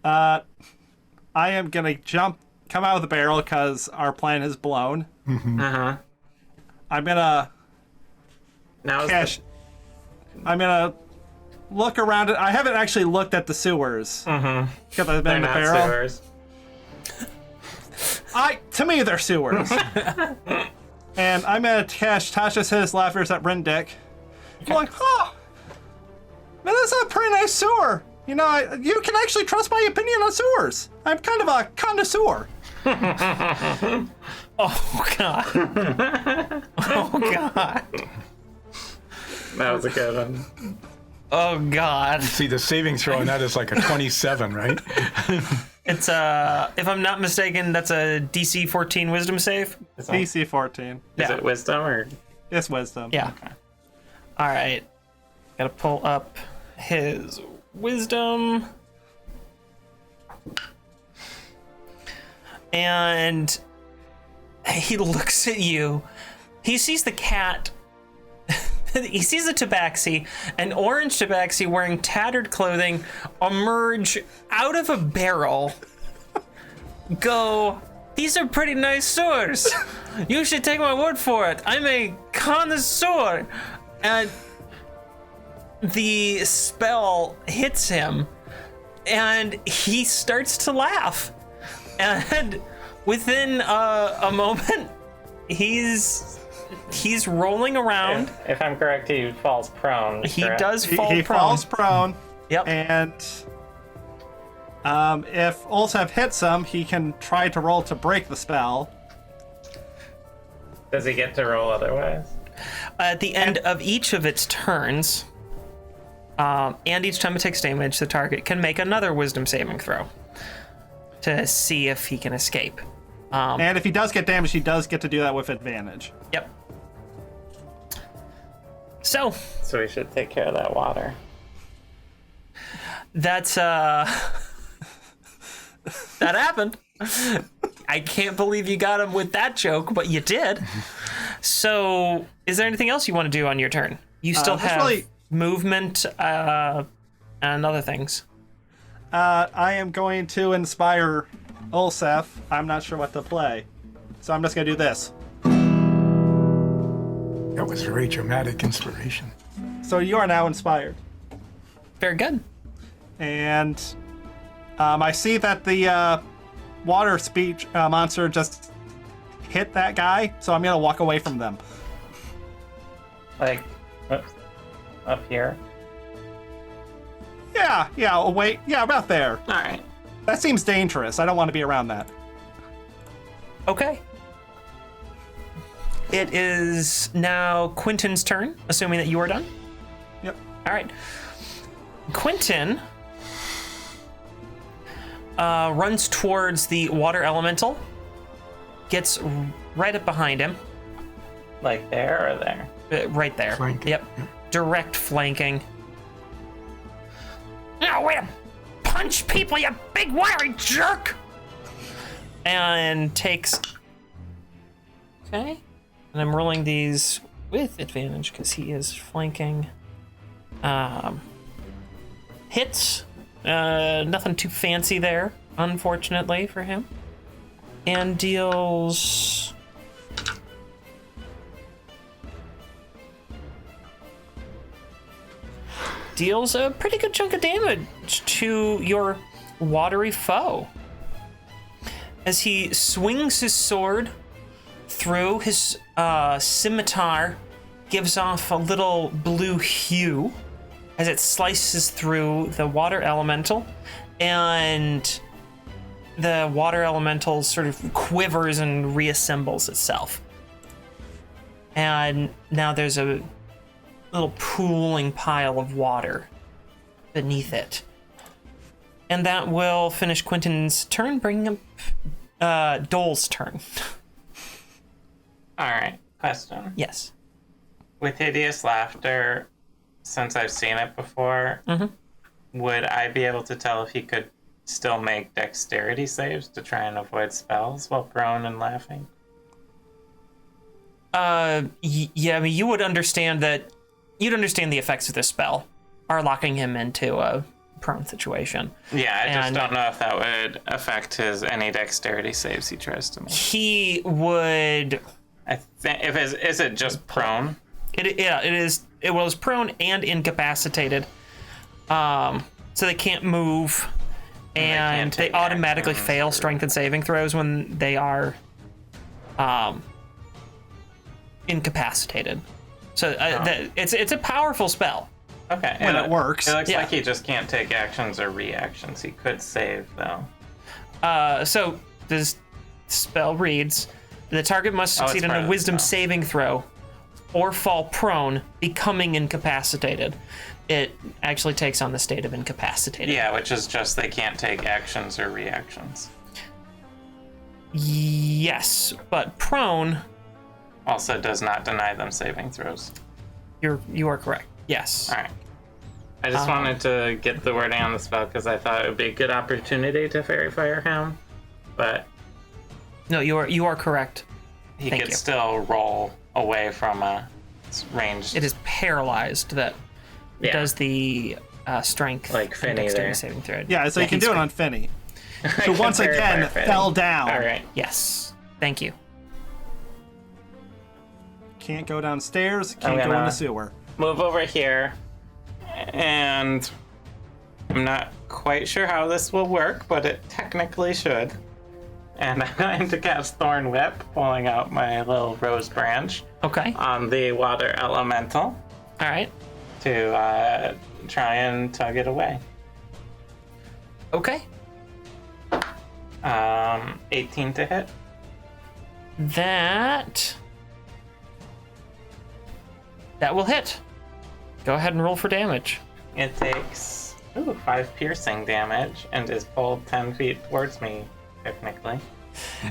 Speaker 3: I am gonna come out of the barrel because our plan is blown.
Speaker 2: Uh-huh.
Speaker 3: I'm gonna
Speaker 2: Now is
Speaker 3: cash. I'm gonna look around it. I haven't actually looked at the sewers because I've been
Speaker 2: they're
Speaker 3: in the
Speaker 2: not
Speaker 3: barrel.
Speaker 2: sewers.
Speaker 3: To me, they're sewers. And I'm gonna cash Tasha's his levers at Rindick. I'm like, oh, man, that's a pretty nice sewer. You know, you can actually trust my opinion on sewers. I'm kind of a connoisseur.
Speaker 1: Oh, God. Oh, God.
Speaker 2: That was a good one.
Speaker 1: Oh, God.
Speaker 4: See, the savings throw on that is like a 27, right?
Speaker 1: It's if I'm not mistaken, that's a DC 14 wisdom save.
Speaker 3: DC 14.
Speaker 2: Is it wisdom or...
Speaker 3: It's wisdom.
Speaker 1: Yeah. All right. Gotta pull up his wisdom. And he looks at you. He sees the cat. He sees a tabaxi, an orange tabaxi wearing tattered clothing, emerge out of a barrel. Go, these are pretty nice sewers. You should take my word for it. I'm a connoisseur. And the spell hits him, and he starts to laugh. And within a moment, he's rolling around.
Speaker 2: If I'm correct, he falls prone.
Speaker 1: He
Speaker 2: correct?
Speaker 1: does
Speaker 3: He
Speaker 1: fall prone.
Speaker 3: falls prone.
Speaker 1: Yep.
Speaker 3: And if Olsef hits him, he can try to roll to break the spell.
Speaker 2: Does he get to roll otherwise?
Speaker 1: At the end of each of its turns, and each time it takes damage, the target can make another wisdom saving throw to see if he can escape.
Speaker 3: And if he does get damaged, he does get to do that with advantage.
Speaker 1: Yep. So,
Speaker 2: So we should take care of that water.
Speaker 1: that's that happened. I can't believe you got him with that joke, but you did. So, is there anything else you want to do on your turn? You still
Speaker 3: that's
Speaker 1: have
Speaker 3: really-
Speaker 1: movement and other things.
Speaker 3: I am going to inspire Olsef. I'm not sure what to play. So I'm just going to do this.
Speaker 4: That was very dramatic inspiration.
Speaker 3: So you are now inspired.
Speaker 1: Very good.
Speaker 3: And I see that the water speech monster just hit that guy, so I'm going to walk away from them.
Speaker 2: Like, up here?
Speaker 3: Yeah, wait. Yeah, about there.
Speaker 2: Alright.
Speaker 3: That seems dangerous. I don't want to be around that.
Speaker 1: Okay. It is now Quentin's turn, assuming that you are done.
Speaker 3: Yep.
Speaker 1: All right. Quentin runs towards the water elemental, gets right up behind him,
Speaker 2: Like there or there?
Speaker 1: right there.
Speaker 4: Flanking.
Speaker 1: Yep. Direct flanking. No way to punch people, you big wiry jerk! And takes. Okay. And I'm rolling these with advantage because he is flanking. Hits. Nothing too fancy there, unfortunately for him. And deals deals a pretty good chunk of damage to your watery foe. As he swings his sword through, his scimitar gives off a little blue hue as it slices through the water elemental, and the water elemental sort of quivers and reassembles itself. And now there's a little pooling pile of water beneath it. And that will finish Quentin's turn, bringing up Dole's turn.
Speaker 2: All right, question.
Speaker 1: Yes.
Speaker 2: With Hideous Laughter, since I've seen it before, would I be able to tell if he could still make dexterity saves to try and avoid spells while prone and laughing?
Speaker 1: Yeah, I mean, you would understand that. You'd understand the effects of this spell are locking him into a prone situation.
Speaker 2: Yeah, I just don't know if that would affect his any dexterity saves he tries to make.
Speaker 1: He would.
Speaker 2: I think is it just prone?
Speaker 1: It is. It was prone and incapacitated, so they can't move, and they automatically fail strength and saving throws when they are incapacitated. So it's a powerful spell.
Speaker 2: Okay,
Speaker 3: When it works.
Speaker 2: It looks
Speaker 1: Yeah.
Speaker 2: like he just can't take actions or reactions. He could save though.
Speaker 1: So this spell reads: the target must succeed on
Speaker 2: part
Speaker 1: a
Speaker 2: of the
Speaker 1: Wisdom
Speaker 2: spell.
Speaker 1: saving throw, or fall prone, becoming incapacitated. It actually takes on the state of incapacitated.
Speaker 2: Yeah, which is just they can't take actions or reactions.
Speaker 1: Yes, but prone.
Speaker 2: Also does not deny them saving throws.
Speaker 1: You are correct. Yes.
Speaker 2: All right. I just wanted to get the wording on the spell because I thought it would be a good opportunity to Fairy Fire him, but
Speaker 1: No, you are correct.
Speaker 2: he
Speaker 1: Thank
Speaker 2: could
Speaker 1: you.
Speaker 2: still roll away from a ranged.
Speaker 1: It is paralyzed that
Speaker 2: Yeah.
Speaker 1: does the strength
Speaker 2: Like
Speaker 1: and
Speaker 2: Finny
Speaker 1: dexterity
Speaker 2: there.
Speaker 1: saving throw.
Speaker 3: Yeah, so you can
Speaker 1: he's
Speaker 3: do it
Speaker 1: great.
Speaker 3: on Finny, who once
Speaker 2: Fairy
Speaker 3: again
Speaker 2: Fire Finny.
Speaker 3: fell down.
Speaker 2: All right.
Speaker 1: Yes. Thank you.
Speaker 3: Can't go downstairs, can't go in
Speaker 2: gonna-
Speaker 3: the sewer.
Speaker 2: Move over here, and I'm not quite sure how this will work, but it technically should. And I'm going to cast Thorn Whip, pulling out my little rose branch
Speaker 1: Okay.
Speaker 2: on the water elemental
Speaker 1: All right.
Speaker 2: to try and tug it away.
Speaker 1: Okay.
Speaker 2: 18 to hit.
Speaker 1: That will hit. Go ahead and roll for damage.
Speaker 2: It takes 5 piercing damage and is pulled 10 feet towards me, technically.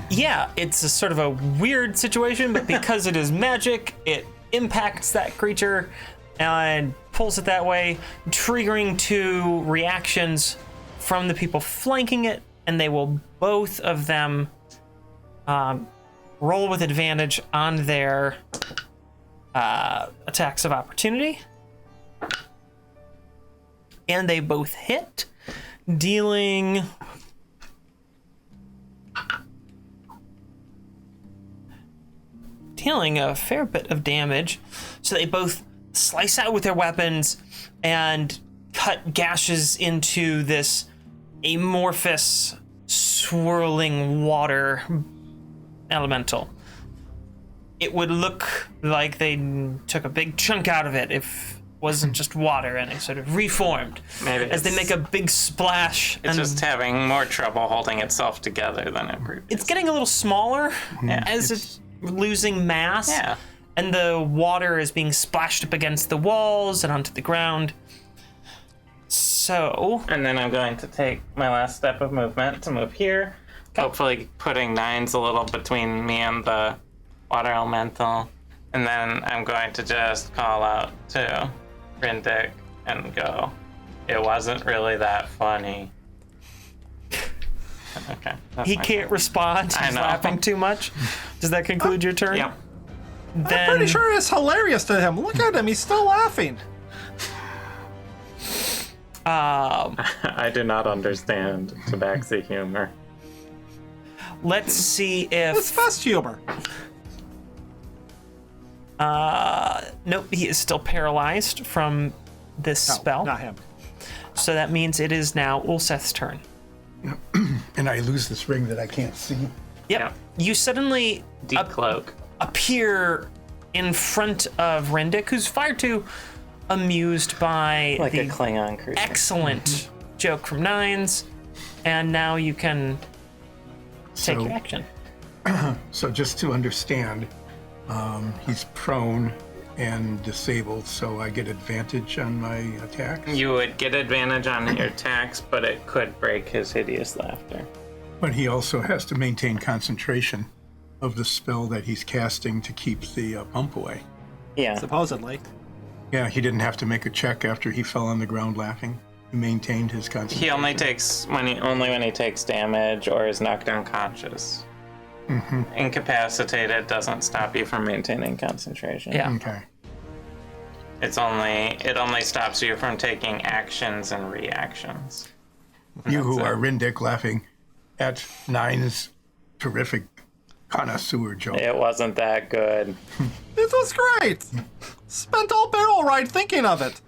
Speaker 1: Yeah, it's a sort of a weird situation, but because it is magic, it impacts that creature and pulls it that way, triggering 2 reactions from the people flanking it, and they will both of them roll with advantage on their attacks of opportunity. And they both hit, dealing a fair bit of damage. So they both slice out with their weapons and cut gashes into this amorphous, swirling water elemental. It would look like they took a big chunk out of it if it wasn't just water, and it sort of reformed
Speaker 2: Maybe
Speaker 1: as they make a big splash.
Speaker 2: It's
Speaker 1: and
Speaker 2: just having more trouble holding itself together than it previously.
Speaker 1: it's getting a little smaller
Speaker 2: Yeah.
Speaker 1: as it's losing mass.
Speaker 2: Yeah.
Speaker 1: And the water is being splashed up against the walls and onto the ground. So,
Speaker 2: And then I'm going to take my last step of movement to move here. Hopefully putting 9's a little between me and the water elemental. And then I'm going to just call out to Rindick and go, it wasn't really that funny. Okay. that's
Speaker 1: he
Speaker 2: my
Speaker 1: can't
Speaker 2: turn.
Speaker 1: respond.
Speaker 2: I
Speaker 1: He's
Speaker 2: know.
Speaker 1: laughing too much. Does that conclude your turn?
Speaker 2: Yep.
Speaker 1: Then,
Speaker 3: I'm pretty sure it's hilarious to him. Look at him, he's still laughing.
Speaker 2: I do not understand tabaxi humor.
Speaker 1: let's see
Speaker 3: It's
Speaker 1: if...
Speaker 3: fest humor.
Speaker 1: Nope, he is still paralyzed from this
Speaker 3: No,
Speaker 1: spell.
Speaker 3: not him.
Speaker 1: So that means it is now Ulseth's turn.
Speaker 4: And I lose this ring that I can't see.
Speaker 1: Yep.
Speaker 2: Yeah.
Speaker 1: You suddenly
Speaker 2: Decloak.
Speaker 1: appear in front of Rendick, who's far too amused by
Speaker 2: Like
Speaker 1: the
Speaker 2: a Klingon creature.
Speaker 1: excellent joke from Nines, and now you can take
Speaker 4: So-
Speaker 1: your action.
Speaker 4: So just to understand, he's prone and disabled, so I get advantage on my attacks.
Speaker 2: You would get advantage on your attacks, but it could break his hideous laughter.
Speaker 4: But he also has to maintain concentration of the spell that he's casting to keep the bump away.
Speaker 2: Yeah.
Speaker 3: Supposedly.
Speaker 4: Yeah, he didn't have to make a check after he fell on the ground laughing. He maintained his concentration.
Speaker 2: He only takes when he takes damage or is knocked unconscious. Incapacitated doesn't stop you from maintaining concentration.
Speaker 1: Yeah.
Speaker 4: Okay.
Speaker 2: It only stops you from taking actions and reactions.
Speaker 4: You who
Speaker 2: That's it.
Speaker 4: are Rindick laughing at Nine's terrific connoisseur joke.
Speaker 2: It wasn't that good.
Speaker 3: This was great. Spent all barrel ride thinking of it.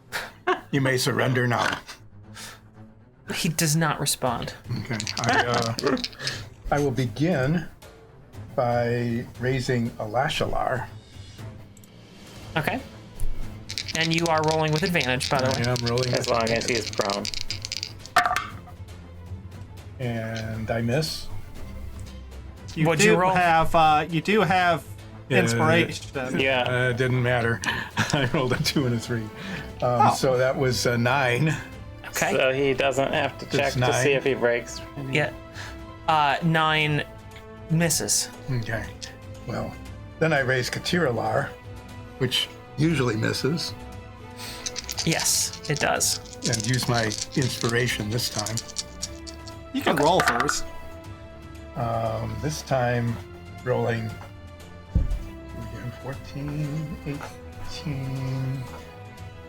Speaker 4: You may surrender now.
Speaker 1: He does not respond.
Speaker 4: Okay. I will begin by raising a Lashalar.
Speaker 1: Okay. And you are rolling with advantage, by the way.
Speaker 4: I am rolling,
Speaker 2: As long as he's prone.
Speaker 4: and I miss.
Speaker 1: What'd you roll?
Speaker 3: You do have inspiration.
Speaker 2: Yeah.
Speaker 4: It didn't matter. I rolled a 2 and a 3. So that was a 9.
Speaker 1: Okay.
Speaker 2: So he doesn't have to check
Speaker 4: It's
Speaker 2: to
Speaker 4: 9.
Speaker 2: see if he breaks.
Speaker 1: Yeah. 9 misses.
Speaker 4: Okay. Well, then I raise Katiralar, which usually misses,
Speaker 1: Yes, it does.
Speaker 4: and use my inspiration this time.
Speaker 3: You can roll first.
Speaker 4: This time rolling again, 14,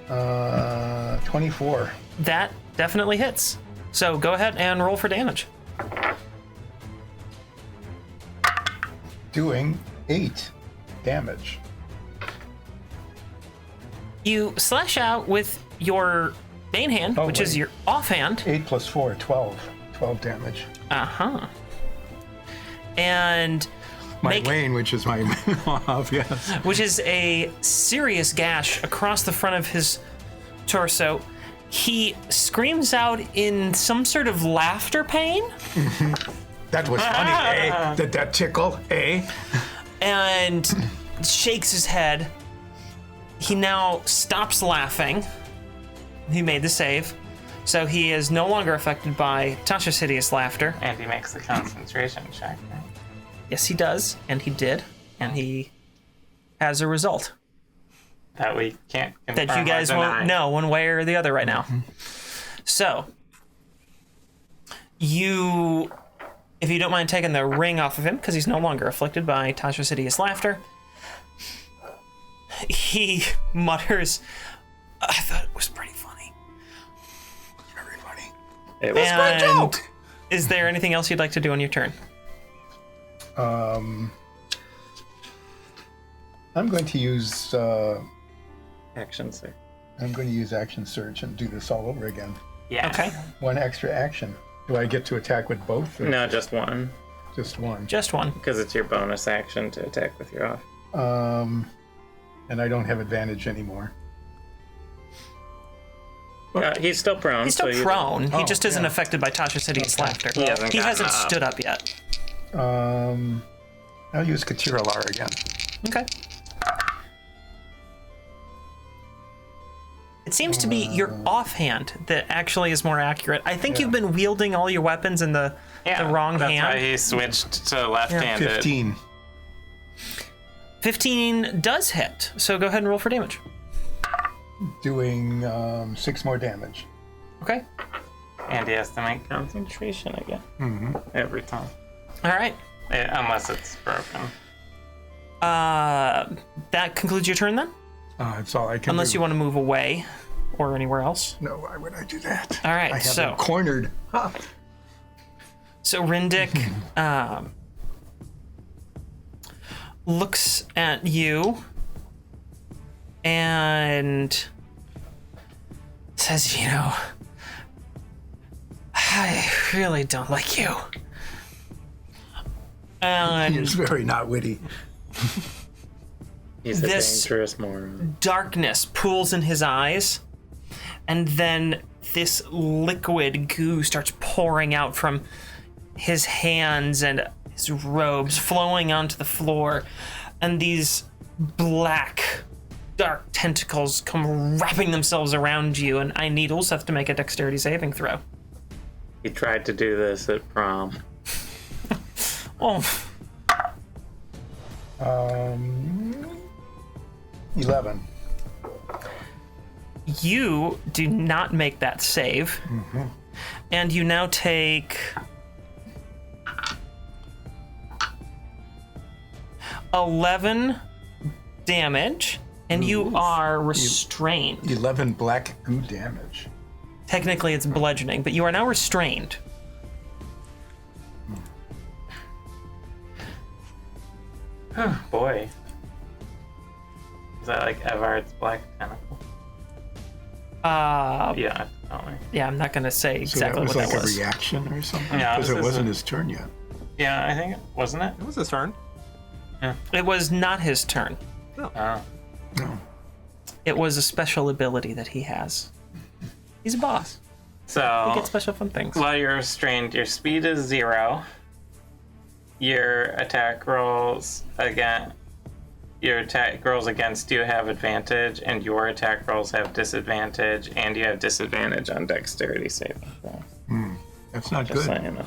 Speaker 4: 18, 24.
Speaker 1: That definitely hits. So go ahead and roll for damage.
Speaker 4: Doing 8 damage.
Speaker 1: You slash out with your main hand,
Speaker 4: Oh,
Speaker 1: which is
Speaker 4: wait.
Speaker 1: your offhand.
Speaker 4: 8 plus 4, 12. 12 damage.
Speaker 1: Uh-huh. And
Speaker 4: My Wayne, which is my yes.
Speaker 1: which is a serious gash across the front of his torso. He screams out in some sort of laughter pain
Speaker 4: That was funny, eh? Did that tickle, eh?
Speaker 1: and shakes his head. He now stops laughing. He made the save. So he is no longer affected by Tasha's hideous laughter.
Speaker 2: And he makes the concentration check. Right?
Speaker 1: Yes, he does, and he did, and he has a result
Speaker 2: That we can't confirm
Speaker 1: that you guys
Speaker 2: or
Speaker 1: won't
Speaker 2: deny.
Speaker 1: know one way or the other right now. So, if you don't mind taking the ring off of him, because he's no longer afflicted by Tasha's hideous laughter, he mutters, "I thought it was pretty funny."
Speaker 4: Very funny.
Speaker 2: It was
Speaker 1: And
Speaker 3: joke.
Speaker 1: is there anything else you'd like to do on your turn?
Speaker 4: I'm going to use
Speaker 2: action, sir.
Speaker 4: action surge and do this all over again.
Speaker 2: Yeah.
Speaker 1: Okay,
Speaker 4: One extra action. Do I get to attack with both? Or
Speaker 2: No, just one.
Speaker 4: just one.
Speaker 1: just one.
Speaker 2: Because it's your bonus action to attack with your off.
Speaker 4: And I don't have advantage anymore.
Speaker 2: He's still prone.
Speaker 1: He's still
Speaker 2: so you-
Speaker 1: prone. He
Speaker 4: Oh,
Speaker 1: just isn't
Speaker 4: yeah.
Speaker 1: affected by Tasha's hideous laughter.
Speaker 2: He hasn't
Speaker 1: He
Speaker 2: gotten
Speaker 1: hasn't
Speaker 2: up.
Speaker 1: stood up yet.
Speaker 4: I'll use Katiralar again.
Speaker 1: Okay. It seems to be your offhand that actually is more accurate. I think you've been wielding all your weapons in the wrong
Speaker 2: that's
Speaker 1: hand.
Speaker 2: why he switched to left-handed.
Speaker 4: 15.
Speaker 1: 15 does hit, so go ahead and roll for damage.
Speaker 4: Doing 6 more damage.
Speaker 1: Okay.
Speaker 2: And he has to make concentration again. Every time.
Speaker 1: All right.
Speaker 2: Unless it's broken.
Speaker 1: That concludes your turn then?
Speaker 4: That's all I can
Speaker 1: Unless
Speaker 4: do.
Speaker 1: you want to move away or anywhere else.
Speaker 4: No, why would I do that?
Speaker 1: All right,
Speaker 4: I have
Speaker 1: so-
Speaker 4: him cornered. Ha.
Speaker 1: So Rindick looks at you and says, you know, I really don't like you. And
Speaker 4: It's very not witty.
Speaker 2: He's a
Speaker 1: This-
Speaker 2: dangerous moron.
Speaker 1: darkness pools in his eyes, and then this liquid goo starts pouring out from his hands and his robes, flowing onto the floor, and these black, dark tentacles come wrapping themselves around you, and I need Ulseth to make a dexterity saving throw.
Speaker 2: He tried to do this at prom.
Speaker 1: Oh,
Speaker 4: 11.
Speaker 1: you do not make that save, and you now take 11 damage, and you are restrained.
Speaker 4: 11 black goo damage.
Speaker 1: Technically, it's bludgeoning, but you are now restrained.
Speaker 2: Boy. Is that like Evard's black tentacle? Yeah, totally.
Speaker 1: Yeah, I'm not gonna say
Speaker 4: So
Speaker 1: exactly
Speaker 4: that was
Speaker 1: what
Speaker 4: like
Speaker 1: that
Speaker 4: a
Speaker 1: was.
Speaker 4: reaction or something?
Speaker 2: Yeah,
Speaker 4: Because
Speaker 2: this
Speaker 4: it
Speaker 2: is
Speaker 4: wasn't
Speaker 2: a-
Speaker 4: his turn yet.
Speaker 2: Yeah, I think, wasn't it?
Speaker 3: It was his turn.
Speaker 1: It was not his turn.
Speaker 2: Oh.
Speaker 4: No.
Speaker 1: It was a special ability that he has. He's a boss. He
Speaker 2: So,
Speaker 1: gets special fun things.
Speaker 2: while you're restrained, your speed is 0. Your attack rolls against you have advantage, and your attack rolls have disadvantage, and you have disadvantage on dexterity saving throws.
Speaker 4: That's not
Speaker 2: Just so
Speaker 4: good.
Speaker 2: you know.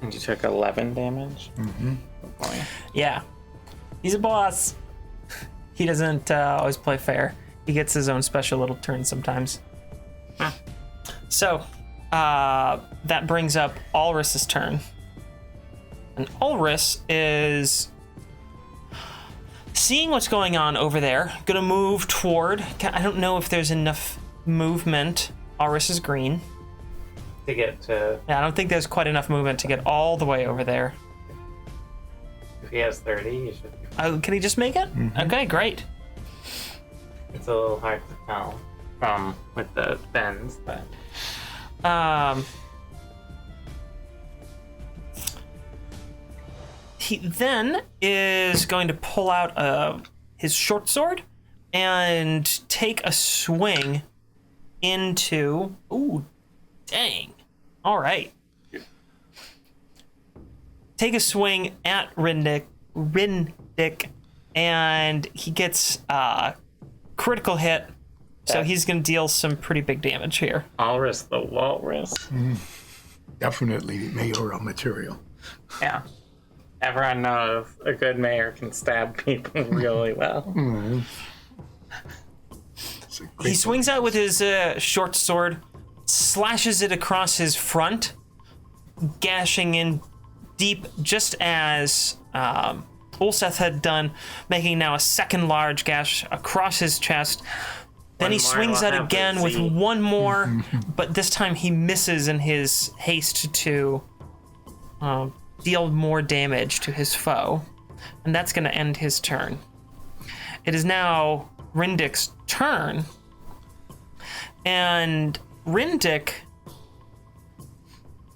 Speaker 2: And you took 11 damage? Mm-hmm. Oh boy.
Speaker 1: Yeah, he's a boss. He doesn't always play fair. He gets his own special little turn sometimes. So, that brings up Ulris's turn. And Ulris is seeing what's going on over there. Gonna move toward. I don't know if there's enough movement. Ulris is green.
Speaker 2: To get to,
Speaker 1: Yeah, I don't think there's quite enough movement to get all the way over there.
Speaker 2: if he has 30, you should be fine.
Speaker 1: Oh, can he just make it? Okay, great.
Speaker 2: It's a little hard to tell from with the bends, but
Speaker 1: He then is going to pull out his short sword and take a swing into. Ooh, dang! All right. Take a swing at Rindick, and he gets a critical hit. So he's going to deal some pretty big damage here.
Speaker 2: Ulris the Walrus.
Speaker 4: Definitely mayoral material.
Speaker 2: Yeah. Everyone knows a good mayor can stab people really well.
Speaker 4: It's a great
Speaker 1: He swings out with his short sword, slashes it across his front, gashing in deep, just as Ulseth had done, making now a second large gash across his chest. Then
Speaker 2: One
Speaker 1: he
Speaker 2: more
Speaker 1: swings
Speaker 2: will
Speaker 1: out
Speaker 2: have
Speaker 1: again
Speaker 2: the
Speaker 1: with
Speaker 2: Z.
Speaker 1: one more, but this time he misses in his haste to deal more damage to his foe. And that's going to end his turn. It is now Rindick's turn. And Rindick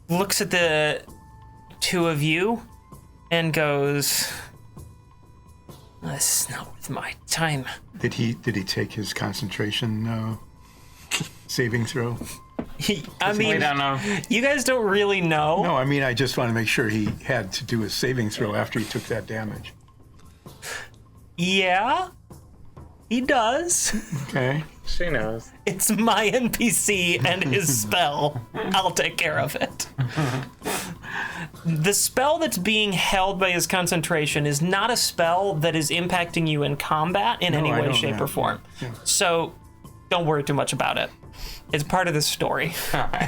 Speaker 1: looks at the two of you and goes, "This is not worth my time."
Speaker 4: Did he take his concentration saving throw?
Speaker 1: I
Speaker 2: We
Speaker 1: mean,
Speaker 2: don't know.
Speaker 1: you guys don't really know.
Speaker 4: No, I mean I just want to make sure he had to do his saving throw after he took that damage.
Speaker 1: Yeah, he does.
Speaker 4: Okay.
Speaker 2: She knows.
Speaker 1: It's my NPC and his spell. I'll take care of it. The spell that's being held by his concentration is not a spell that is impacting you in combat in any
Speaker 4: I
Speaker 1: way,
Speaker 4: know
Speaker 1: shape,
Speaker 4: that.
Speaker 1: or form.
Speaker 4: Yeah.
Speaker 1: So don't worry too much about it. It's part of the story.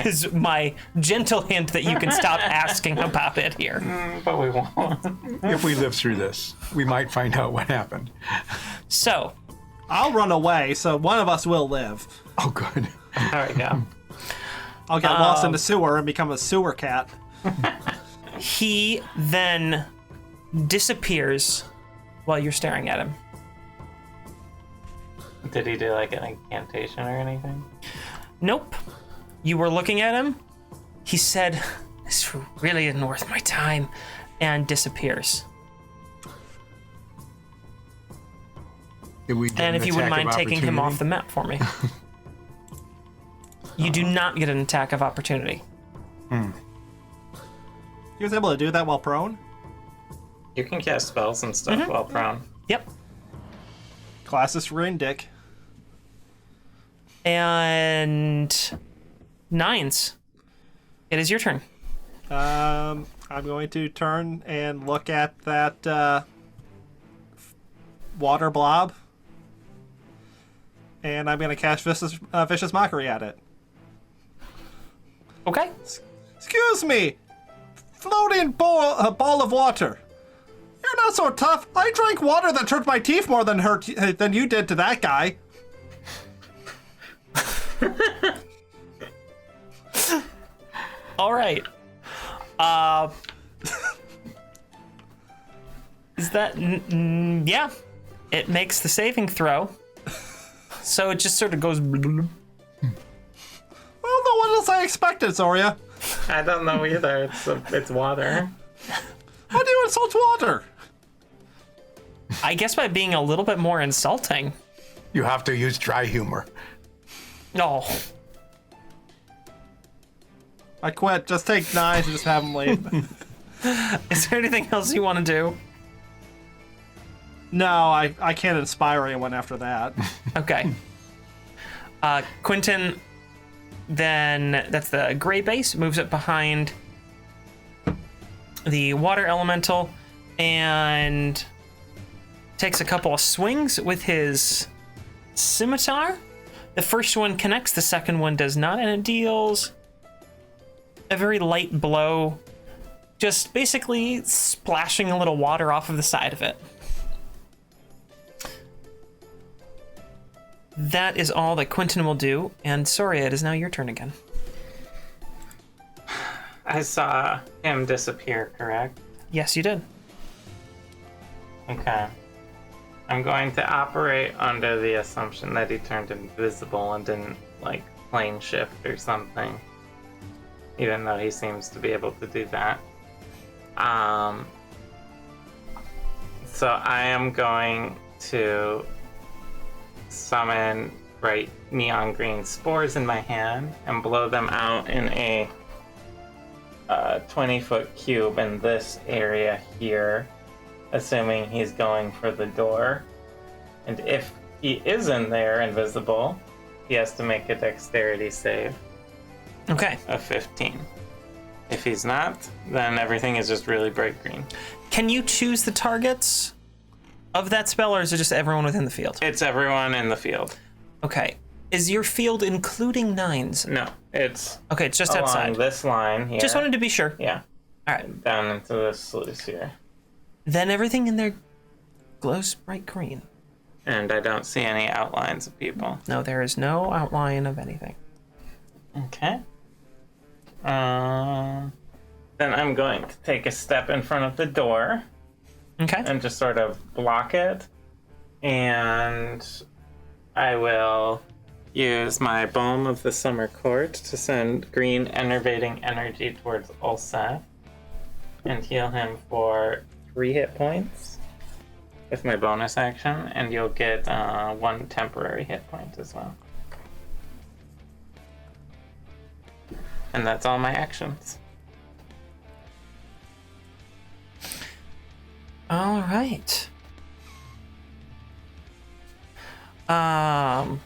Speaker 1: Is my gentle hint that you can stop asking about it here.
Speaker 2: But we won't.
Speaker 4: If we live through this, we might find out what happened.
Speaker 1: So,
Speaker 3: I'll run away, so one of us will live.
Speaker 4: Oh, good.
Speaker 2: There we go.
Speaker 3: I'll get lost in the sewer and become a sewer cat.
Speaker 1: he then disappears while you're staring at him.
Speaker 2: Did he do like an incantation or anything?
Speaker 1: Nope. You were looking at him. He said, "This really isn't worth my time," and disappears.
Speaker 4: Did we get
Speaker 1: And
Speaker 4: an
Speaker 1: if you wouldn't
Speaker 4: attack
Speaker 1: mind
Speaker 4: of
Speaker 1: taking him off
Speaker 4: opportunity?
Speaker 1: the map for me. You do not get an attack of opportunity.
Speaker 3: He was able to do that while prone?
Speaker 2: You can cast spells and stuff while prone.
Speaker 1: Yep.
Speaker 3: Classist Rain Dick.
Speaker 1: And Nines. It is your turn.
Speaker 3: I'm going to turn and look at that water blob. And I'm going to cast Vicious Mockery at it.
Speaker 1: Okay.
Speaker 3: Excuse me! Floating ball of water. You're not so tough. I drank water that hurt my teeth more than you did to that guy.
Speaker 1: All right. Is that... yeah. It makes the saving throw. So it just sort of goes...
Speaker 3: Well, no, what else I expected, Zoria?
Speaker 2: I don't know either. It's water.
Speaker 3: How do you insult water?
Speaker 1: I guess by being a little bit more insulting.
Speaker 4: You have to use dry humor.
Speaker 1: No.
Speaker 3: I quit. Just take 9 and just have them leave.
Speaker 1: Is there anything else you want to do?
Speaker 3: No, I can't inspire anyone after that.
Speaker 1: Okay. Quentin, then that's the gray base, moves up behind the water elemental and takes a couple of swings with his scimitar. The first one connects, the second one does not, and it deals a very light blow, just basically splashing a little water off of the side of it. That is all that Quentin will do, and Soria, it is now your turn again.
Speaker 2: I saw him disappear, correct?
Speaker 1: Yes, you did.
Speaker 2: Okay. I'm going to operate under the assumption that he turned invisible and didn't, like, plane shift or something. Even though he seems to be able to do that. So I am going to summon bright neon green spores in my hand and blow them out in a 20-foot cube in this area here, assuming he's going for the door. And if he is in there invisible, he has to make a dexterity save
Speaker 1: Okay.
Speaker 2: of 15. If he's not, then everything is just really bright green.
Speaker 1: Can you choose the targets of that spell, or is it just everyone within the field?
Speaker 2: It's everyone in the field.
Speaker 1: Okay. Is your field including Nines?
Speaker 2: No, it's
Speaker 1: Okay, it's just
Speaker 2: along
Speaker 1: outside.
Speaker 2: this line here.
Speaker 1: Just wanted to be sure.
Speaker 2: Yeah,
Speaker 1: All right.
Speaker 2: down into this sluice here.
Speaker 1: Then everything in there glows bright green.
Speaker 2: And I don't see any outlines of people.
Speaker 1: No, there is no outline of anything.
Speaker 2: Okay. Then I'm going to take a step in front of the door
Speaker 1: Okay.
Speaker 2: and just sort of block it. And I will use my Balm of the Summer Court to send green enervating energy towards Ulseth and heal him for 3 hit points with my bonus action, and you'll get 1 temporary hit point as well. And that's all my actions.
Speaker 1: All right.
Speaker 2: Oh,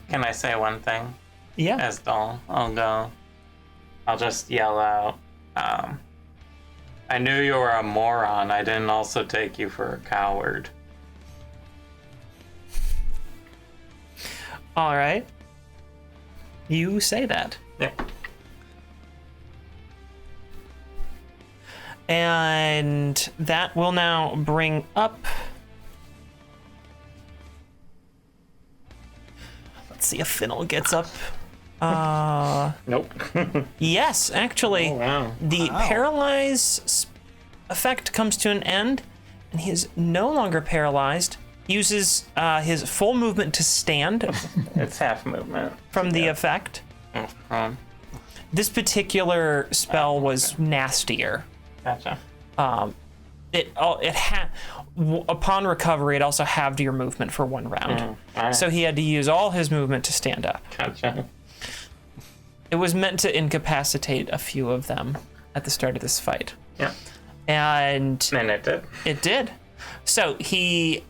Speaker 2: can I say one thing?
Speaker 1: Yeah.
Speaker 2: As Doll, I'll just yell out, I knew you were a moron. I didn't also take you for a coward.
Speaker 1: All right. You say that.
Speaker 2: Yeah.
Speaker 1: And that will now bring up... Let's see if Finnel gets up.
Speaker 2: Nope.
Speaker 1: Yes, actually.
Speaker 2: Oh, wow.
Speaker 1: The paralyze effect comes to an end, and he is no longer paralyzed. Uses his full movement to stand
Speaker 2: It's half movement.
Speaker 1: from the effect. This particular spell was nastier.
Speaker 2: Gotcha.
Speaker 1: Upon recovery, it also halved your movement for 1 round.
Speaker 2: Alright.
Speaker 1: So he had to use all his movement to stand up.
Speaker 2: Gotcha.
Speaker 1: It was meant to incapacitate a few of them at the start of this fight.
Speaker 2: Yeah.
Speaker 1: And
Speaker 2: And it did.
Speaker 1: it did. So he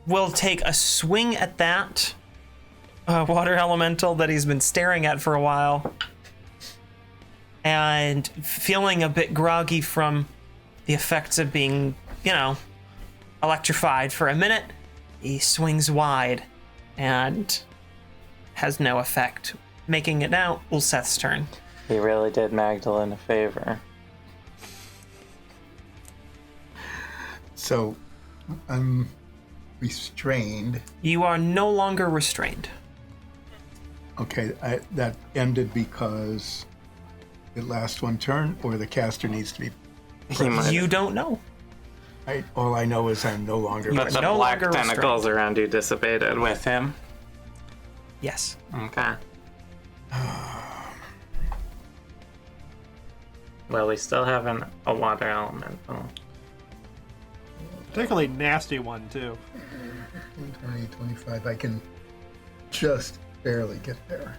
Speaker 1: will take a swing at that water elemental that he's been staring at for a while. And feeling a bit groggy from the effects of being, electrified for a minute, he swings wide and has no effect, making it now Ulseth's turn.
Speaker 2: He really did Magdalene a favor.
Speaker 4: So I'm restrained.
Speaker 1: You are no longer restrained.
Speaker 4: Okay, that ended because it lasts 1 turn, or the caster needs to be.
Speaker 2: He might.
Speaker 1: You don't know.
Speaker 4: All I know is I'm no longer.
Speaker 2: But the
Speaker 1: no
Speaker 2: black
Speaker 1: longer
Speaker 2: tentacles around you dissipated with him.
Speaker 1: Yes.
Speaker 2: Okay. Well, we still have a water elemental.
Speaker 3: Particularly nasty one, too.
Speaker 4: 20, 25. I can just barely get there.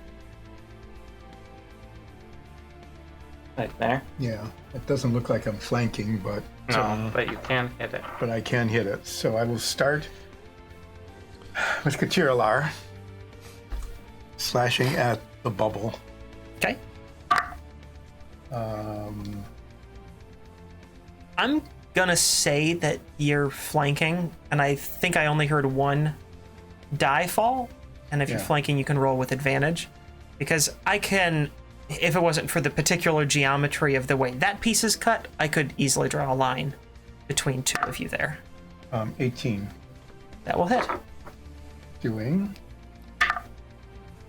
Speaker 2: Right there.
Speaker 4: Yeah, it doesn't look like I'm flanking, but
Speaker 2: No, but you can hit it.
Speaker 4: I can hit it. So I will start with Katiralar, slashing at the bubble.
Speaker 1: Okay.
Speaker 4: Um,
Speaker 1: I'm gonna say that you're flanking, and I think I only heard 1 die fall. And if you're
Speaker 4: Yeah.
Speaker 1: flanking, you can roll with advantage. Because I can, if it wasn't for the particular geometry of the way that piece is cut, I could easily draw a line between 2 of you there.
Speaker 4: 18,
Speaker 1: That will hit.
Speaker 4: doing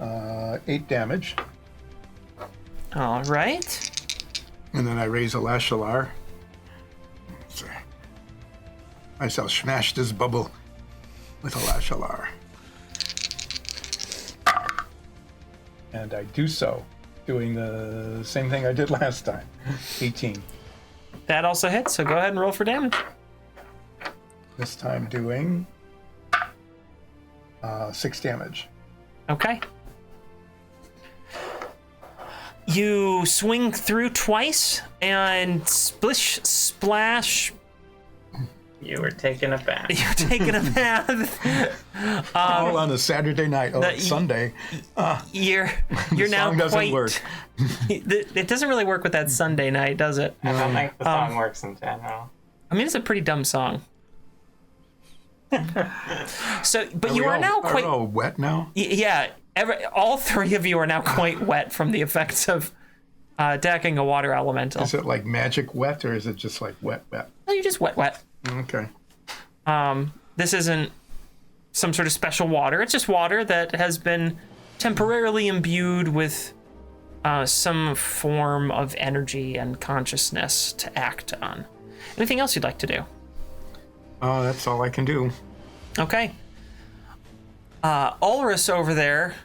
Speaker 4: 8 damage.
Speaker 1: All right.
Speaker 4: And then I raise a Lashalar. I shall smash this bubble with a Lashalar. And I do so, doing the same thing I did last time. 18.
Speaker 1: That also hits, so go ahead and roll for damage.
Speaker 4: This time doing 6 damage.
Speaker 1: Okay. You swing through twice, and splish, splash,
Speaker 2: You were taking a bath.
Speaker 1: you're taking a bath.
Speaker 4: All on a Saturday night. Oh, it's Sunday.
Speaker 1: You're
Speaker 4: The
Speaker 1: now
Speaker 4: song doesn't
Speaker 1: quite.
Speaker 4: work.
Speaker 1: It doesn't really work with that Sunday night, does it?
Speaker 2: I don't think the song works in general.
Speaker 1: I mean, it's a pretty dumb song. So, but you
Speaker 4: we
Speaker 1: are
Speaker 4: all-
Speaker 1: now quite.
Speaker 4: we all wet now?
Speaker 1: Yeah, all 3 of you are now quite wet from the effects of attacking a water elemental.
Speaker 4: Is it like magic wet, or is it just like wet?
Speaker 1: No, you're just wet.
Speaker 4: Okay.
Speaker 1: This isn't some sort of special water. It's just water that has been temporarily imbued with some form of energy and consciousness to act on. Anything else you'd like to do?
Speaker 4: Oh, that's all I can do.
Speaker 1: Okay. Ulrus over there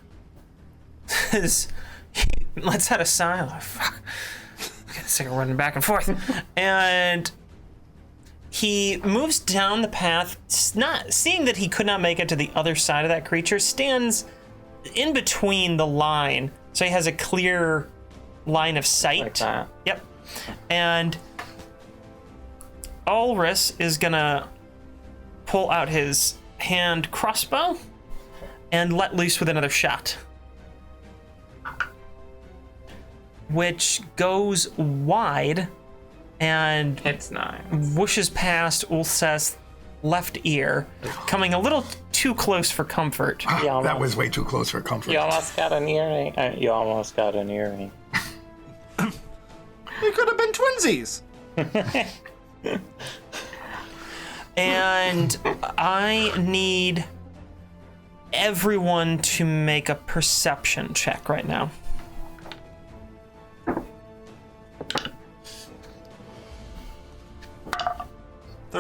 Speaker 1: is. Let's head aside. Oh, fuck. I'm getting sick of running back and forth. And he moves down the path, not seeing that he could not make it to the other side of that creature, stands in between the line, so he has a clear line of sight.
Speaker 2: Like that.
Speaker 1: Yep. And Ulrus is gonna pull out his hand crossbow and let loose with another shot, which goes wide and
Speaker 2: It's nice.
Speaker 1: whooshes past Ulseth's left ear, coming a little too close for comfort.
Speaker 4: That was way too close for comfort.
Speaker 2: You almost got an earring. You almost got an earring.
Speaker 3: We could have been twinsies.
Speaker 1: And I need everyone to make a perception check right now.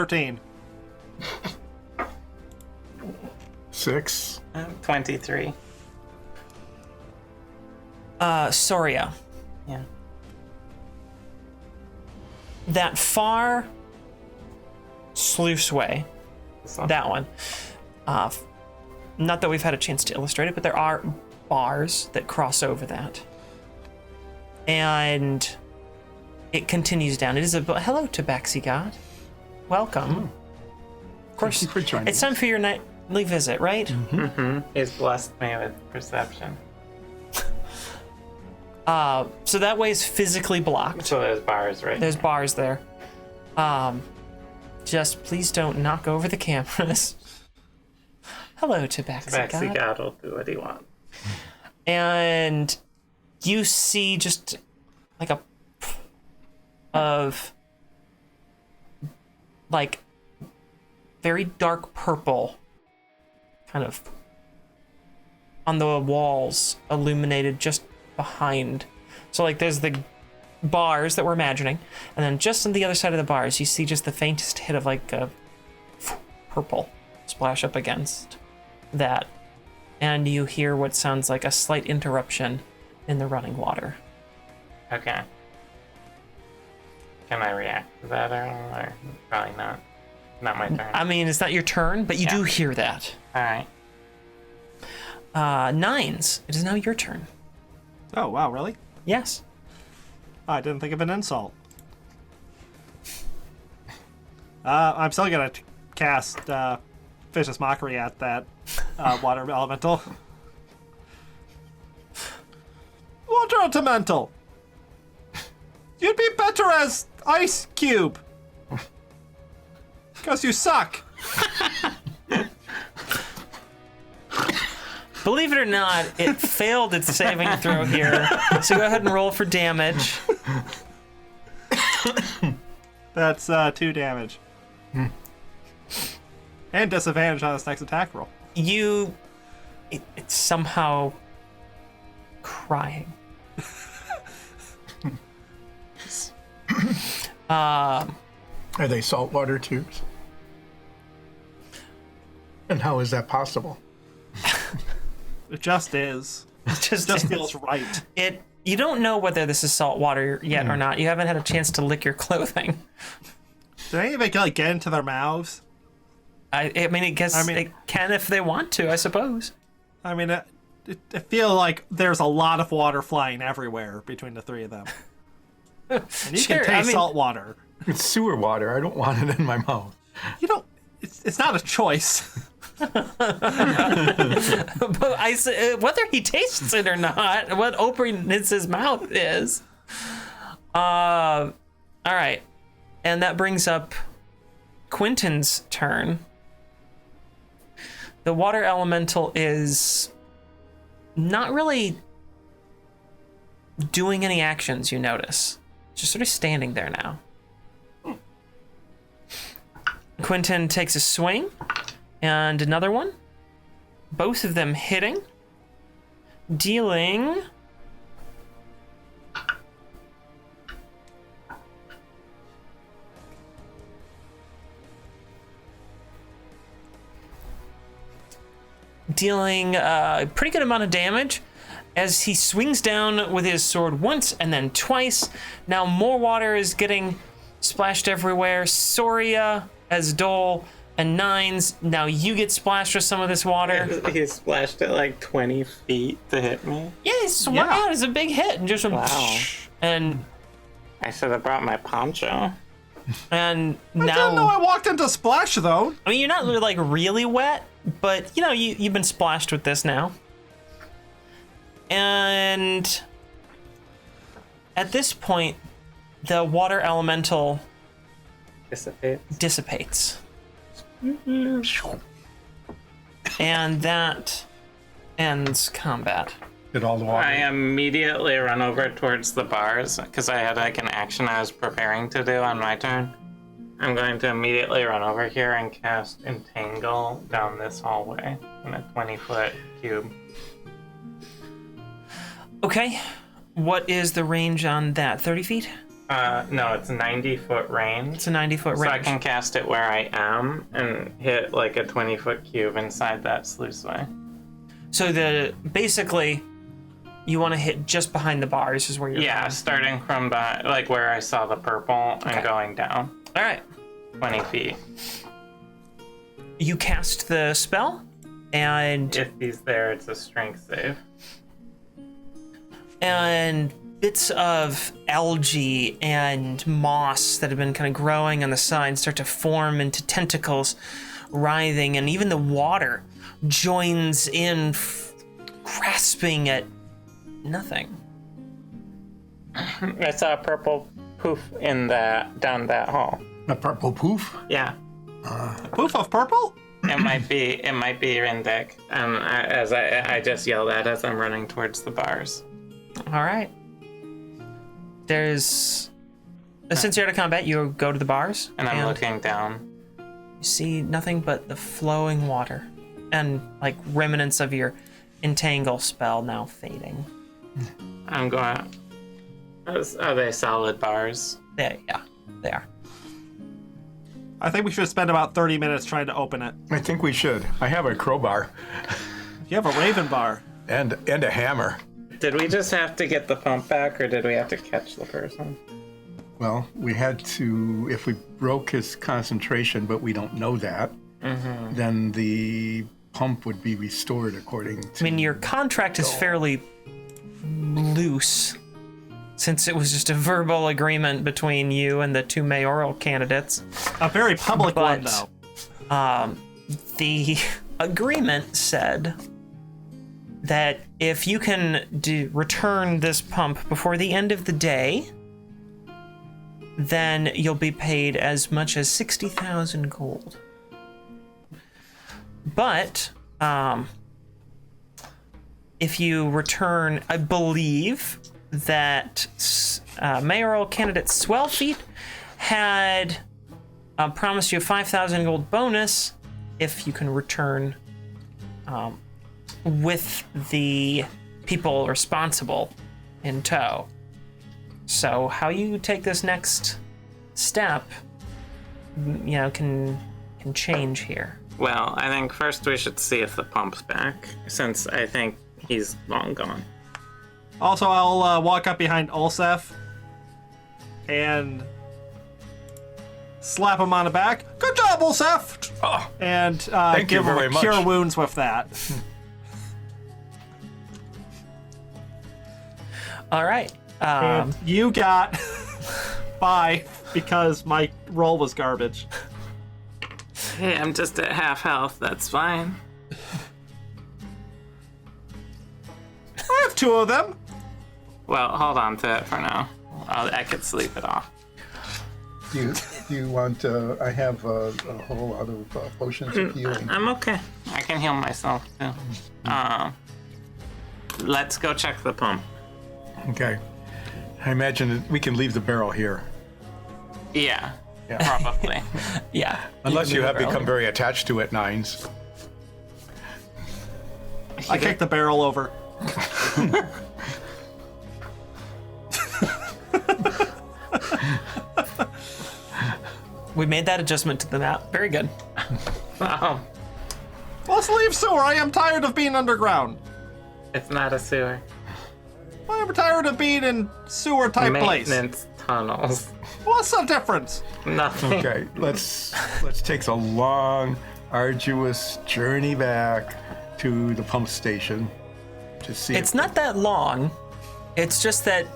Speaker 3: 13.
Speaker 4: 6.
Speaker 2: 23.
Speaker 1: Soria.
Speaker 2: Yeah.
Speaker 1: That far sluiceway, that one. Not that we've had a chance to illustrate it, but there are bars that cross over that. And it continues down. It is hello, Tabaxi God. Welcome. Of course,
Speaker 4: Thank you for joining
Speaker 1: it's time for your nightly visit, right?
Speaker 2: He's blessed me with perception.
Speaker 1: So that way is physically blocked.
Speaker 2: So there's bars right
Speaker 1: There's
Speaker 2: there.
Speaker 1: bars there. Just please don't knock over the cameras. Hello, Tabaxi
Speaker 2: Tabaxi
Speaker 1: God.
Speaker 2: God will do what he wants.
Speaker 1: And you see just like like very dark purple kind of on the walls illuminated just behind. So like there's the bars that we're imagining, and then just on the other side of the bars you see just the faintest hit of like a purple splash up against that, and you hear what sounds like a slight interruption in the running water.
Speaker 2: Okay. Can I react to that or probably not? Not my turn.
Speaker 1: I mean, it's not your turn, but you do hear that.
Speaker 2: Alright.
Speaker 1: Nines, it is now your turn.
Speaker 3: Oh, wow, really?
Speaker 1: Yes.
Speaker 3: I didn't think of an insult. I'm still gonna cast Vicious Mockery at that water elemental. Water elemental! You'd be better as Ice Cube! Because you suck!
Speaker 1: Believe it or not, it failed its saving throw here. So go ahead and roll for damage.
Speaker 3: That's 2 damage. And disadvantage on its next attack roll.
Speaker 1: It's somehow crying.
Speaker 4: Are they saltwater tubes? And how is that possible?
Speaker 3: It just is.
Speaker 1: It just
Speaker 3: Feels right.
Speaker 1: You don't know whether this is salt water yet or not. You haven't had a chance to lick your clothing.
Speaker 3: Do any of it like get into their mouths?
Speaker 1: I mean, it can if they want to, I suppose.
Speaker 3: I mean, I feel like there's a lot of water flying everywhere between the three of them. And you
Speaker 1: Sure,
Speaker 3: can
Speaker 1: I
Speaker 3: taste
Speaker 1: mean-
Speaker 3: salt water.
Speaker 4: It's sewer water. I don't want it in my mouth.
Speaker 3: You don't. It's not a choice.
Speaker 1: But whether he tastes it or not, what opens his mouth is. All right, and that brings up Quentin's turn. The water elemental is not really doing any actions. You notice, just sort of standing there now. Quentin takes a swing and another one. Both of them hitting. Dealing... Dealing a pretty good amount of damage as he swings down with his sword once and then twice. Now more water is getting splashed everywhere. Soria, as Dole, and Nines, now you get splashed with some of this water.
Speaker 2: He splashed it like 20 feet to hit me.
Speaker 1: Yeah, he swung out as a big hit and just went,
Speaker 2: Wow.
Speaker 1: and
Speaker 2: I should have brought my poncho.
Speaker 1: and
Speaker 3: I didn't know
Speaker 1: now
Speaker 3: I walked into Splash though.
Speaker 1: I mean you're not like really wet, but you know you've been splashed with this now. And at this point, the water elemental dissipates. And that ends combat.
Speaker 4: Did all the water?
Speaker 2: I immediately run over towards the bars because I had like an action I was preparing to do on my turn. I'm going to immediately run over here and cast Entangle down this hallway in a 20-foot cube.
Speaker 1: Okay, what is the range on that? 30 feet?
Speaker 2: No, it's 90-foot range.
Speaker 1: It's a 90-foot
Speaker 2: So I
Speaker 1: range.
Speaker 2: can cast it where I am and hit like a 20-foot cube inside that sluiceway.
Speaker 1: So basically, you want to hit just behind the bars is where you're
Speaker 2: Yeah,
Speaker 1: going.
Speaker 2: starting from like where I saw the purple and going down
Speaker 1: All right.
Speaker 2: 20 feet.
Speaker 1: You cast the spell, and
Speaker 2: If he's there, it's a strength save.
Speaker 1: bits of algae and moss that have been kind of growing on the side start to form into tentacles, writhing, and even the water joins in, grasping at nothing.
Speaker 2: I saw a purple poof down that hall.
Speaker 4: A purple poof?
Speaker 2: Yeah.
Speaker 3: Poof of purple?
Speaker 2: It might be Rindic. As I just yelled at as I'm running towards the bars.
Speaker 1: All right. There's... Since you're out of combat, you go to the bars.
Speaker 2: And I'm looking down.
Speaker 1: You see nothing but the flowing water. And, like, remnants of your entangle spell now fading.
Speaker 2: I'm going... Are they solid bars?
Speaker 1: Yeah, they are.
Speaker 3: I think we should spend about 30 minutes trying to open it.
Speaker 4: I think we should. I have a crowbar
Speaker 3: You have a raven bar.
Speaker 4: and a hammer.
Speaker 2: Did we just have to get the pump back, or did we have to catch the person?
Speaker 4: Well, we had to, if we broke his concentration, but we don't know that, then the pump would be restored according to...
Speaker 1: I mean, your contract is fairly loose, since it was just a verbal agreement between you and the two mayoral candidates.
Speaker 3: A very public one,
Speaker 1: But-
Speaker 3: though.
Speaker 1: The agreement said that if you can return this pump before the end of the day, then you'll be paid as much as 60,000 gold. But if you return, I believe that mayoral candidate Swellfeet had promised you a 5,000 gold bonus if you can return with the people responsible in tow. So how you take this next step, can change here.
Speaker 2: Well, I think first we should see if the pump's back, since I think he's long gone.
Speaker 3: Also, I'll walk up behind Olsef and slap him on the back. Good job, Olsef!
Speaker 4: Oh,
Speaker 3: And
Speaker 4: Thank you
Speaker 3: give him
Speaker 4: very
Speaker 3: a
Speaker 4: much.
Speaker 3: cure wounds with that.
Speaker 1: All right.
Speaker 3: And you got 5 because my roll was garbage.
Speaker 2: Hey, I'm just at half health, that's fine.
Speaker 3: I have 2 of them.
Speaker 2: Well, hold on to it for now. I could sleep it off.
Speaker 4: do you want, I have a whole lot of potions of healing.
Speaker 2: I'm okay. I can heal myself, too. Let's go check the pump.
Speaker 4: Okay. I imagine that we can leave the barrel here.
Speaker 2: Yeah,
Speaker 4: Yeah.
Speaker 2: probably.
Speaker 1: Yeah.
Speaker 4: Unless you have
Speaker 1: barrel.
Speaker 4: become very attached to it, Nines.
Speaker 3: I kicked the barrel over.
Speaker 1: We made that adjustment to the map. Very good.
Speaker 3: Let's leave sewer. I am tired of being underground.
Speaker 2: It's not a sewer.
Speaker 3: I am tired of being in sewer type place.
Speaker 2: Maintenance tunnels.
Speaker 3: What's the difference?
Speaker 2: Nothing.
Speaker 4: Okay, let's take a long, arduous journey back to the pump station to see.
Speaker 1: It's not that long. It's just that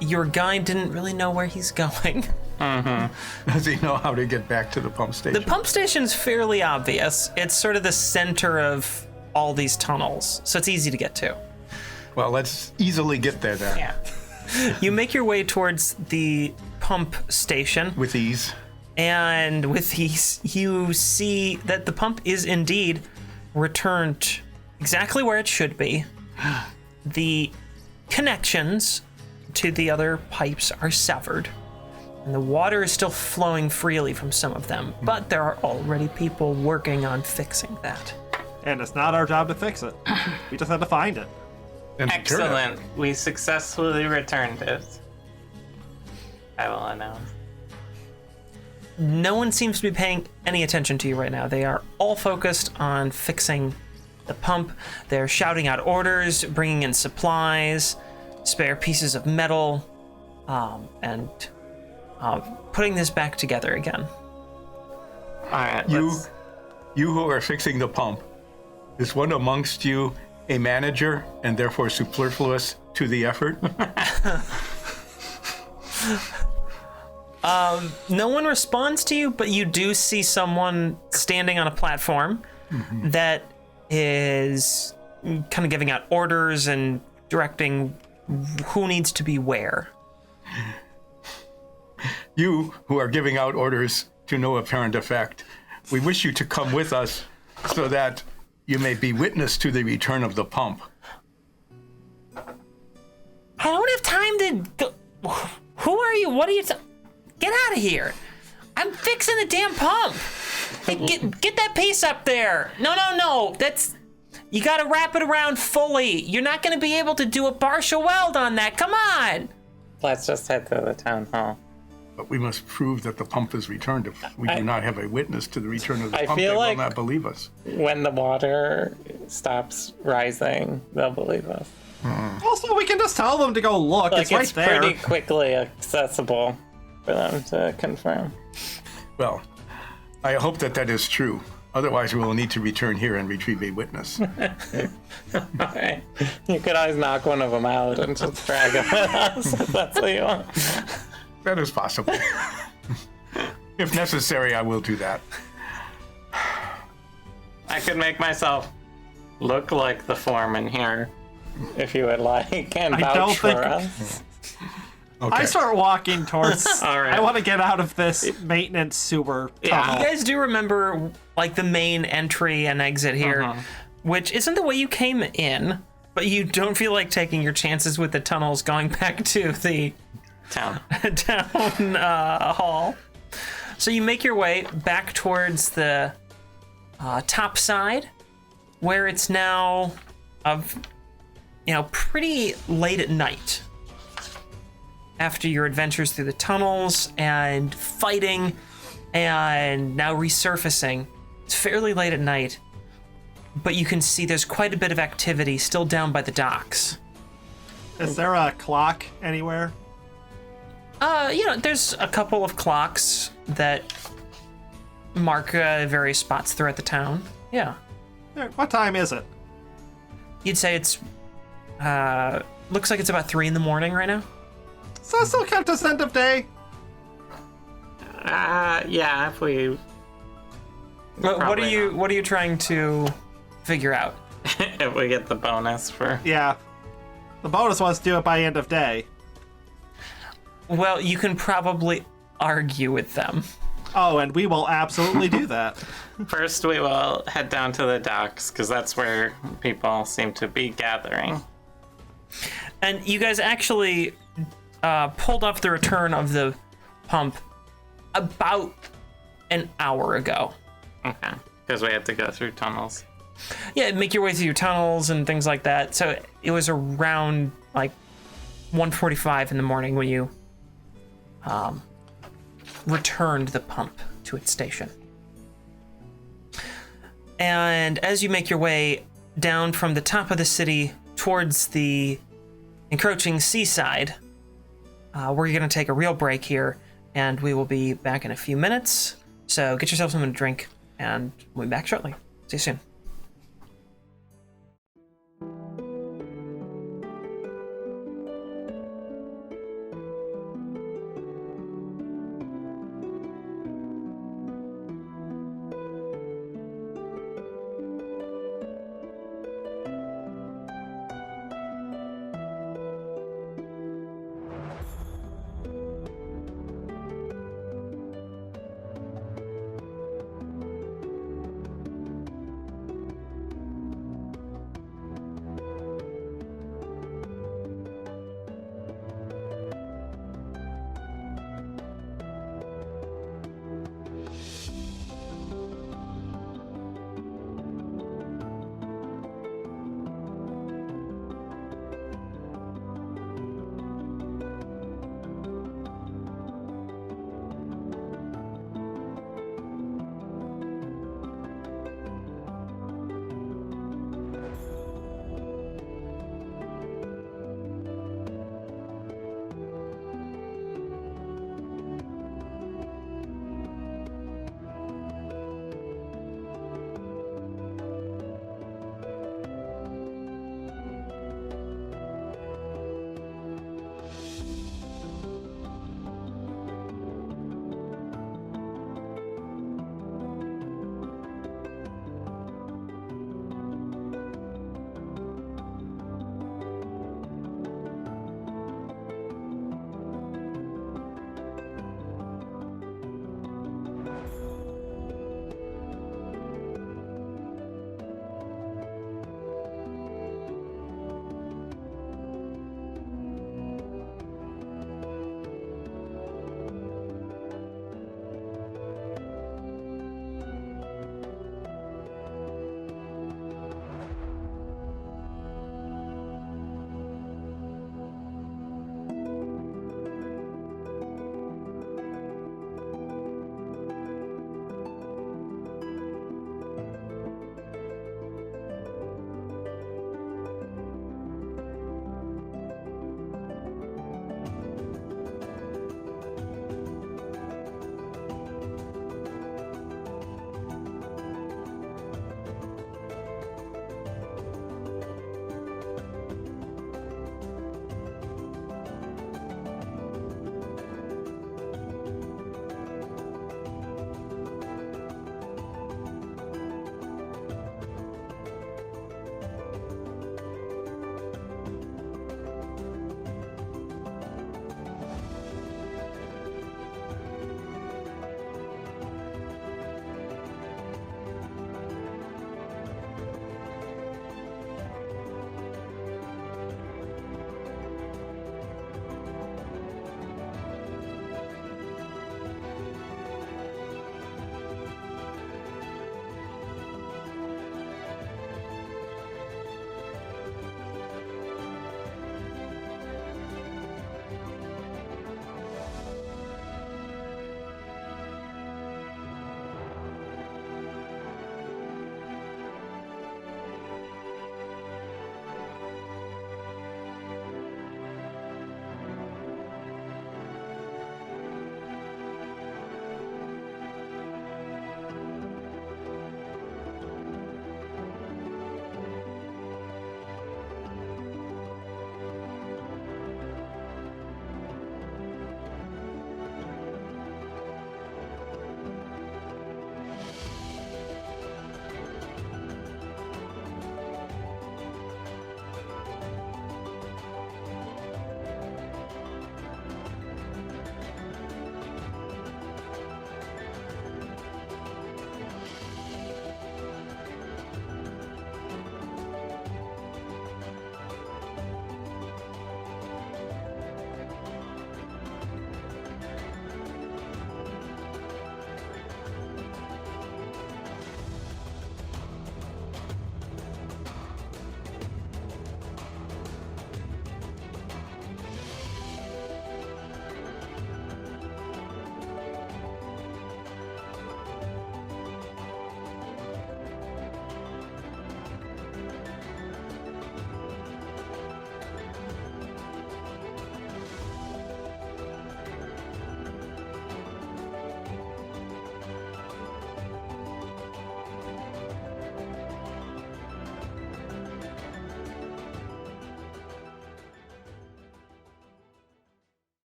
Speaker 1: your guy didn't really know where he's going.
Speaker 4: Does he know how to get back to the pump station?
Speaker 1: The pump station's fairly obvious. It's sort of the center of all these tunnels, so it's easy to get to.
Speaker 4: Well, let's easily get there then.
Speaker 2: Yeah.
Speaker 1: You make your way towards the pump station,
Speaker 4: With ease.
Speaker 1: and with these, you see that the pump is indeed returned exactly where it should be. The connections to the other pipes are severed, and the water is still flowing freely from some of them, but there are already people working on fixing that.
Speaker 3: And it's not our job to fix it. We just had to find it.
Speaker 4: And to turn it.
Speaker 2: Excellent. We successfully returned it. I will announce.
Speaker 1: No one seems to be paying any attention to you right now. They are all focused on fixing the pump. They're shouting out orders, bringing in supplies, spare pieces of metal, and putting this back together again.
Speaker 2: All right,
Speaker 4: You who are fixing the pump, is one amongst you a manager and therefore superfluous to the effort?
Speaker 1: No one responds to you, but you do see someone standing on a platform that is kind of giving out orders and directing who needs to be where.
Speaker 4: You who are giving out orders to no apparent effect, we wish you to come with us so that you may be witness to the return of the pump.
Speaker 1: I don't have time to go. Who are you? What are you? Get out of here! I'm fixing the damn pump. Hey, get that piece up there. No. That's you got to wrap it around fully. You're not going to be able to do a partial weld on that. Come on.
Speaker 2: let's just head to the town hall.
Speaker 4: But we must prove that the pump is returned. If we do not have a witness to the return of the
Speaker 2: I
Speaker 4: pump,
Speaker 2: feel
Speaker 4: they
Speaker 2: like-
Speaker 4: will not believe us.
Speaker 2: When the water stops rising, they'll believe us.
Speaker 3: Also, we can just tell them to go look.
Speaker 2: Like
Speaker 3: it's right there.
Speaker 2: pretty quickly accessible for them to confirm.
Speaker 4: Well, I hope that that is true. Otherwise, we will need to return here and retrieve a witness.
Speaker 2: Alright. You could always knock one of them out and just drag them with us if that's what you want.
Speaker 4: That is possible. If necessary, I will do that.
Speaker 2: I could make myself look like the foreman here, if you would like, and
Speaker 3: I don't
Speaker 2: vouch for
Speaker 3: think-
Speaker 2: us.
Speaker 4: Okay.
Speaker 3: I start walking towards.
Speaker 2: All right.
Speaker 3: I want to get out of this maintenance sewer
Speaker 2: Yeah.
Speaker 3: tunnel.
Speaker 1: You guys do remember, like, the main entry and exit here, which isn't the way you came in, but you don't feel like taking your chances with the tunnels going back to the
Speaker 2: Town.
Speaker 1: town hall. So you make your way back towards the top side, where it's now pretty late at night. After your adventures through the tunnels and fighting and now resurfacing, it's fairly late at night, but you can see there's quite a bit of activity still down by the docks.
Speaker 3: Is there a clock anywhere?
Speaker 1: There's a couple of clocks that mark various spots throughout the town. Yeah.
Speaker 3: What time is it?
Speaker 1: You'd say it's, looks like it's about 3 a.m. right now.
Speaker 3: So still count as end of day?
Speaker 2: Yeah, if we...
Speaker 1: What are
Speaker 2: Probably
Speaker 1: you
Speaker 2: not.
Speaker 1: What are you trying to figure out?
Speaker 2: if we get the bonus for...
Speaker 3: Yeah. The bonus was do it by end of day.
Speaker 1: Well, you can probably argue with them.
Speaker 3: Oh, and we will absolutely do that.
Speaker 2: First, we will head down to the docks, because that's where people seem to be gathering.
Speaker 1: And you guys actually pulled off the return of the pump about an hour ago.
Speaker 2: Okay. Because we had to go through tunnels.
Speaker 1: Yeah, make your way through tunnels and things like that. So it was around like 1:45 in the morning when you returned the pump to its station. And as you make your way down from the top of the city towards the encroaching seaside, we're going to take a real break here, and we will be back in a few minutes. So get yourself something to drink, and we'll be back shortly. See you soon.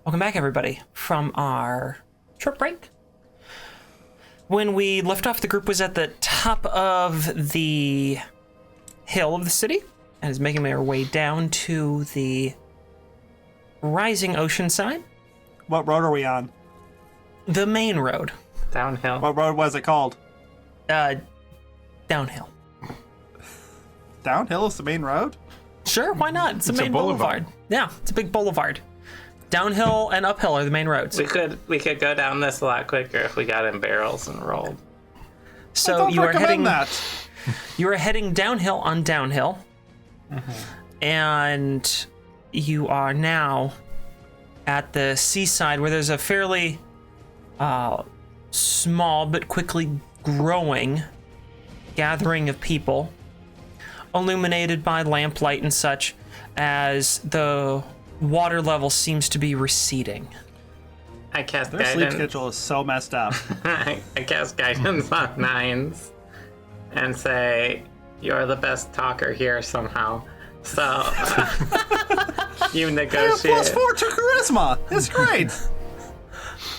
Speaker 1: Welcome back, everybody, from our short break. When we left off, the group was at the top of the hill of the city and is making their way down to the rising ocean side.
Speaker 3: What road are we on?
Speaker 1: The main road.
Speaker 2: Downhill.
Speaker 3: What road was it called?
Speaker 1: Downhill.
Speaker 3: Downhill is the main road?
Speaker 1: Sure, why not? It's a
Speaker 4: It's a
Speaker 1: main
Speaker 4: boulevard.
Speaker 1: boulevard. Yeah, it's a big boulevard. Downhill and uphill are the main roads.
Speaker 2: We could go down this a lot quicker if we got in barrels and rolled.
Speaker 1: So
Speaker 3: Don't
Speaker 1: you are
Speaker 3: recommend
Speaker 1: heading
Speaker 3: that.
Speaker 1: you are heading downhill on downhill. And you are now at the seaside where there's a fairly small but quickly growing gathering of people, illuminated by lamplight and such, as the water level seems to be receding.
Speaker 2: I cast
Speaker 3: Their sleep
Speaker 2: guidance.
Speaker 3: schedule is so messed up.
Speaker 2: I cast guidance on 9s and say, "You're the best talker here somehow." So you
Speaker 3: I have
Speaker 2: negotiate.
Speaker 3: +4 to charisma. It's great.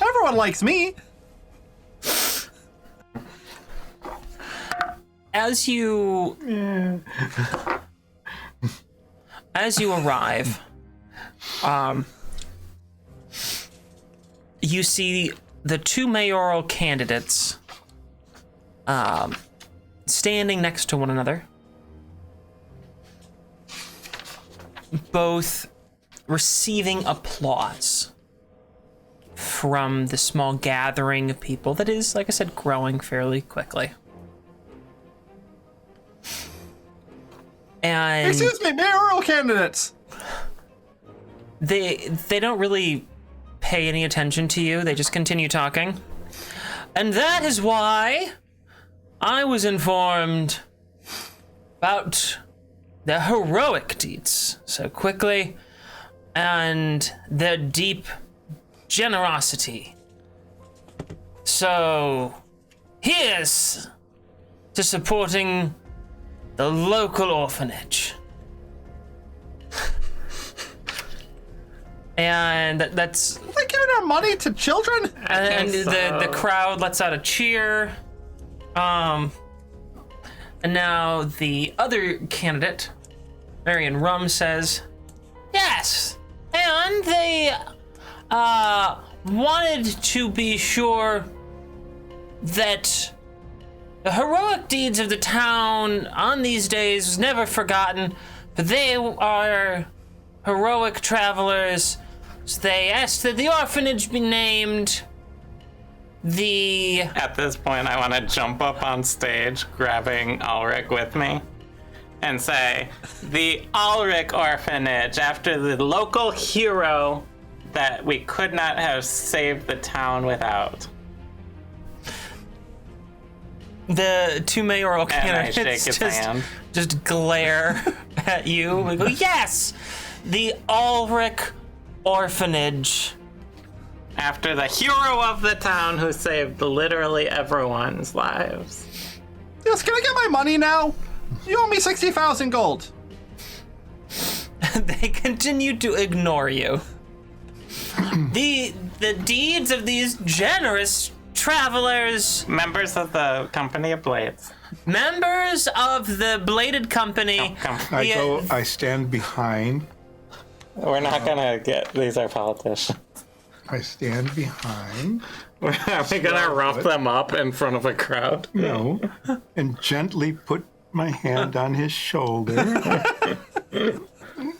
Speaker 3: Everyone likes me.
Speaker 1: As you arrive, you see the two mayoral candidates standing next to one another, both receiving applause from the small gathering of people that is, like I said, growing fairly quickly. And
Speaker 3: Excuse me, mayoral candidates.
Speaker 1: they don't really pay any attention to you. They just continue talking. And that is why I was informed about the heroic deeds so quickly and their deep generosity. So here's to supporting the local orphanage. And that's
Speaker 3: They're giving our money to children?
Speaker 1: and
Speaker 2: think
Speaker 1: the
Speaker 2: so.
Speaker 1: crowd lets out a cheer. And now the other candidate, Marion Rum, says, "Yes, and they wanted to be sure that the heroic deeds of the town on these days is never forgotten, for they are heroic travelers. So they asked that the orphanage be named the..."
Speaker 2: At this point, I want to jump up on stage, grabbing Ulrich with me, and say, "The Ulrich Orphanage, after the local hero that we could not have saved the town without."
Speaker 1: The two mayoral
Speaker 2: And I
Speaker 1: candidates
Speaker 2: shake his hand.
Speaker 1: just glare at you. We go, "Yes, the Ulrich Orphanage."
Speaker 2: After the hero of the town who saved literally everyone's lives.
Speaker 3: Yes, can I get my money now? You owe me 60,000 gold.
Speaker 1: They continue to ignore you. The deeds of these generous travelers,
Speaker 2: Members of the Company of Blades.
Speaker 1: members of the Bladed Company.
Speaker 2: Come.
Speaker 4: I stand behind.
Speaker 2: We're not gonna get, these are politicians.
Speaker 4: I stand behind.
Speaker 2: Are we gonna rough them up in front of a crowd?
Speaker 4: No. And gently put my hand on his shoulder.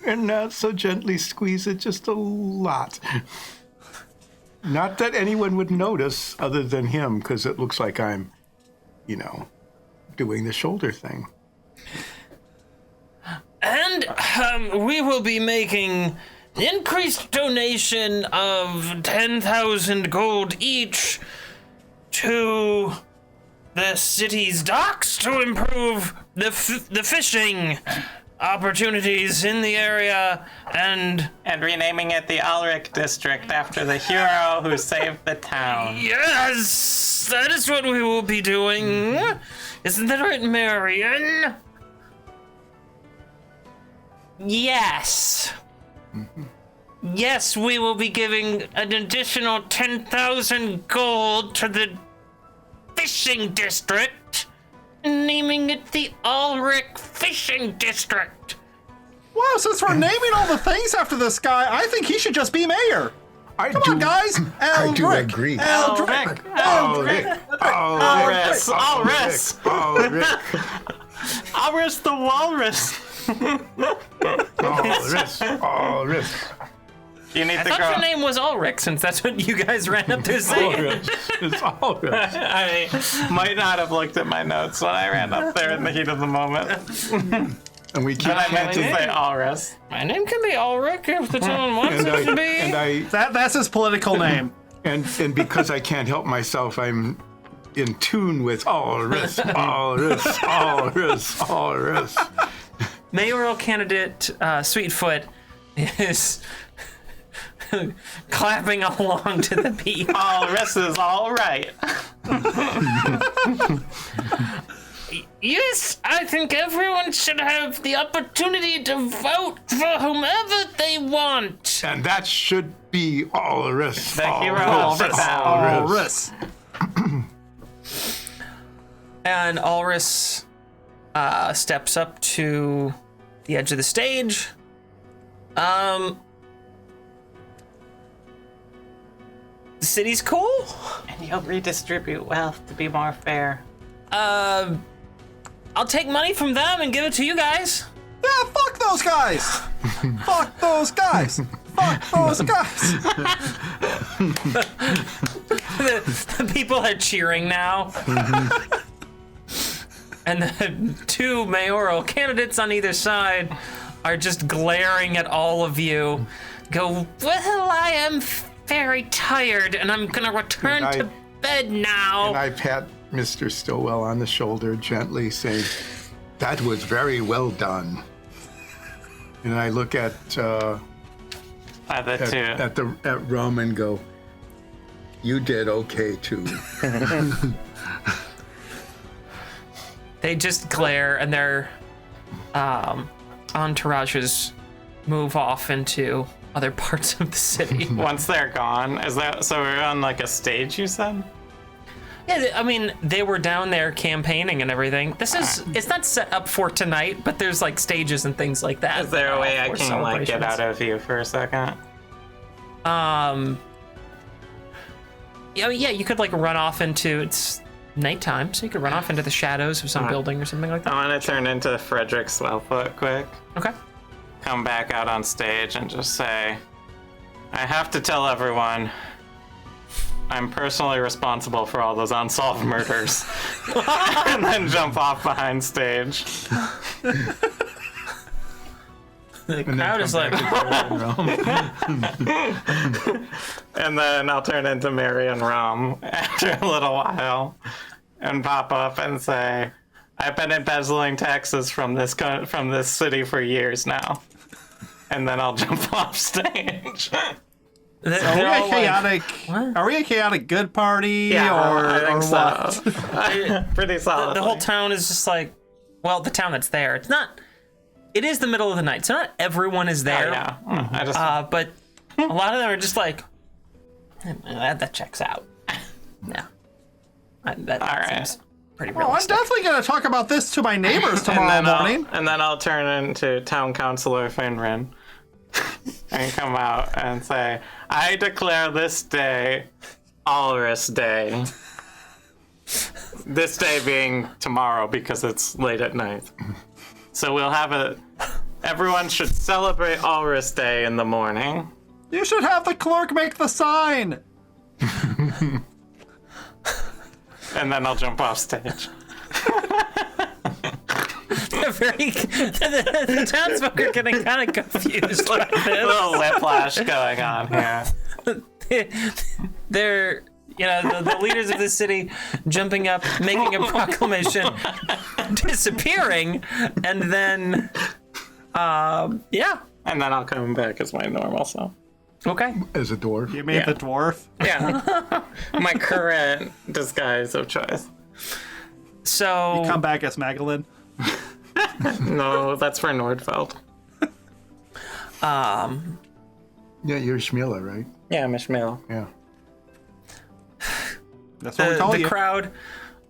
Speaker 4: And not so gently squeeze it just a lot. Not that anyone would notice other than him, because it looks like I'm, doing the shoulder thing.
Speaker 1: And we will be making increased donation of 10,000 gold each to the city's docks to improve the fishing opportunities in the area, and
Speaker 2: renaming it the Ulrich District after the hero who saved the town.
Speaker 1: yes, that is what we will be doing. Isn't that right, Marion? Yes. Yes, we will be giving an additional 10,000 gold to the fishing district, naming it the Ulrich Fishing District.
Speaker 3: Wow, since we're naming all the things after this guy, I think he should just be mayor. Come on, guys.
Speaker 4: I do
Speaker 3: Eldrick.
Speaker 4: agree.
Speaker 3: Eldrick.
Speaker 2: Ulrich the walrus. You need
Speaker 1: I
Speaker 2: to
Speaker 1: thought
Speaker 2: grow.
Speaker 1: your name was Ulrich, since that's what you guys ran up there saying.
Speaker 4: It's Ulrich.
Speaker 2: I might not have looked at my notes when I ran up there in the heat of the moment.
Speaker 4: And we keep
Speaker 2: But I meant to
Speaker 4: chanting.
Speaker 2: say Ulrich.
Speaker 1: My name can be Ulrich if the town wants it to be.
Speaker 3: That's his political name.
Speaker 4: And because I can't help myself, I'm in tune with Ulrich.
Speaker 1: Mayoral candidate Sweetfoot is clapping along to the beat.
Speaker 2: Ulrich is all right.
Speaker 1: Yes, I think everyone should have the opportunity to vote for whomever they want.
Speaker 4: And that should be Ulrich.
Speaker 2: The hero of the town.
Speaker 3: Ulrich.
Speaker 1: And Ulrich steps up to the edge of the stage. The city's cool.
Speaker 2: And you'll redistribute wealth to be more fair.
Speaker 1: I'll take money from them and give it to you guys.
Speaker 3: Yeah, fuck those guys. Fuck those guys. Fuck those guys.
Speaker 1: The people are cheering now. And the two mayoral candidates on either side are just glaring at all of you. Go, well, I am very tired and I'm gonna return to bed now.
Speaker 4: And I pat Mr. Stillwell on the shoulder gently, saying, "That was very well done." And I look at Rum and go, "You did okay too."
Speaker 1: They just glare and their entourages move off into other parts of the city.
Speaker 2: Once they're gone, is that so? We're on like a stage, you said?
Speaker 1: Yeah, I mean, they were down there campaigning and everything. It's not set up for tonight, but there's like stages and things like that.
Speaker 2: Is there a way I
Speaker 1: for
Speaker 2: can like get
Speaker 1: celebrations.
Speaker 2: out of you for a second?
Speaker 1: Yeah, you could like run off into it's nighttime, so you could run off into the shadows of some building or something like that.
Speaker 2: I want to turn into Frederick Swellfoot quick.
Speaker 1: Okay.
Speaker 2: Come back out on stage and just say, I have to tell everyone I'm personally responsible for all those unsolved murders. And then jump off behind stage.
Speaker 1: The crowd is like,
Speaker 2: And then I'll turn into Mary and Rum after a little while and pop up and say, I've been embezzling taxes from this city for years now. And then I'll jump off stage.
Speaker 3: Are we a chaotic good party?
Speaker 2: I think
Speaker 3: or
Speaker 2: so.
Speaker 3: what?
Speaker 2: Pretty solid.
Speaker 1: the whole town is just like, well, the town that's there. It is the middle of the night, so not everyone is there.
Speaker 2: I just
Speaker 1: But a lot of them are just like, that checks out. Yeah. That
Speaker 2: All right.
Speaker 1: seems pretty
Speaker 3: Well, I'm
Speaker 1: realistic.
Speaker 3: definitely going to talk about this to my neighbors tomorrow morning.
Speaker 2: and then I'll turn into Town Councilor Finrin and come out and say, I declare this day Ulrich Day. This day being tomorrow because it's late at night. So we'll have everyone should celebrate Ulrich Day in the morning.
Speaker 3: You should have the clerk make the sign.
Speaker 2: And then I'll jump off stage.
Speaker 1: The townsfolk are getting kind of confused like
Speaker 2: A little whiplash going on here.
Speaker 1: They're, the leaders of the city jumping up, making a proclamation, disappearing, and then, yeah.
Speaker 2: And then I'll come back as my normal self.
Speaker 1: Okay.
Speaker 4: As a dwarf.
Speaker 3: You made the dwarf.
Speaker 2: Yeah. My current disguise of choice.
Speaker 1: So
Speaker 3: Come back as Magdalene.
Speaker 2: No, that's for Nordfeld.
Speaker 4: Yeah, you're Shmila, right?
Speaker 2: Yeah, Mishmil.
Speaker 4: Yeah.
Speaker 3: That's what we call
Speaker 1: The
Speaker 3: you.
Speaker 1: crowd,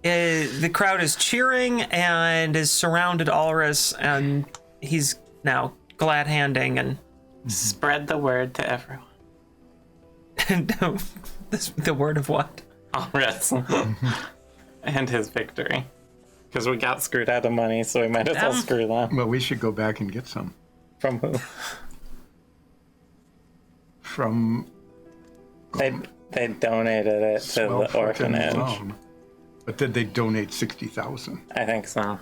Speaker 1: the crowd is cheering and is surrounded Ulrus, and he's now glad handing and
Speaker 2: Spread the word to everyone.
Speaker 1: the word of what?
Speaker 2: Ulrus. And his victory. Because we got screwed out of money, so we might as well screw them.
Speaker 4: Well, we should go back and get some
Speaker 2: From who?
Speaker 4: from
Speaker 2: They donated it to
Speaker 4: Swell
Speaker 2: the
Speaker 4: Fortune
Speaker 2: orphanage.
Speaker 4: Loan. But did they donate 60,000?
Speaker 2: I think so.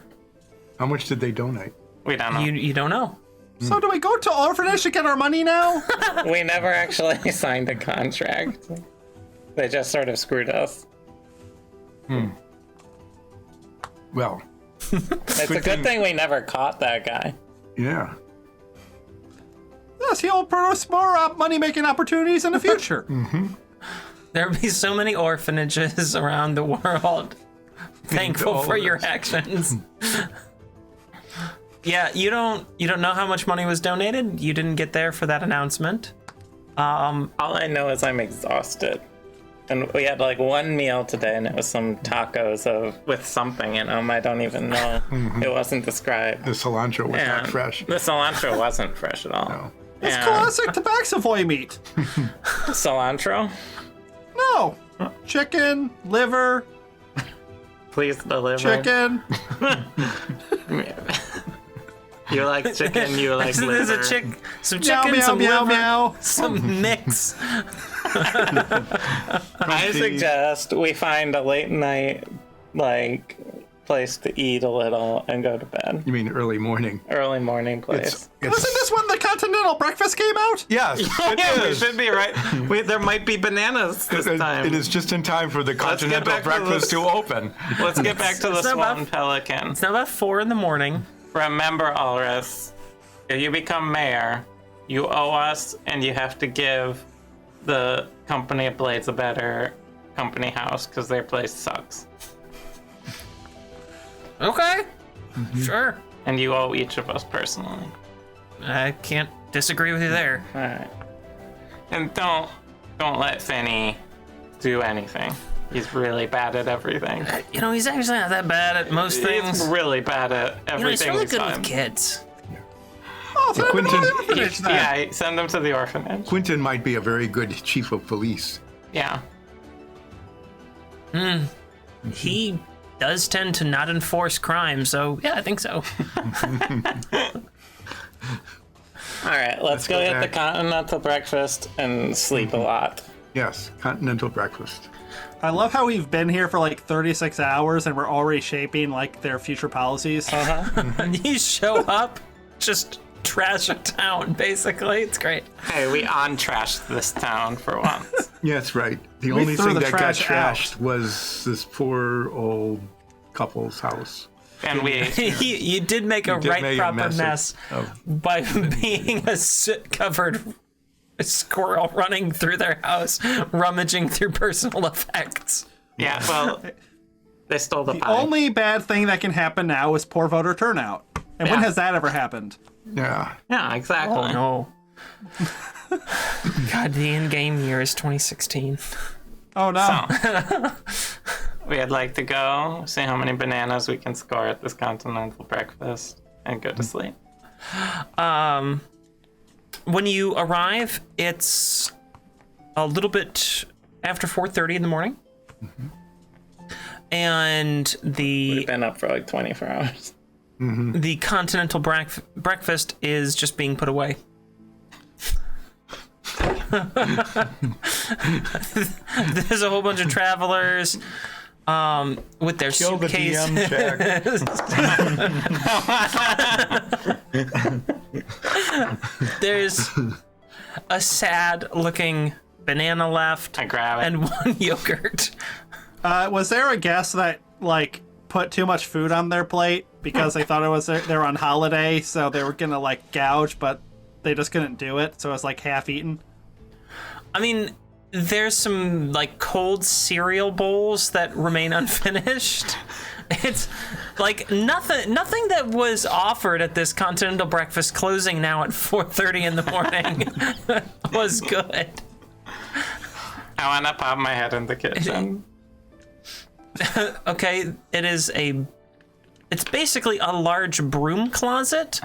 Speaker 4: How much did they donate?
Speaker 2: We don't know.
Speaker 1: You don't know.
Speaker 3: So do we go to orphanage to get our money now?
Speaker 2: We never actually signed a contract. They just sort of screwed us.
Speaker 4: Well,
Speaker 2: It's a good thing we never caught that guy.
Speaker 4: yeah.
Speaker 3: Yes, he'll produce more money-making opportunities in the future.
Speaker 1: There'll be so many orphanages around the world. Thankful for your actions. Yeah, you don't know how much money was donated. You didn't get there for that announcement.
Speaker 2: All I know is I'm exhausted. And we had like one meal today, and it was some tacos with something in them. I don't even know. It wasn't described.
Speaker 4: The cilantro was not fresh.
Speaker 2: The cilantro wasn't fresh at all.
Speaker 4: No.
Speaker 3: It's
Speaker 2: Yeah.
Speaker 3: classic Tabaxavoy meat.
Speaker 2: Cilantro?
Speaker 3: No. Chicken, liver,
Speaker 2: Please deliver.
Speaker 3: chicken.
Speaker 2: You like chicken, you like
Speaker 1: So
Speaker 2: liver.
Speaker 1: there's some
Speaker 3: Meow,
Speaker 1: chicken,
Speaker 3: meow,
Speaker 1: some
Speaker 3: meow,
Speaker 1: liver,
Speaker 3: meow.
Speaker 1: some mix.
Speaker 2: I suggest we find a late night, like, place to eat a little and go to bed.
Speaker 4: You mean early morning?
Speaker 2: Early morning place.
Speaker 3: Wasn't this when the continental breakfast came out?
Speaker 4: Yes, it
Speaker 2: Yeah, we
Speaker 4: is.
Speaker 2: should be right. There might be bananas this time.
Speaker 4: It is just in time for the
Speaker 2: get
Speaker 4: continental
Speaker 2: back to
Speaker 4: breakfast
Speaker 2: this.
Speaker 4: to open.
Speaker 2: Let's get back to the
Speaker 1: It's not
Speaker 2: Swan
Speaker 1: about-
Speaker 2: Pelican.
Speaker 1: It's now about 4 a.m.
Speaker 2: Remember, Ulrus, if you become mayor, you owe us, and you have to give the company of Blades a better company house, because their place sucks.
Speaker 1: Okay, sure.
Speaker 2: And you owe each of us personally.
Speaker 1: I can't disagree with you there.
Speaker 2: All right. And don't let Finney do anything. He's really bad at everything.
Speaker 1: You know, he's actually not that bad at most things.
Speaker 2: He's really bad at everything.
Speaker 1: You know, he's really good
Speaker 2: done.
Speaker 1: with kids.
Speaker 3: Oh, send him to
Speaker 4: Quentin-
Speaker 3: the orphanage then.
Speaker 2: Yeah, send him to the orphanage.
Speaker 4: Quentin might be a very good chief of police.
Speaker 2: Yeah.
Speaker 1: He does tend to not enforce crime, so yeah, I think so.
Speaker 2: All right, let's go
Speaker 4: go
Speaker 2: get the
Speaker 4: back.
Speaker 2: continental breakfast and sleep a lot.
Speaker 4: Yes, continental breakfast.
Speaker 3: I love how we've been here for like 36 hours and we're already shaping like their future policies.
Speaker 1: And you show up, just trash a town, basically. It's great.
Speaker 2: Hey, we on-trashed this town for once.
Speaker 4: Yes, right. The
Speaker 3: We
Speaker 4: only
Speaker 3: threw
Speaker 4: thing
Speaker 3: the
Speaker 4: that got
Speaker 3: trash out.
Speaker 4: trashed was this poor old couple's house.
Speaker 2: And we
Speaker 1: You did make a
Speaker 4: did
Speaker 1: right
Speaker 4: make a
Speaker 1: proper
Speaker 4: mess
Speaker 1: mess
Speaker 4: of-
Speaker 1: by being a soot-covered squirrel running through their house, rummaging through personal effects.
Speaker 2: yeah, well, they stole the
Speaker 3: The
Speaker 2: pie.
Speaker 3: only bad thing that can happen now is poor voter turnout. And when
Speaker 2: Yeah.
Speaker 3: has that ever happened?
Speaker 4: Yeah.
Speaker 2: Yeah, exactly.
Speaker 1: Oh no. God, the in-game year is 2016.
Speaker 3: Oh no.
Speaker 2: We'd like to go see how many bananas we can score at this continental breakfast and go to sleep.
Speaker 1: When you arrive, it's a little bit after 4:30 in the morning. And
Speaker 2: We've been up for like 24 hours.
Speaker 1: the continental breakfast is just being put away. There's a whole bunch of travelers with their
Speaker 4: Kill the
Speaker 1: suitcases.
Speaker 4: DM check.
Speaker 1: There's a sad-looking banana left
Speaker 2: I grab it.
Speaker 1: and one yogurt.
Speaker 3: Was there a guest that like put too much food on their plate because they thought it was they were on holiday, so they were gonna like gouge, but they just couldn't do it, so it's like half eaten?
Speaker 1: I mean, there's some like cold cereal bowls that remain unfinished. It's like nothing that was offered at this continental breakfast closing now at 4:30 in the morning was good.
Speaker 2: I want to pop my head in the kitchen.
Speaker 1: Okay, it's basically a large broom closet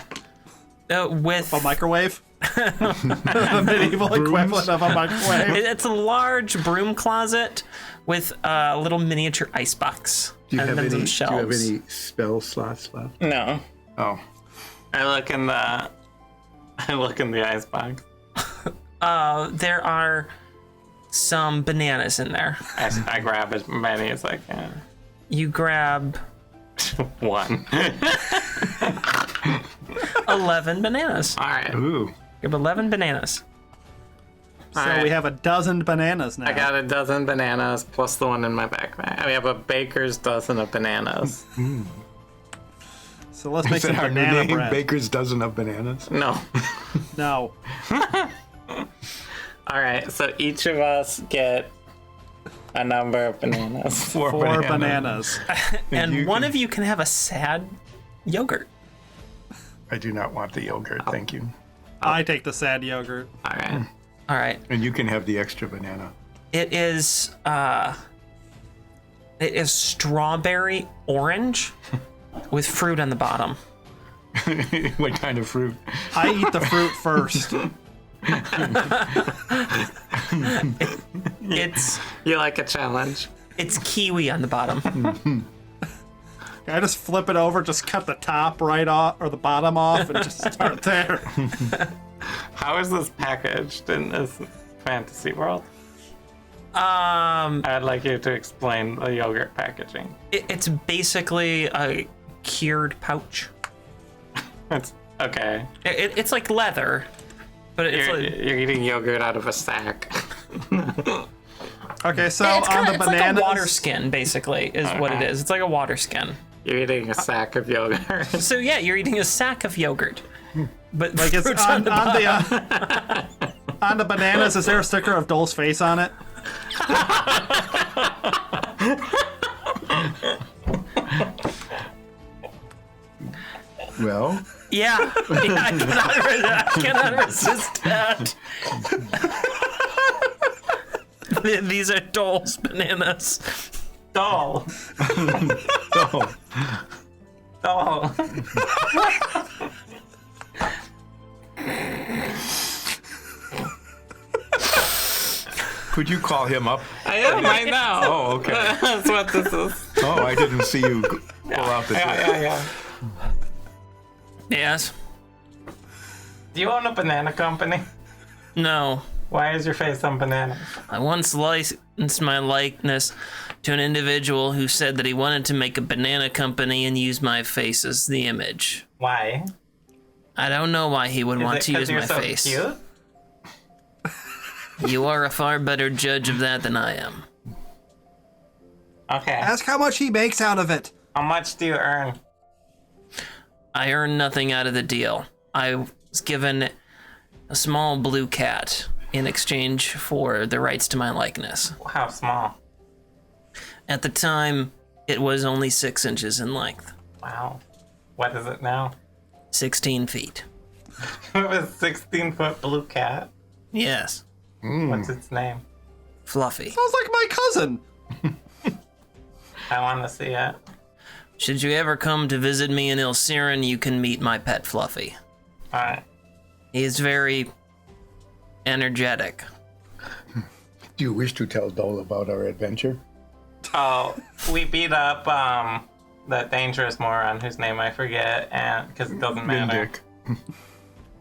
Speaker 1: with
Speaker 3: A microwave? The medieval equivalent of a microwave.
Speaker 1: It's a large broom closet with a little miniature icebox
Speaker 4: Do you
Speaker 1: and
Speaker 4: have
Speaker 1: then
Speaker 4: any?
Speaker 1: some
Speaker 4: Do you have
Speaker 1: shelves.
Speaker 4: any spell slots left?
Speaker 2: No.
Speaker 4: Oh,
Speaker 2: I look in the icebox.
Speaker 1: There are some bananas in there.
Speaker 2: I grab as many as I can.
Speaker 1: You grab
Speaker 2: One.
Speaker 1: 11 bananas.
Speaker 2: All right.
Speaker 4: ooh.
Speaker 1: You have 11 bananas.
Speaker 3: So
Speaker 2: Alright.
Speaker 3: we have a dozen bananas now.
Speaker 2: I got a dozen bananas plus the one in my backpack. We have a baker's dozen of bananas.
Speaker 3: So let's make
Speaker 4: Is
Speaker 3: some
Speaker 4: that our new
Speaker 3: banana
Speaker 4: name?
Speaker 3: bread.
Speaker 4: Baker's dozen of bananas.
Speaker 2: No.
Speaker 3: No.
Speaker 2: All right. So each of us get a number of bananas.
Speaker 3: Four bananas.
Speaker 1: And
Speaker 4: you
Speaker 1: one
Speaker 4: can-
Speaker 1: of you can have a sad yogurt.
Speaker 4: I do not want the yogurt, thank you.
Speaker 3: I take the sad yogurt.
Speaker 2: All right.
Speaker 1: All right.
Speaker 4: And you can have the extra banana.
Speaker 1: It is strawberry orange with fruit on the bottom.
Speaker 4: What kind of fruit?
Speaker 3: I eat the fruit first.
Speaker 1: It's
Speaker 2: You like a challenge?
Speaker 1: it's kiwi on the bottom.
Speaker 3: I just flip it over, just cut the top right off or the bottom off, and just start there.
Speaker 2: How is this packaged in this fantasy world?
Speaker 1: Um,
Speaker 2: I'd like you to explain the yogurt packaging.
Speaker 1: it's basically a cured pouch.
Speaker 2: It's okay.
Speaker 1: It's like leather, but it's
Speaker 2: You're eating yogurt out of a sack.
Speaker 3: Okay, so
Speaker 1: it's
Speaker 3: on the
Speaker 1: it's
Speaker 3: bananas,
Speaker 1: like a water skin, basically, is what it
Speaker 2: Okay.
Speaker 1: is. It's like a water skin.
Speaker 2: You're eating a sack of yogurt.
Speaker 1: So yeah, you're eating a sack of yogurt. But
Speaker 3: like it's
Speaker 1: fruit's
Speaker 3: on,
Speaker 1: the
Speaker 3: on
Speaker 1: bottom.
Speaker 3: the on the bananas. Is there a sticker of Dole's face on it?
Speaker 4: Well,
Speaker 1: Yeah, I cannot resist that. These are Dole's bananas.
Speaker 2: Doll.
Speaker 4: oh,
Speaker 2: Doll.
Speaker 4: could you call him up?
Speaker 2: I am right now.
Speaker 4: Oh, okay.
Speaker 2: That's what this is.
Speaker 4: Oh, I didn't see you pull out the.
Speaker 2: Yeah.
Speaker 1: Yes.
Speaker 2: Do you own a banana company?
Speaker 1: No.
Speaker 2: Why is your face on bananas?
Speaker 1: I once licensed my likeness to an individual who said that he wanted to make a banana company and use my face as the image.
Speaker 2: Why?
Speaker 1: I don't know why he would
Speaker 2: Is
Speaker 1: want
Speaker 2: it
Speaker 1: to
Speaker 2: 'cause
Speaker 1: use
Speaker 2: you're
Speaker 1: my
Speaker 2: so
Speaker 1: face.
Speaker 2: Cute?
Speaker 1: You are a far better judge of that than I am.
Speaker 2: Okay.
Speaker 3: Ask how much he makes out of it.
Speaker 2: How much do you earn?
Speaker 1: I earned nothing out of the deal. I was given a small blue cat in exchange for the rights to my likeness.
Speaker 2: How small?
Speaker 1: At the time, it was only 6 inches in length,
Speaker 2: Wow. What is it now?
Speaker 1: 16 feet.
Speaker 2: It was 16-foot blue cat.
Speaker 1: Yes,
Speaker 2: What's its name?
Speaker 1: Fluffy.
Speaker 3: Sounds like my cousin.
Speaker 2: I want to see it.
Speaker 1: Should you ever come to visit me in Ilsiren, you can meet my pet Fluffy.
Speaker 2: Alright.
Speaker 1: He is very energetic.
Speaker 4: Do you wish to tell Dole about our adventure?
Speaker 2: Oh, we beat up that dangerous moron whose name I forget, and because it doesn't matter,
Speaker 4: Dick.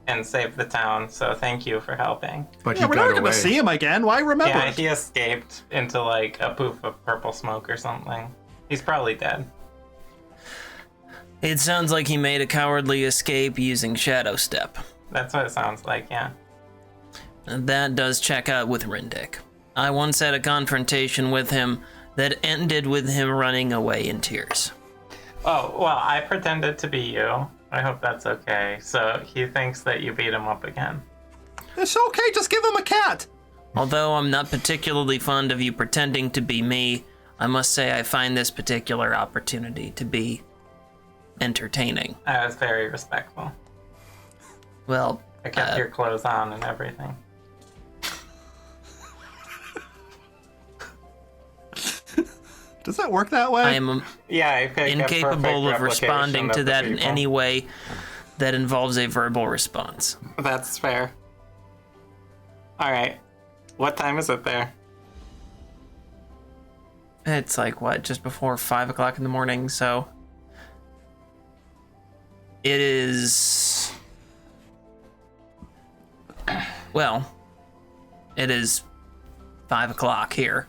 Speaker 2: and saved the town. So thank you for helping.
Speaker 4: But
Speaker 3: Yeah,
Speaker 4: he
Speaker 3: we're
Speaker 4: got
Speaker 3: not going
Speaker 4: away.
Speaker 3: to see him again. Why remember?
Speaker 2: Yeah,
Speaker 3: it?
Speaker 2: he escaped into like a poof of purple smoke or something. He's probably dead.
Speaker 1: It sounds like he made a cowardly escape using Shadow Step.
Speaker 2: That's what it sounds like. Yeah.
Speaker 1: And that does check out with Rindick. I once had a confrontation with him that ended with him running away in tears.
Speaker 2: Oh well, I pretended to be you. I hope that's okay. So he thinks that you beat him up again.
Speaker 3: It's okay. Just give him a cat.
Speaker 1: Although I'm not particularly fond of you pretending to be me, I must say I find this particular opportunity to be entertaining.
Speaker 2: I was very respectful.
Speaker 1: Well,
Speaker 2: I kept your clothes on and everything.
Speaker 3: Does that work that way?
Speaker 1: I am
Speaker 2: Yeah, I pick a
Speaker 1: incapable
Speaker 2: perfect
Speaker 1: of responding
Speaker 2: replication
Speaker 1: to
Speaker 2: of the
Speaker 1: that in
Speaker 2: people.
Speaker 1: any way that involves a verbal response.
Speaker 2: That's fair. All right. What time is it there?
Speaker 1: It's like, what, just before 5 o'clock in the morning, so... It is... Well, it is 5 o'clock here.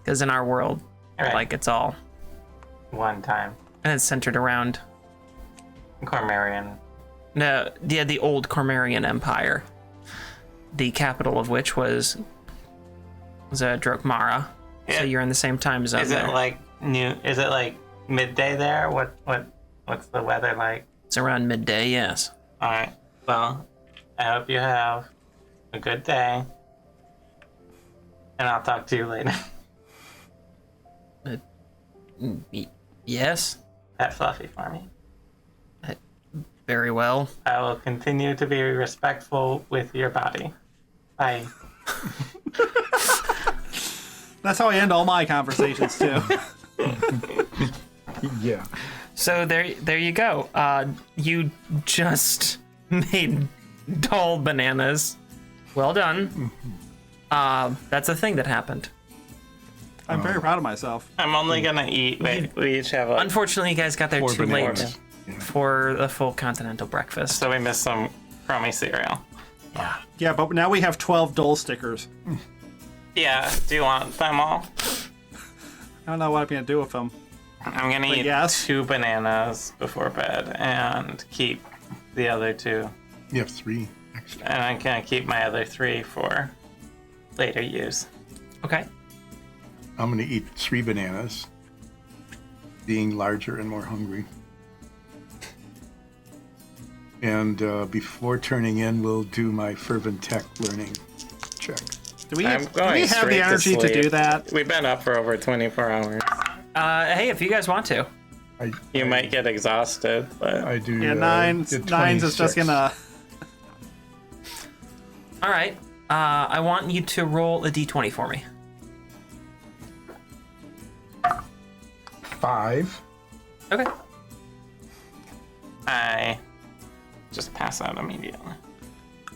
Speaker 1: Because in our world,
Speaker 2: All right.
Speaker 1: like, it's all...
Speaker 2: One time.
Speaker 1: And it's centered around...
Speaker 2: Cormarian.
Speaker 1: No, yeah, the old Cormarian Empire. The capital of which was Drokmara. So
Speaker 2: Yeah.
Speaker 1: you're in the same time zone.
Speaker 2: Is
Speaker 1: there.
Speaker 2: it like Is it like midday there? What's the weather like?
Speaker 1: It's around midday, yes.
Speaker 2: All right. Well, I hope you have a good day, and I'll talk to you later.
Speaker 1: Yes,
Speaker 2: Pet Fluffy for me.
Speaker 1: very well.
Speaker 2: I will continue to be respectful with your body. Bye.
Speaker 3: That's how I end all my conversations too.
Speaker 4: Yeah.
Speaker 1: So there you go. You just made doll bananas. Well done. That's a thing that happened.
Speaker 3: I'm very proud of myself.
Speaker 2: I'm only gonna eat. Wait, we each have
Speaker 1: Unfortunately, you guys got there
Speaker 4: 4
Speaker 1: too late
Speaker 4: bananas.
Speaker 1: for the full continental breakfast.
Speaker 2: so we missed some crummy cereal.
Speaker 3: Yeah, but now we have 12 dole stickers.
Speaker 2: Yeah. Do you want them all?
Speaker 3: I don't know what I'm gonna do with them.
Speaker 2: I'm gonna eat
Speaker 3: yes.
Speaker 2: 2 bananas before bed and keep the other 2.
Speaker 4: You have 3 extra.
Speaker 2: And I'm gonna keep my other 3 for later use.
Speaker 1: Okay.
Speaker 4: I'm going to eat 3 bananas, being larger and more hungry. And before turning in, we'll do my fervent tech learning check.
Speaker 3: Do we
Speaker 2: I'm
Speaker 3: have,
Speaker 2: going
Speaker 3: do we have
Speaker 2: straight
Speaker 3: the
Speaker 2: to
Speaker 3: energy to
Speaker 2: sleep.
Speaker 3: do that?
Speaker 2: We've been up for over 24 hours.
Speaker 1: Hey, if you guys want to.
Speaker 2: You might get exhausted, but
Speaker 4: I do.
Speaker 3: Yeah,
Speaker 4: did
Speaker 3: nines is just
Speaker 4: 26.
Speaker 3: gonna.
Speaker 1: All right. I want you to roll a d20 for me.
Speaker 4: 5.
Speaker 1: Okay.
Speaker 2: I just pass out immediately.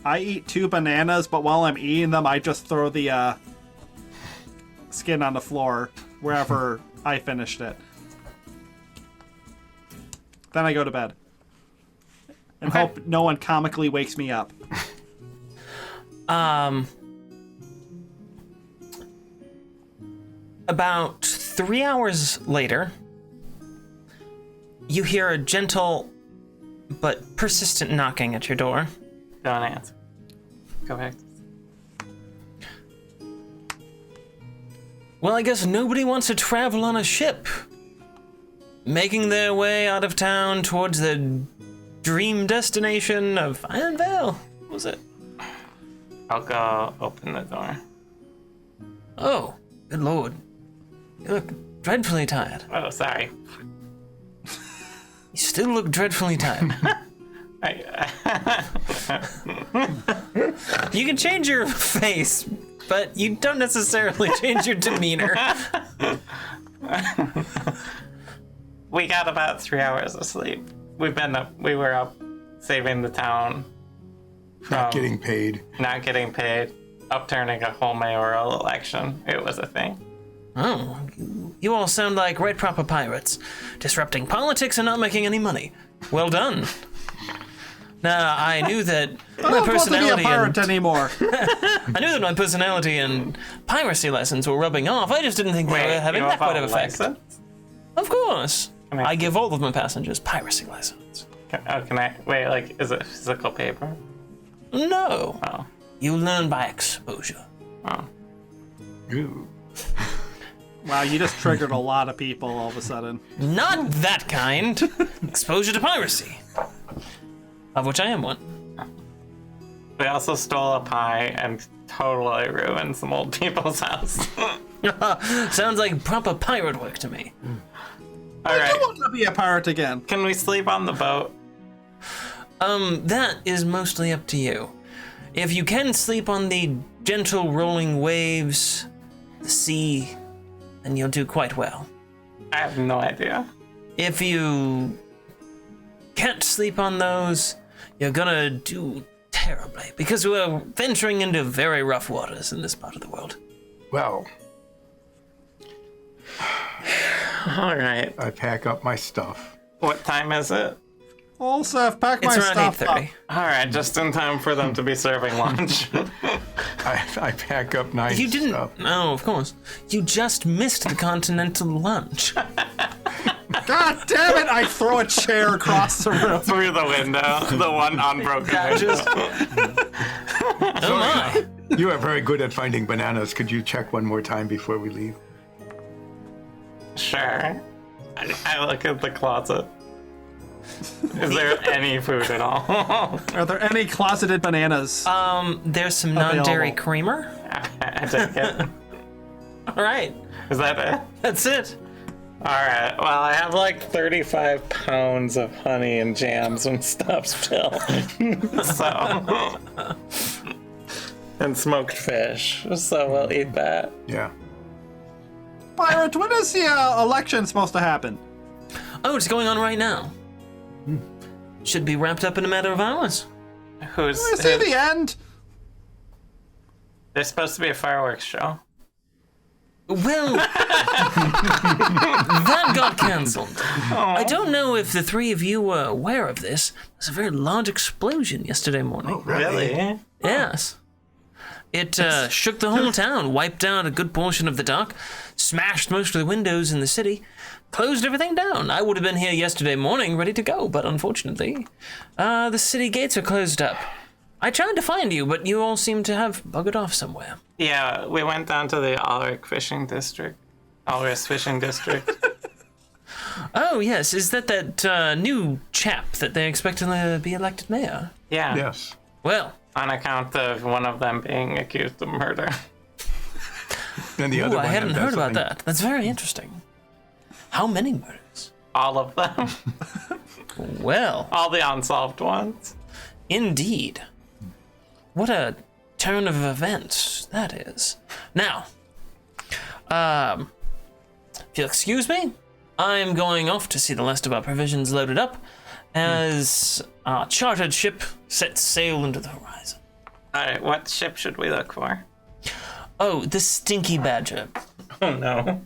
Speaker 3: I eat 2 bananas, but while I'm eating them, I just throw the skin on the floor wherever I finished it. Then I go to bed. And
Speaker 1: Okay.
Speaker 3: hope no one comically wakes me up.
Speaker 1: About 3 hours later, you hear a gentle but persistent knocking at your door.
Speaker 2: Don't answer. Go back.
Speaker 1: Well, I guess nobody wants to travel on a ship. Making their way out of town towards the dream destination of Iron Vale. What was it?
Speaker 2: I'll go open the door.
Speaker 1: Oh, good lord. You look dreadfully tired.
Speaker 2: Oh, sorry.
Speaker 1: You still look dreadfully tired. You can change your face, but you don't necessarily change your demeanor.
Speaker 2: We got about 3 hours of sleep. We were up saving the town.
Speaker 4: Not
Speaker 2: from
Speaker 4: getting paid.
Speaker 2: Not getting paid. Upturning a whole mayoral election. It was a thing.
Speaker 1: Oh, you all sound like right proper pirates, disrupting politics and not making any money. Well done. Now, I knew that
Speaker 3: I
Speaker 1: my
Speaker 3: don't want to be a
Speaker 1: personality
Speaker 3: pirate
Speaker 1: and
Speaker 3: anymore.
Speaker 1: I knew that my personality and piracy lessons were rubbing off. I just didn't think they were having
Speaker 2: you
Speaker 1: that
Speaker 2: have
Speaker 1: quite
Speaker 2: a
Speaker 1: of effect.
Speaker 2: license?
Speaker 1: Of course.
Speaker 2: Can I-
Speaker 1: I give all of my passengers piracy lessons.
Speaker 2: Can I wait? Like, is it physical paper?
Speaker 1: No.
Speaker 2: Oh,
Speaker 1: You learn by exposure.
Speaker 2: oh.
Speaker 4: Ooh.
Speaker 3: Wow, you just triggered a lot of people all of a sudden.
Speaker 1: Not that kind. Exposure to piracy. Of which I am one.
Speaker 2: We also stole a pie and totally ruined some old people's house.
Speaker 1: Sounds like proper pirate work to me.
Speaker 2: All
Speaker 3: I
Speaker 2: right.
Speaker 3: want to be a pirate again.
Speaker 2: Can we sleep on the boat?
Speaker 1: That is mostly up to you. If you can sleep on the gentle rolling waves, the sea, then you'll do quite well.
Speaker 2: I have no idea.
Speaker 1: If you can't sleep on those, you're gonna do terribly, because we're venturing into very rough waters in this part of the world.
Speaker 4: Well,
Speaker 2: All right.
Speaker 4: I pack up my stuff.
Speaker 2: What time is it?
Speaker 3: Also, I've packed
Speaker 1: It's
Speaker 3: my
Speaker 1: around
Speaker 3: stuff up.
Speaker 1: 8:30.
Speaker 2: All right, just in time for them to be serving lunch.
Speaker 4: I pack up nice
Speaker 1: You didn't.
Speaker 4: stuff.
Speaker 1: No, of course. You just missed the continental lunch.
Speaker 3: God damn it! I throw a chair across the room.
Speaker 2: Through the window, the one unbroken window.
Speaker 1: Oh my!
Speaker 4: You are very good at finding bananas. Could you check one more time before we leave?
Speaker 2: Sure. I look at the closet. Is there any food at all?
Speaker 3: Are there any closeted bananas?
Speaker 1: There's some non-dairy
Speaker 3: Available.
Speaker 1: creamer.
Speaker 2: I take it.
Speaker 1: All right,
Speaker 2: Is that it?
Speaker 1: that's it.
Speaker 2: All right. Well, I have like 35 pounds of honey and jams and stuff still. So. And smoked fish. So we'll eat that.
Speaker 4: Yeah.
Speaker 3: Pirate, when is the election supposed to happen?
Speaker 1: Oh, it's going on right now. Should be wrapped up in a matter of hours.
Speaker 2: Who's.
Speaker 3: I see the end.
Speaker 2: There's supposed to be a fireworks show.
Speaker 1: Well, that got cancelled. I don't know if the three of you were aware of this. There was a very large explosion yesterday morning.
Speaker 2: Really?
Speaker 1: Yes. It shook the whole town, wiped out a good portion of the dock, smashed most of the windows in the city, closed everything down. I would have been here yesterday morning ready to go, but unfortunately, the city gates are closed up. I tried to find you, but you all seem to have buggered off somewhere.
Speaker 2: Yeah, we went down to the Ulrich Fishing District. Ulrich Fishing District.
Speaker 1: Oh, yes. Is that new chap that they expect to be elected mayor?
Speaker 2: Yeah.
Speaker 4: Yes.
Speaker 1: Well,
Speaker 2: On account of one of them being accused of murder.
Speaker 4: And the
Speaker 1: ooh,
Speaker 4: other
Speaker 1: I
Speaker 4: one
Speaker 1: hadn't
Speaker 4: had
Speaker 1: heard about
Speaker 4: something-
Speaker 1: that. That's very interesting. How many murders?
Speaker 2: All of them.
Speaker 1: Well,
Speaker 2: All the unsolved ones.
Speaker 1: indeed. What a turn of events that is. Now, if you'll excuse me, I'm going off to see the last of our provisions loaded up as our chartered ship sets sail into the horizon.
Speaker 2: Alright, what ship should we look for?
Speaker 1: Oh, the Stinky Badger.
Speaker 2: Oh no.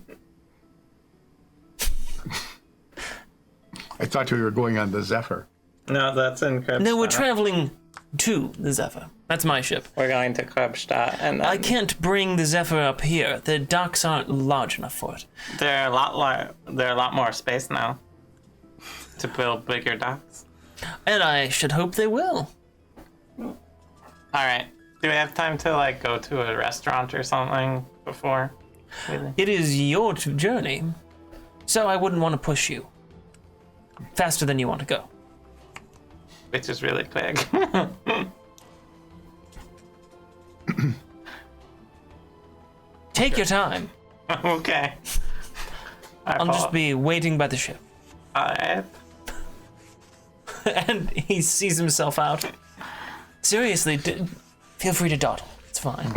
Speaker 4: I thought we were going on the Zephyr.
Speaker 2: No, that's in Krebsstadt.
Speaker 1: No, we're traveling to the Zephyr. That's my ship.
Speaker 2: We're going to Krebsstadt, and then
Speaker 1: I can't bring the Zephyr up here. The docks aren't large enough for it.
Speaker 2: they're a lot more space now to build bigger docks.
Speaker 1: And I should hope they will.
Speaker 2: All right. Do we have time to like go to a restaurant or something before?
Speaker 1: It is your journey, so I wouldn't want to push you faster than you want to go.
Speaker 2: Which is really quick.
Speaker 1: Take your time.
Speaker 2: Okay.
Speaker 1: I'll just be waiting by the ship.
Speaker 2: Alright.
Speaker 1: And he sees himself out. Seriously, feel free to dawdle. It's fine.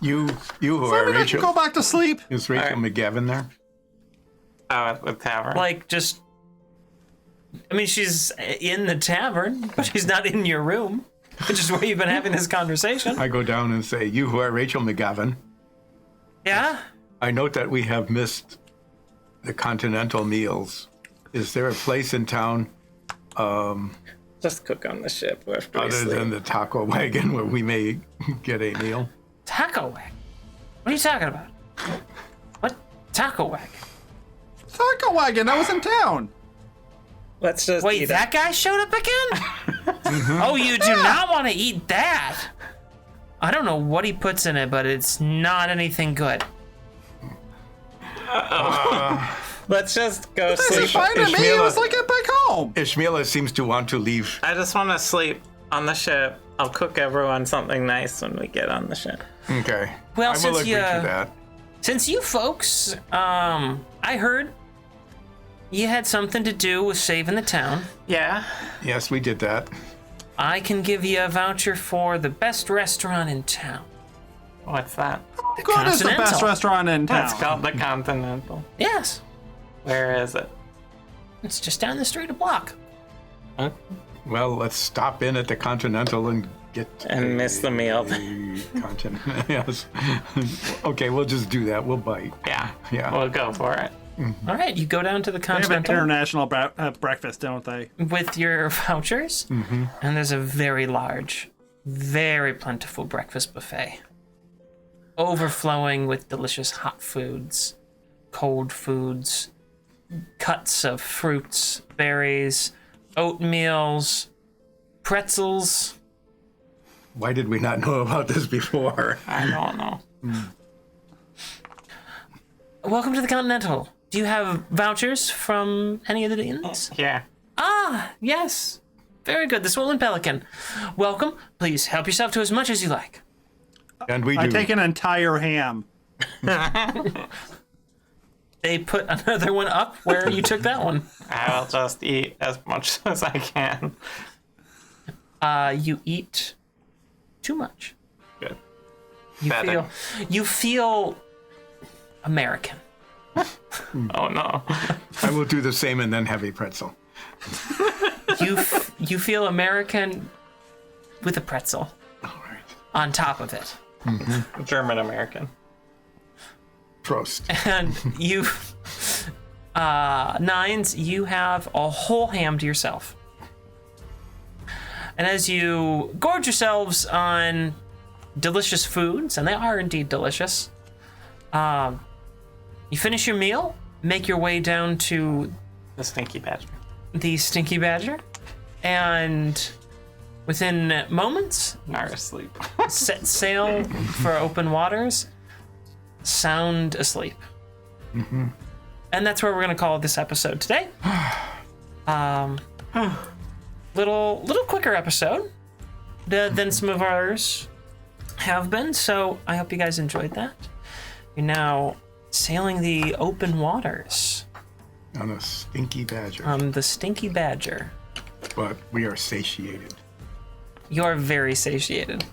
Speaker 4: You who are
Speaker 3: Maybe I can go
Speaker 4: Rachel.
Speaker 3: back to sleep.
Speaker 4: Is Rachel McGavin there?
Speaker 2: Oh, at the tavern.
Speaker 1: Like, just... I mean, she's in the tavern, but she's not in your room, which is where you've been having this conversation.
Speaker 4: I go down and say, you who are Rachel McGavin,
Speaker 1: Yeah?
Speaker 4: I note that we have missed the continental meals. Is there a place in town
Speaker 2: Just cook on the ship after we
Speaker 4: other
Speaker 2: sleep.
Speaker 4: than the taco wagon where we may get a meal?
Speaker 1: Taco wagon? What are you talking about? What? Taco wagon?
Speaker 3: Taco wagon, I was in town.
Speaker 2: Let's just
Speaker 1: Wait,
Speaker 2: eat
Speaker 1: that guy showed up again? Oh, you do not want to eat that. I don't know what he puts in it, but it's not anything good.
Speaker 2: Let's just go
Speaker 3: This
Speaker 2: sleep.
Speaker 3: is fine to me. It
Speaker 4: Ishmael-
Speaker 3: was like it back home.
Speaker 4: Ishmaela seems to want to leave.
Speaker 2: I just want to sleep on the ship. I'll cook everyone something nice when we get on the ship.
Speaker 4: Okay.
Speaker 1: Well,
Speaker 4: I will
Speaker 1: since
Speaker 4: agree
Speaker 1: you-
Speaker 4: to that.
Speaker 1: Since you folks, I heard you had something to do with saving the town.
Speaker 2: Yeah.
Speaker 4: Yes, we did that.
Speaker 1: I can give you a voucher for the best restaurant in town.
Speaker 2: What's that?
Speaker 3: Good is the best
Speaker 1: Continental.
Speaker 3: restaurant in town.
Speaker 2: It's called the Continental.
Speaker 1: Yes.
Speaker 2: Where is it?
Speaker 1: It's just down the street a block.
Speaker 2: Huh?
Speaker 4: Well, let's stop in at the Continental and get
Speaker 2: And miss the meal.
Speaker 4: Continental. Yes. Okay, we'll just do that. We'll bite.
Speaker 2: Yeah.
Speaker 4: Yeah.
Speaker 2: We'll go for it.
Speaker 1: All right, you go down to the
Speaker 3: They have an
Speaker 1: Continental
Speaker 3: international breakfast, don't they?
Speaker 1: with your vouchers, and there's a very large, very plentiful breakfast buffet, overflowing with delicious hot foods, cold foods, cuts of fruits, berries, oatmeals, pretzels.
Speaker 4: Why did we not know about this before?
Speaker 2: I don't know.
Speaker 1: Welcome to the Continental. Do you have vouchers from any of the inns?
Speaker 2: Here.
Speaker 1: Ah, yes. Very good. The Swollen Pelican. Welcome. Please help yourself to as much as you like.
Speaker 4: And we do.
Speaker 3: I take an entire ham.
Speaker 1: They put another one up where you took that one.
Speaker 2: I'll just eat as much as I can.
Speaker 1: You eat too much.
Speaker 2: Good.
Speaker 1: You feel American.
Speaker 2: Oh no.
Speaker 4: I will do the same and then have a pretzel.
Speaker 1: You feel American with a pretzel
Speaker 4: All right.
Speaker 1: on top of it.
Speaker 2: German American.
Speaker 4: Prost.
Speaker 1: And you, Nines, you have a whole ham to yourself. And as you gorge yourselves on delicious foods, and they are indeed delicious, you finish your meal, make your way down to
Speaker 2: The Stinky Badger.
Speaker 1: the Stinky Badger, and within moments,
Speaker 2: Are asleep.
Speaker 1: set sail for open waters, sound asleep. And that's where we're gonna call this episode today. Little quicker episode than some of ours have been. So I hope you guys enjoyed that. You're now sailing the open waters
Speaker 4: On a stinky badger.
Speaker 1: on the Stinky Badger.
Speaker 4: But we are satiated.
Speaker 1: You are very satiated.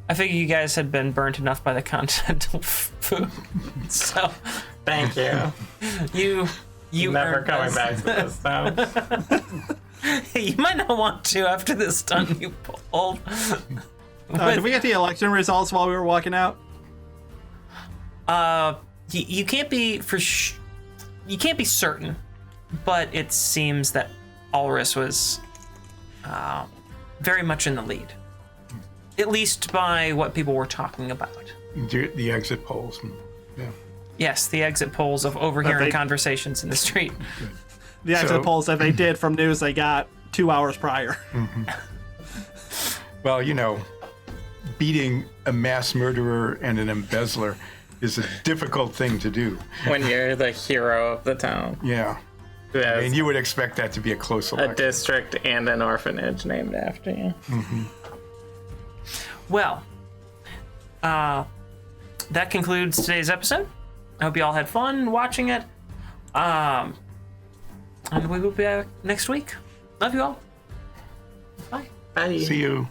Speaker 1: I figure you guys had been burnt enough by the continental food, so
Speaker 2: Thank you.
Speaker 1: you
Speaker 2: Never
Speaker 1: earned
Speaker 2: coming
Speaker 1: this.
Speaker 2: back to this town.
Speaker 1: You might not want to after this stunt you pulled.
Speaker 3: Did we get the election results while we were walking out?
Speaker 1: You can't be you can't be certain, but it seems that Ulrus was very much in the lead, at least by what people were talking about.
Speaker 4: The exit polls. Yeah.
Speaker 1: Yes, the exit polls of overhearing
Speaker 3: they-
Speaker 1: conversations in the street.
Speaker 3: The exit
Speaker 4: So-
Speaker 3: polls that they did from news they got 2 hours prior.
Speaker 4: Well, you know, beating a mass murderer and an embezzler is a difficult thing to do.
Speaker 2: When you're the hero of the town.
Speaker 4: Yeah.
Speaker 2: Who
Speaker 4: I
Speaker 2: has
Speaker 4: mean, you would expect that to be a close
Speaker 2: a
Speaker 4: election.
Speaker 2: district and an orphanage named after you.
Speaker 1: Well, that concludes today's episode. I hope you all had fun watching it. And we will be back next week. Love you all. Bye.
Speaker 2: Bye.
Speaker 4: See you.